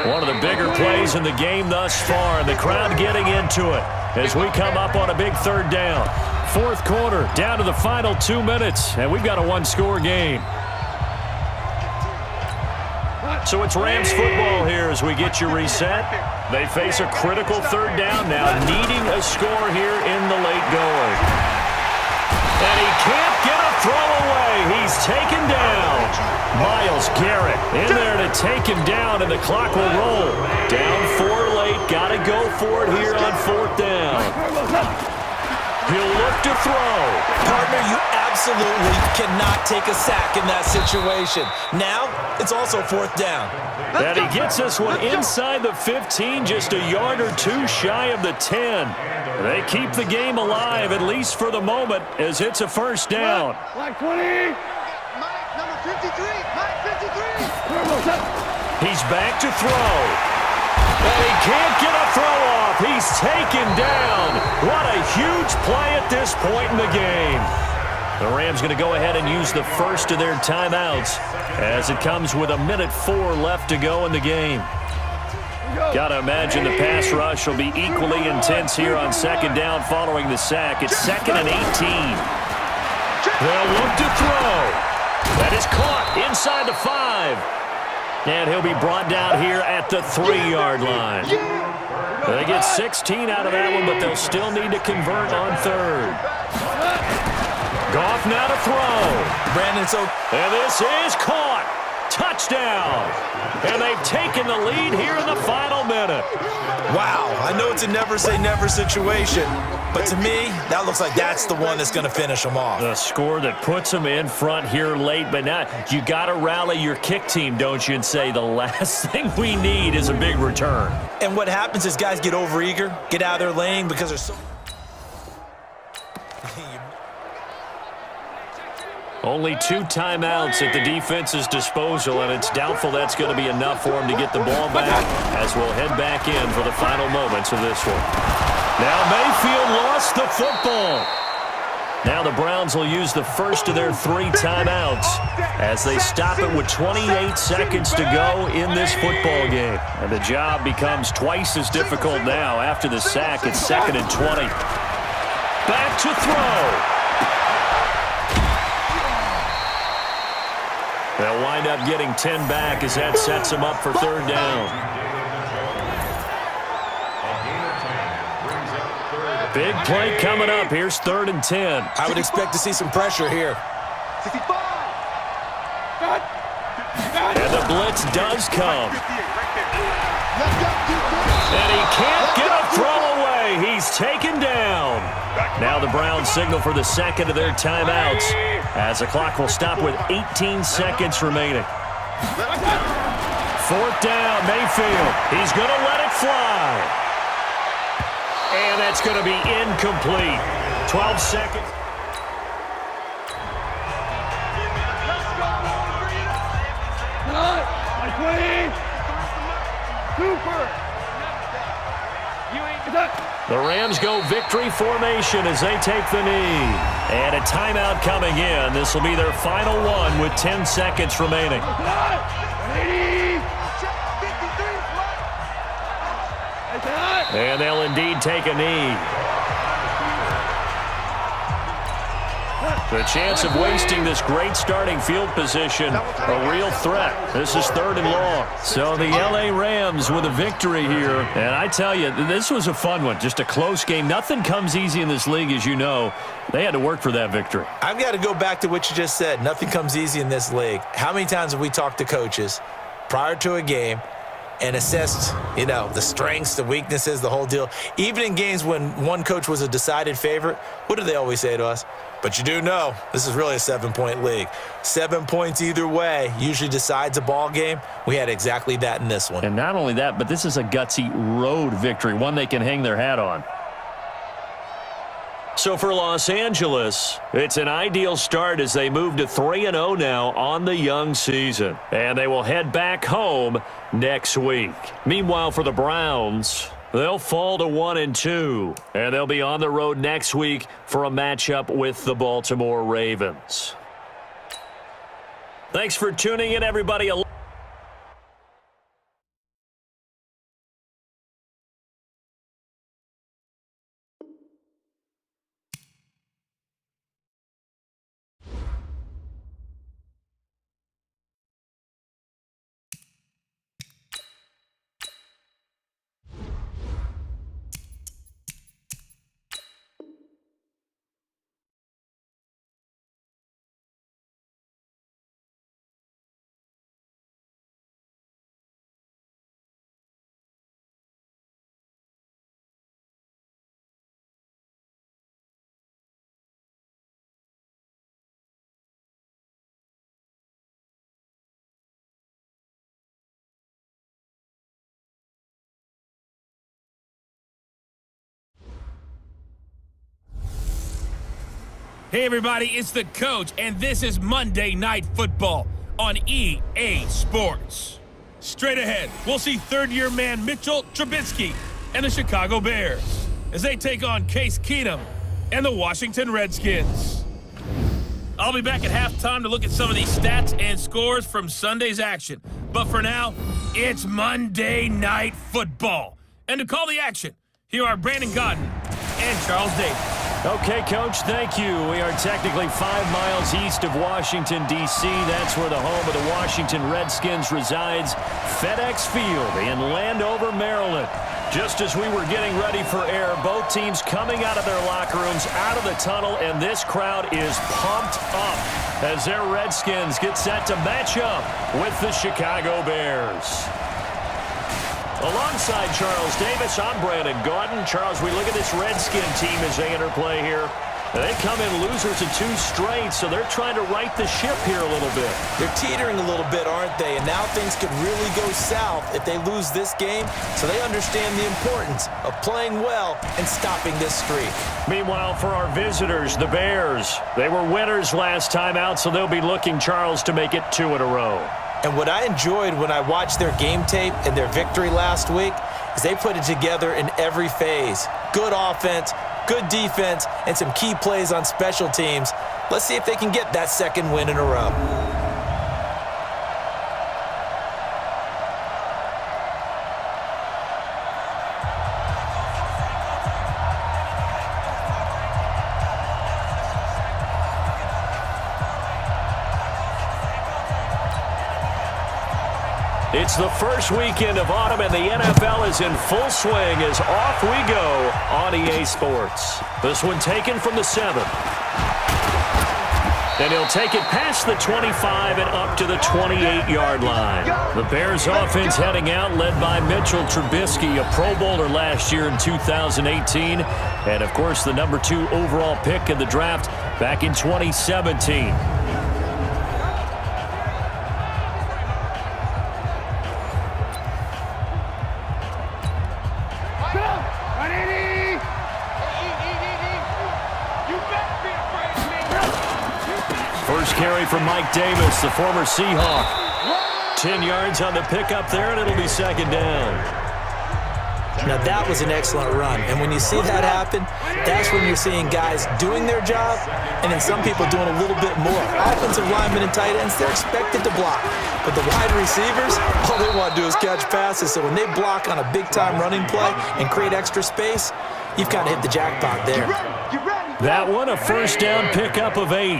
One of the bigger plays in the game thus far, and the crowd getting into it as we come up on a big third down. Fourth quarter, down to the final 2 minutes, and we've got a one-score game. So it's Rams football here as we get you reset. They face a critical third down now, needing a score here in the late going. And he can't get a throw away. He's taken down. Myles Garrett in there to take him down, and the clock will roll. Down 4 late. Got to go for it here on fourth down. He'll look to throw. Partner, you absolutely cannot take a sack in that situation. Now, it's also fourth down. And he gets this one inside the 15, just a yard or two shy of the 10. They keep the game alive, at least for the moment, as it's a first down. Like 20. Mike, number 53. Mike, 53. He's back to throw. And he can't get a throw off. He's taken down. What a huge play at this point in the game. The Rams going to go ahead and use the first of their timeouts as it comes with 1:04 left to go in the game. Got to imagine the pass rush will be equally intense here on second down following the sack. It's 2nd and 18. They'll look to throw. That is caught inside the 5. And he'll be brought down here at the 3-yard line. They get 16 out of that one, but they'll still need to convert on third. Goff now to throw. Brandon, so And this is caught. Touchdown. And they've taken the lead here in the final minute. wow, I know it's a never-say-never situation, but to me, that looks like that's the one that's going to finish them off. The score that puts them in front here late, but now you got to rally your kick team, don't you, and say the last thing we need is a big return. And what happens is guys get overeager, get out of their lane because they're so... Only 2 timeouts at the defense's disposal, and it's doubtful that's going to be enough for him to get the ball back as we'll head back in for the final moments of this one. Now Mayfield lost the football. Now the Browns will use the first of their 3 timeouts as they stop it with 28 seconds to go in this football game. And the job becomes twice as difficult now after the sack. It's 2nd and 20. Back to throw. They'll wind up getting 10 back as that sets them up for third down. Big play coming up. Here's 3rd and 10. I would expect to see some pressure here. 65. And the blitz does come. Let's go, defense. And he can't get a throw away. He's taken down. Now the Browns signal for the second of their timeouts as the clock will stop with 18 seconds remaining. 4th down, Mayfield. He's going to let it fly. And that's going to be incomplete. 12 seconds. Like 20. Cooper. The Rams go victory formation as they take the knee. And a timeout coming in. This will be their final one with 10 seconds remaining. 80. And they'll indeed take a knee. The chance of wasting this great starting field position, a real threat. This is 3rd and long. So the L.A. Rams with a victory here. And I tell you, this was a fun one. Just a close game. Nothing comes easy in this league, as you know. They had to work for that victory. I've got to go back to what you just said. Nothing comes easy in this league. How many times have we talked to coaches? prior to a game and assessed, the strengths, the weaknesses, the whole deal. Even in games when one coach was a decided favorite, what do they always say to us? But you do know this is really a 7-point league. 7 points either way usually decides a ball game. We had exactly that in this one. And not only that, but this is a gutsy road victory, one they can hang their hat on. So for Los Angeles, it's an ideal start as they move to 3-0 now on the young season. And they will head back home next week. Meanwhile, for the Browns, they'll fall to 1-2. And they'll be on the road next week for a matchup with the Baltimore Ravens. Thanks for tuning in, everybody. Hey everybody, it's the coach, and this is Monday Night Football on EA Sports. Straight ahead, we'll see third-year man Mitchell Trubisky and the Chicago Bears as they take on Case Keenum and the Washington Redskins. I'll be back at halftime to look at some of these stats and scores from Sunday's action. But for now, it's Monday Night Football. And to call the action, here are Brandon Godden and Charles Davis. Okay, Coach, thank you. We are technically 5 miles east of Washington, D.C. That's where the home of the Washington Redskins resides, FedEx Field in Landover, Maryland. Just as we were getting ready for air, both teams coming out of their locker rooms, out of the tunnel, and this crowd is pumped up as their Redskins get set to match up with the Chicago Bears. Alongside Charles Davis, I'm Brandon Gaudin. Charles, we look at this Redskin team as they interplay here. They come in losers of 2 straight, so they're trying to right the ship here a little bit. They're teetering a little bit, aren't they? And now things could really go south if they lose this game, so they understand the importance of playing well and stopping this streak. Meanwhile, for our visitors, the Bears, they were winners last time out, so they'll be looking, Charles, to make it 2 in a row. And what I enjoyed when I watched their game tape and their victory last week is they put it together in every phase. Good offense, good defense, and some key plays on special teams. Let's see if they can get that 2nd win in a row. It's the first weekend of autumn, and the NFL is in full swing as off we go on EA Sports. This one taken from the 7. And he'll take it past the 25 and up to the 28-yard line. The Bears offense heading out, led by Mitchell Trubisky, a Pro Bowler last year in 2018. And, of course, the number 2 overall pick in the draft back in 2017. First carry from Mike Davis, the former Seahawk. 10 yards on the pickup there, and it'll be 2nd down. Now, that was an excellent run. And when you see that happen, that's when you're seeing guys doing their job and then some people doing a little bit more. Offensive linemen and tight ends, they're expected to block. But the wide receivers, all they want to do is catch passes. So when they block on a big-time running play and create extra space, you've kind of hit the jackpot there. That one, a first down pickup of 8.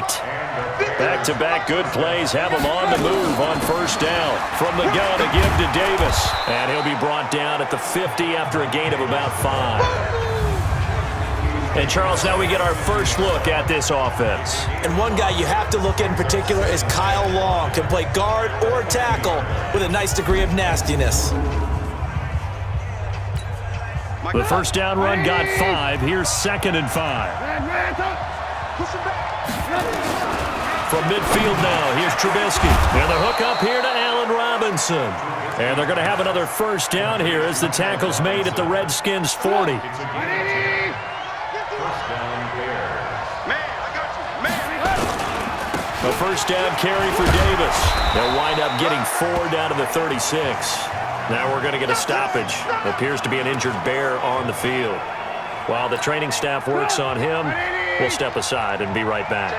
Back-to-back good plays have him on the move on first down. From the gun, a give to Davis. And he'll be brought down at the 50 after a gain of about 5. And, Charles, now we get our first look at this offense. And one guy you have to look at in particular is Kyle Long. Can play guard or tackle with a nice degree of nastiness. The first down run got 5. Here's 2nd and 5. From midfield now, here's Trubisky. And the hook up here to Allen Robinson. And they're going to have another first down here as the tackle's made at the Redskins' 40. A first down carry for Davis. They'll wind up getting 4 down to the 36. Now we're going to get a stoppage. Appears to be an injured Bear on the field. While the training staff works on him, we'll step aside and be right back.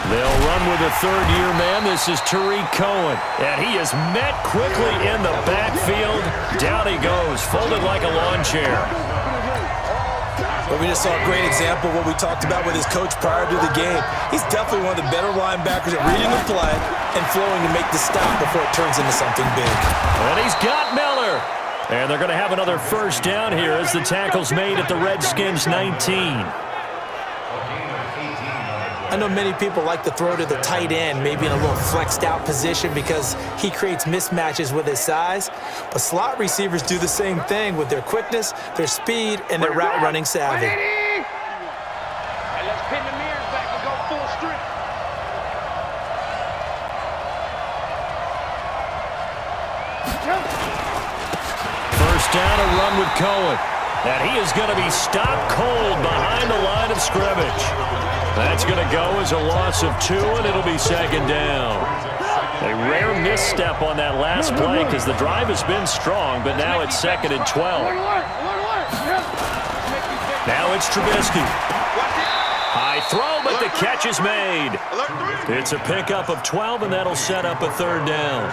They'll run with a third-year man. This is Tariq Cohen. And he is met quickly in the backfield. Down he goes, folded like a lawn chair. But we just saw a great example of what we talked about with his coach prior to the game. He's definitely one of the better linebackers at reading the play and flowing to make the stop before it turns into something big. And he's got Miller. And they're going to have another first down here as the tackle's made at the Redskins' 19. I know many people like to throw to the tight end, maybe in a little flexed out position because he creates mismatches with his size. But slot receivers do the same thing with their quickness, their speed, and their route running savvy. And let's pin the mirrors back and go full strip. First down, a run with Cohen. And he is going to be stopped cold behind the line of scrimmage. That's going to go as a loss of 2, and it'll be 2nd down. A rare misstep on that last play because the drive has been strong, but now it's 2nd and 12. Now it's Trubisky. High throw, but the catch is made. It's a pickup of 12, and that'll set up a 3rd down.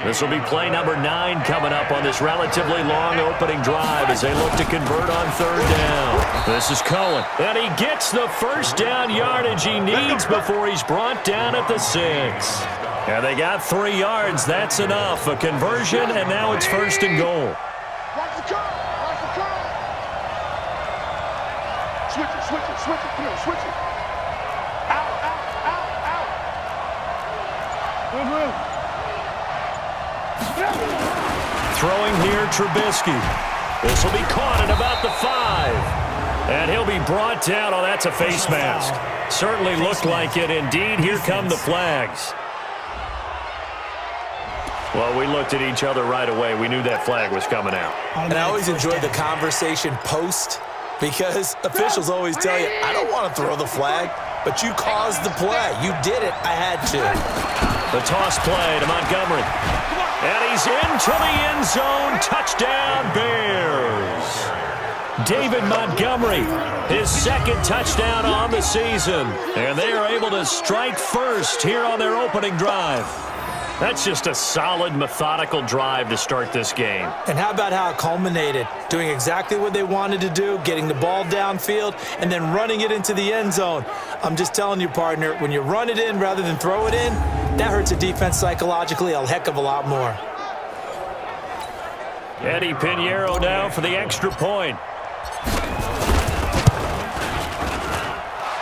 This will be play number 9 coming up on this relatively long opening drive as they look to convert on 3rd down. This is Cohen, and he gets the first down yardage he needs before he's brought down at the 6. And they got 3 yards. That's enough. A conversion, and now it's 1st and goal. Watch the curve. Watch the curve. Switch it, switch it, switch it. Come on, switch it. Out, out, out, out. Good move. Throwing here, Trubisky. This will be caught at about the 5. And he'll be brought down. Oh, that's a face mask. Certainly looked like it. Indeed, here come the flags. Well, we looked at each other right away. We knew that flag was coming out. And I always enjoy the conversation post because officials always tell you, I don't want to throw the flag, but you caused the play. You did it. I had to. The toss play to Montgomery. And he's into the end zone. Touchdown, Bears. David Montgomery, his 2nd touchdown on the season. And they are able to strike first here on their opening drive. That's just a solid, methodical drive to start this game. And how about how it culminated? Doing exactly what they wanted to do, getting the ball downfield, and then running it into the end zone. I'm just telling you, partner, when you run it in rather than throw it in, that hurts a defense psychologically a heck of a lot more. Eddie Pinheiro now for the extra point.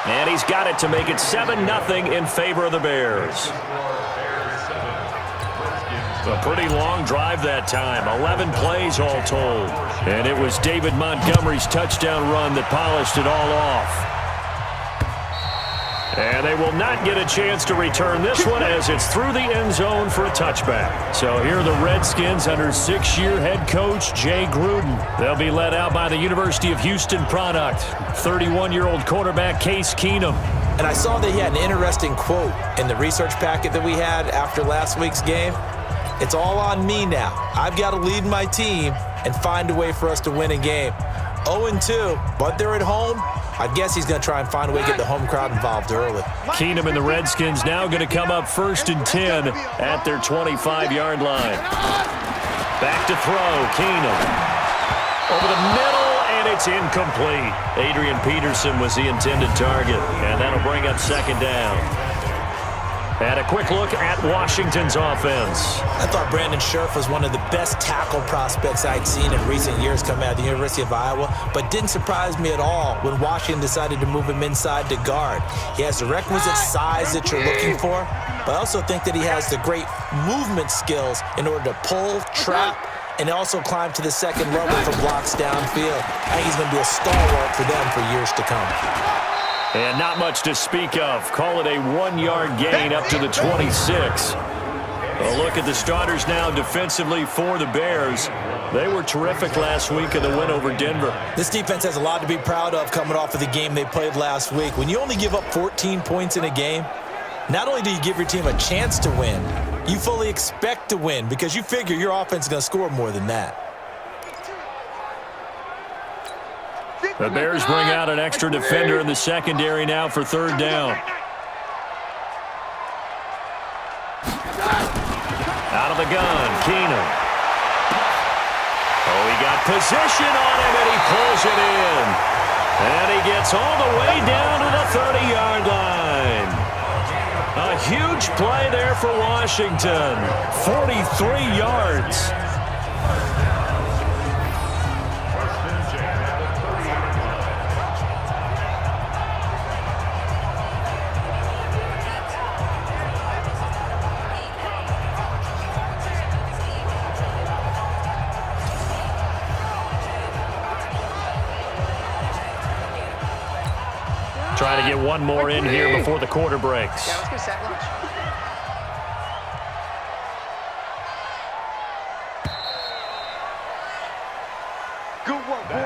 And he's got it to make it 7-0 in favor of the Bears. A pretty long drive that time, 11 plays all told. And it was David Montgomery's touchdown run that polished it all off. And they will not get a chance to return this one as it's through the end zone for a touchback. So here are the Redskins under 6-year head coach Jay Gruden. They'll be led out by the University of Houston product, 31-year-old quarterback Case Keenum. And I saw that he had an interesting quote in the research packet that we had after last week's game. It's all on me now. I've got to lead my team and find a way for us to win a game. 0-2, but they're at home. I guess he's going to try and find a way to get the home crowd involved early. Keenum and the Redskins now going to come up 1st and 10 at their 25-yard line. Back to throw, Keenum. Over the middle, and it's incomplete. Adrian Peterson was the intended target, and that'll bring up 2nd down. And a quick look at Washington's offense. I thought Brandon Scherf was one of the best tackle prospects I'd seen in recent years coming out of the University of Iowa, but didn't surprise me at all when Washington decided to move him inside to guard. He has the requisite size that you're looking for, but I also think that he has the great movement skills in order to pull, trap, and also climb to the second level for blocks downfield. I think he's going to be a stalwart for them for years to come. And not much to speak of. Call it a 1-yard gain up to the 26. A look at the starters now defensively for the Bears. They were terrific last week in the win over Denver. This defense has a lot to be proud of coming off of the game they played last week. When you only give up 14 points in a game, not only do you give your team a chance to win, you fully expect to win because you figure your offense is going to score more than that. The Bears bring out an extra defender in the secondary now for third down. Out of the gun, Keenum. Oh, he got position on him, and he pulls it in. And he gets all the way down to the 30-yard line. A huge play there for Washington. 43 yards. Trying to get one more in here before the quarter breaks. Yeah, let's go set lunch.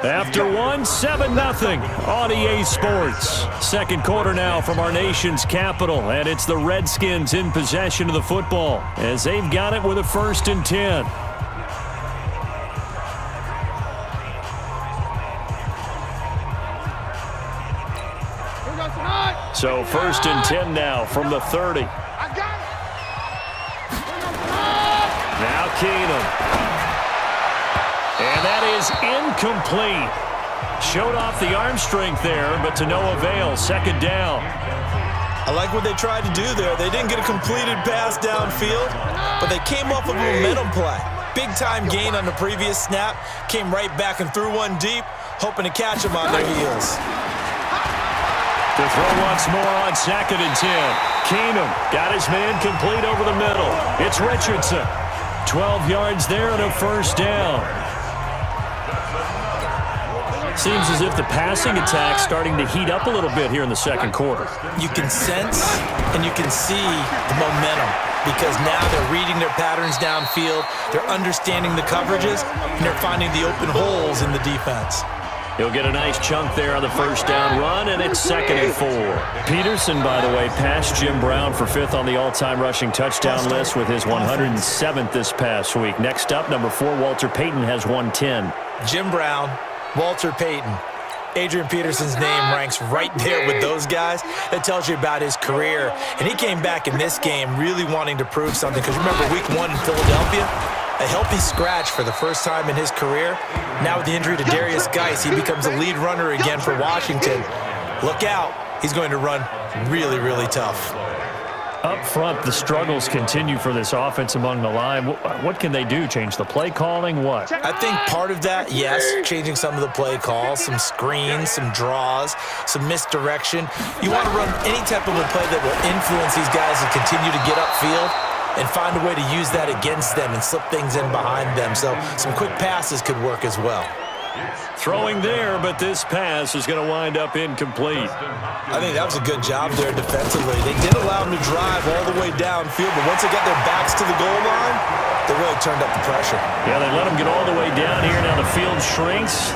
After one, 7-0 on EA Sports. Second quarter now from our nation's capital, and it's the Redskins in possession of the football as they've got it with a 1st and 10. So 1st and 10 now from the 30. Now Keenum. And that is incomplete. Showed off the arm strength there, but to no avail. 2nd down. I like what they tried to do there. They didn't get a completed pass downfield, but they came off of a momentum play. Big-time gain on the previous snap. Came right back and threw one deep, hoping to catch them on their heels. To throw once more on 2nd and 10. Keenum got his man complete over the middle. It's Richardson. 12 yards there and a 1st down. Seems as if the passing attack's starting to heat up a little bit here in the second quarter. You can sense and you can see the momentum because now they're reading their patterns downfield, they're understanding the coverages, and they're finding the open holes in the defense. He'll get a nice chunk there on the 1st down run, and it's 2nd and 4. Peterson, by the way, passed Jim Brown for 5th on the all-time rushing touchdown list with his 107th this past week. Next up, number 4, Walter Payton has 110. Jim Brown, Walter Payton. Adrian Peterson's name ranks right there with those guys. That tells you about his career. And he came back in this game really wanting to prove something because remember week 1 in Philadelphia? A healthy scratch for the first time in his career. Now with the injury to Darius Geis, he becomes a lead runner again for Washington. Look out. He's going to run really, really tough. Up front, the struggles continue for this offense among the line. What can they do? Change the play calling? What? I think part of that, yes, changing some of the play calls, some screens, some draws, some misdirection. You want to run any type of a play that will influence these guys to continue to get upfield and find a way to use that against them and slip things in behind them. So some quick passes could work as well. Throwing there, but this pass is going to wind up incomplete. I think that was a good job there defensively. They did allow them to drive all the way downfield, but once they got their backs to the goal line, they really turned up the pressure. Yeah, they let them get all the way down here. Now the field shrinks.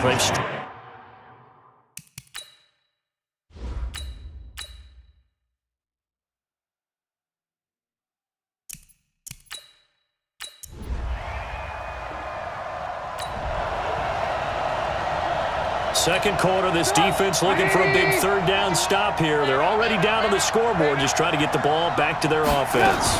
Second quarter, this defense looking for a big 3rd down stop here. They're already down on the scoreboard, just trying to get the ball back to their offense.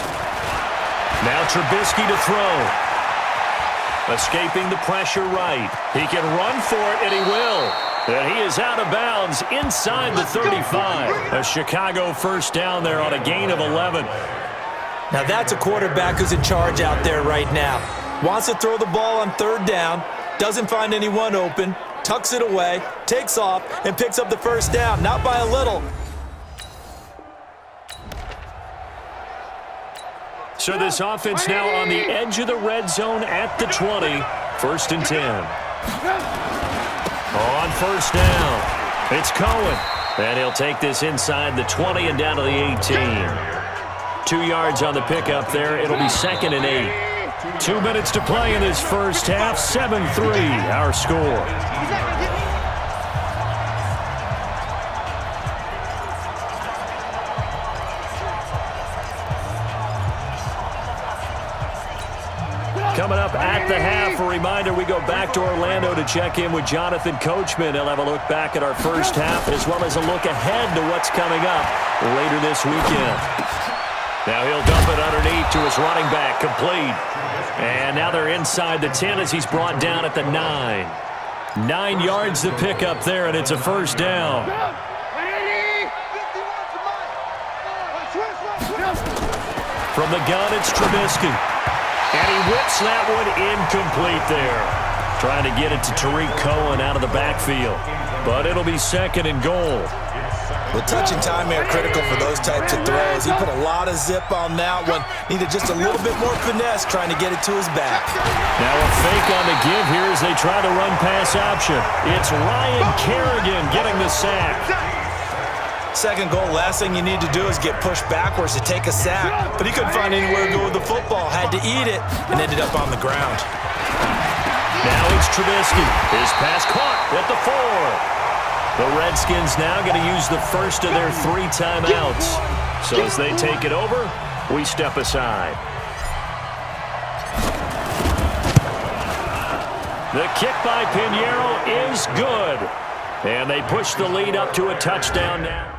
Now Trubisky to throw. Escaping the pressure right. He can run for it, and he will. And he is out of bounds inside the 35. A Chicago 1st down there on a gain of 11. Now that's a quarterback who's in charge out there right now. Wants to throw the ball on third down, doesn't find anyone open, tucks it away, takes off, and picks up the first down, not by a little. So this offense now on the edge of the red zone at the 20. 1st and 10. On first down, it's Cohen. And he'll take this inside the 20 and down to the 18. 2 yards on the pickup there. It'll be 2nd and 8. 2 minutes to play in this first half. 7-3 our score. Coming up at the half, a reminder, we go back to Orlando to check in with Jonathan Coachman. He'll have a look back at our first half as well as a look ahead to what's coming up later this weekend. Now he'll dump it underneath to his running back, complete. And now they're inside the 10 as he's brought down at the 9. 9 yards to pick up there, and it's a first down. From the gun, it's Trubisky. And he whips that one incomplete there. Trying to get it to Tariq Cohen out of the backfield. But it'll be 2nd and goal. The touch and time are critical for those types of throws. He put a lot of zip on that one. Needed just a little bit more finesse trying to get it to his back. Now a fake on the give here as they try to run pass option. It's Ryan Kerrigan getting the sack. 2nd goal, last thing you need to do is get pushed backwards to take a sack. But he couldn't find anywhere to go with the football. Had to eat it and ended up on the ground. Now it's Trubisky. His pass caught at the 4. The Redskins now going to use the first of their 3 timeouts. So as they take it over, we step aside. The kick by Pinheiro is good. And they push the lead up to a touchdown now.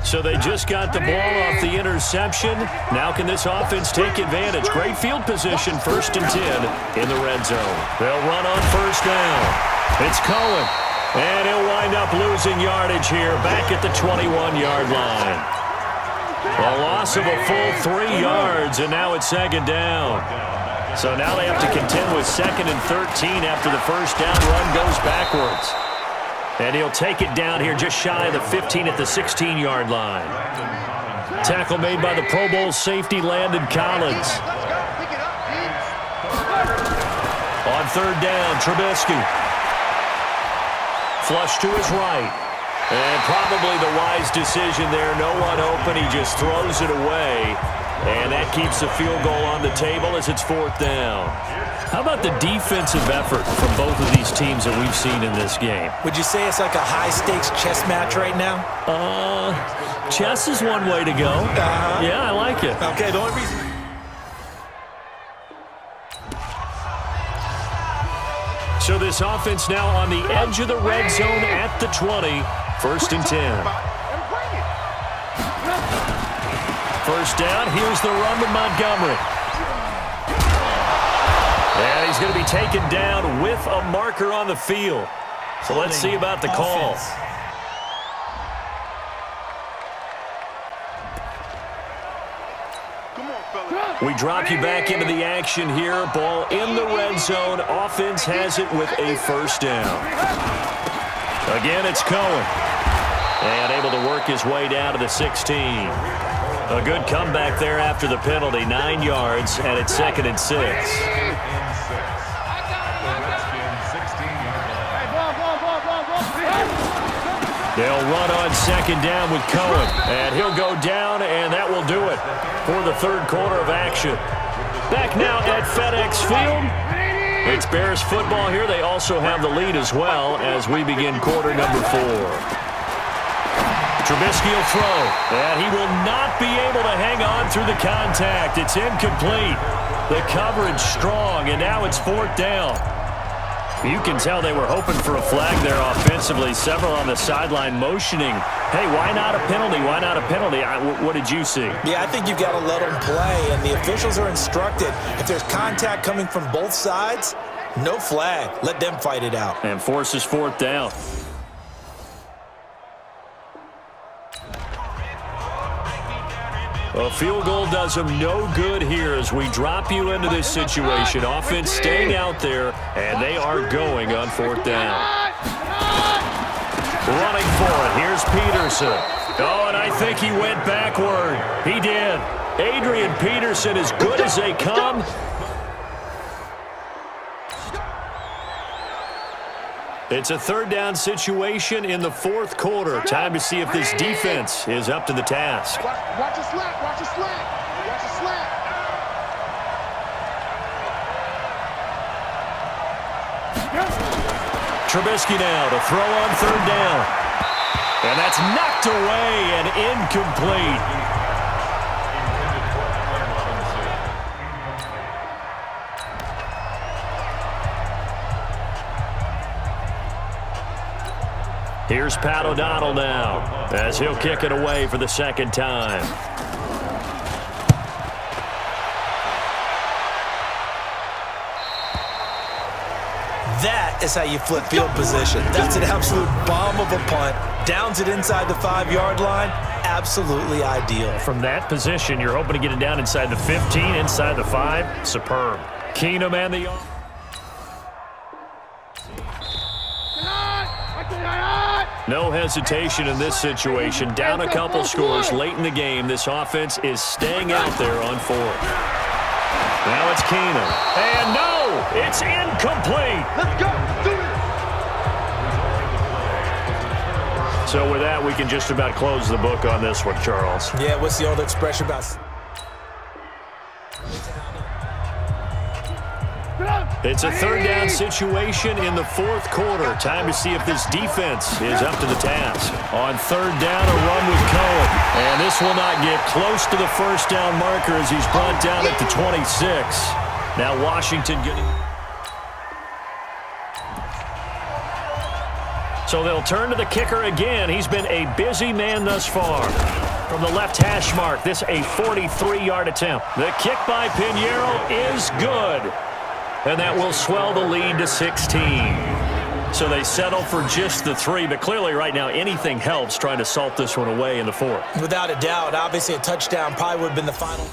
So they just got the ball off the interception. Now can this offense take advantage? Great field position, 1st and 10 in the red zone. They'll run on first down. It's Cohen. And he'll wind up losing yardage here back at the 21-yard line. A loss of a full 3 yards, and now it's 2nd down. So now they have to contend with 2nd and 13 after the first down run goes backwards. And he'll take it down here just shy of the 15 at the 16-yard line. Tackle made by the Pro Bowl safety Landon Collins. On 3rd down, Trubisky. Flush to his right. And probably the wise decision there. No one open. He just throws it away. And that keeps the field goal on the table as it's 4th down. How about the defensive effort from both of these teams that we've seen in this game? Would you say it's like a high-stakes chess match right now? Chess is one way to go. Yeah, I like it. Okay, the only reason... So this offense now on the edge of the red zone at the 20. 1st and 10. First down, here's the run to Montgomery. And he's going to be taken down with a marker on the field. So let's see about the call. We drop you back into the action here. Ball in the red zone. Offense has it with a first down. Again, it's Cohen. And able to work his way down to the 16. A good comeback there after the penalty. 9 yards, and it's 2nd and 6. They'll run on 2nd down with Cohen. And he'll go down, and that will do it for the 3rd quarter of action. Back now at FedEx Field. It's Bears football here. They also have the lead as well as we begin quarter number 4. Trubisky will throw, and he will not be able to hang on through the contact. It's incomplete. The coverage strong, and now it's 4th down. You can tell they were hoping for a flag there offensively. Several on the sideline motioning, hey, why not a penalty? Why not a penalty? What did you see? Yeah, I think you've got to let them play, and the officials are instructed. If there's contact coming from both sides, no flag. Let them fight it out. And forces 4th down. A field goal does them no good here as we drop you into this situation. Offense staying out there, and they are going on 4th down. Running for it, here's Peterson. Oh, and I think he went backward. He did. Adrian Peterson, as good as they come. It's a 3rd down situation in the 4th quarter. Time to see if this defense is up to the task. Watch a slap, watch a slap, watch a slap. Trubisky now to throw on 3rd down. And that's knocked away and incomplete. Here's Pat O'Donnell now as he'll kick it away for the 2nd time. That is how you flip field position. That's an absolute bomb of a punt. Downs it inside the 5-yard line. Absolutely ideal. From that position, you're hoping to get it down inside the 15, inside the 5. Superb. Keenum and the... No hesitation in this situation. Down a couple scores late in the game. This offense is staying out there on 4th. Now it's Keenum. And no, it's incomplete. Let's go, do it. So with that, we can just about close the book on this one, Charles. Yeah, what's the old expression about... It's a 3rd down situation in the 4th quarter. Time to see if this defense is up to the task. On 3rd down, a run with Cohen. And this will not get close to the 1st down marker as he's brought down at the 26. Now Washington getting... So they'll turn to the kicker again. He's been a busy man thus far. From the left hash mark, this a 43-yard attempt. The kick by Pinheiro is good. And that will swell the lead to 16. So they settle for just the 3, but clearly right now anything helps trying to salt this one away in the 4th. Without a doubt, obviously a touchdown probably would have been the final.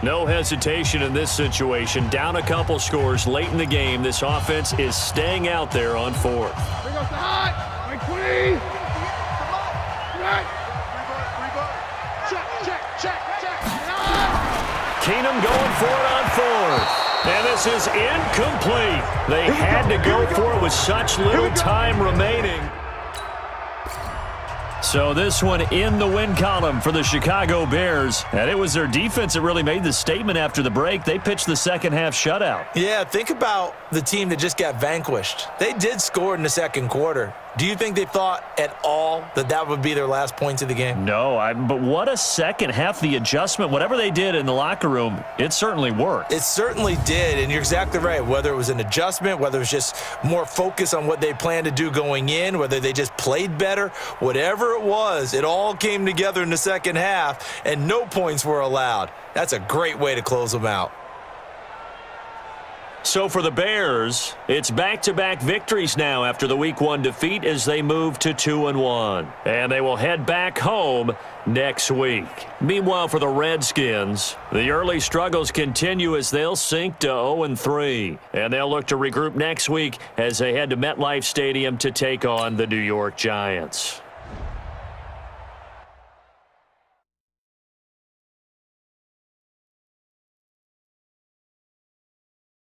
No hesitation in this situation. Down a couple scores late in the game. This offense is staying out there on 4th. Bring us the hot, like clean. Right. Check. Keenum going for it on 4th. And this is incomplete. They had to go for it with such little time remaining. So this one in the win column for the Chicago Bears. And it was their defense that really made the statement after the break. They pitched the 2nd half shutout. Yeah, think about the team that just got vanquished. They did score in the 2nd quarter. Do you think they thought at all that that would be their last points of the game? No, but what a 2nd half. The adjustment, whatever they did in the locker room, it certainly worked. It certainly did, and you're exactly right. Whether it was an adjustment, whether it was just more focus on what they planned to do going in, whether they just played better, whatever it was, it all came together in the 2nd half, and no points were allowed. That's a great way to close them out. So for the Bears, it's back-to-back victories now after the Week 1 defeat as they move to 2-1. And they will head back home next week. Meanwhile, for the Redskins, the early struggles continue as they'll sink to 0-3. And they'll look to regroup next week as they head to MetLife Stadium to take on the New York Giants.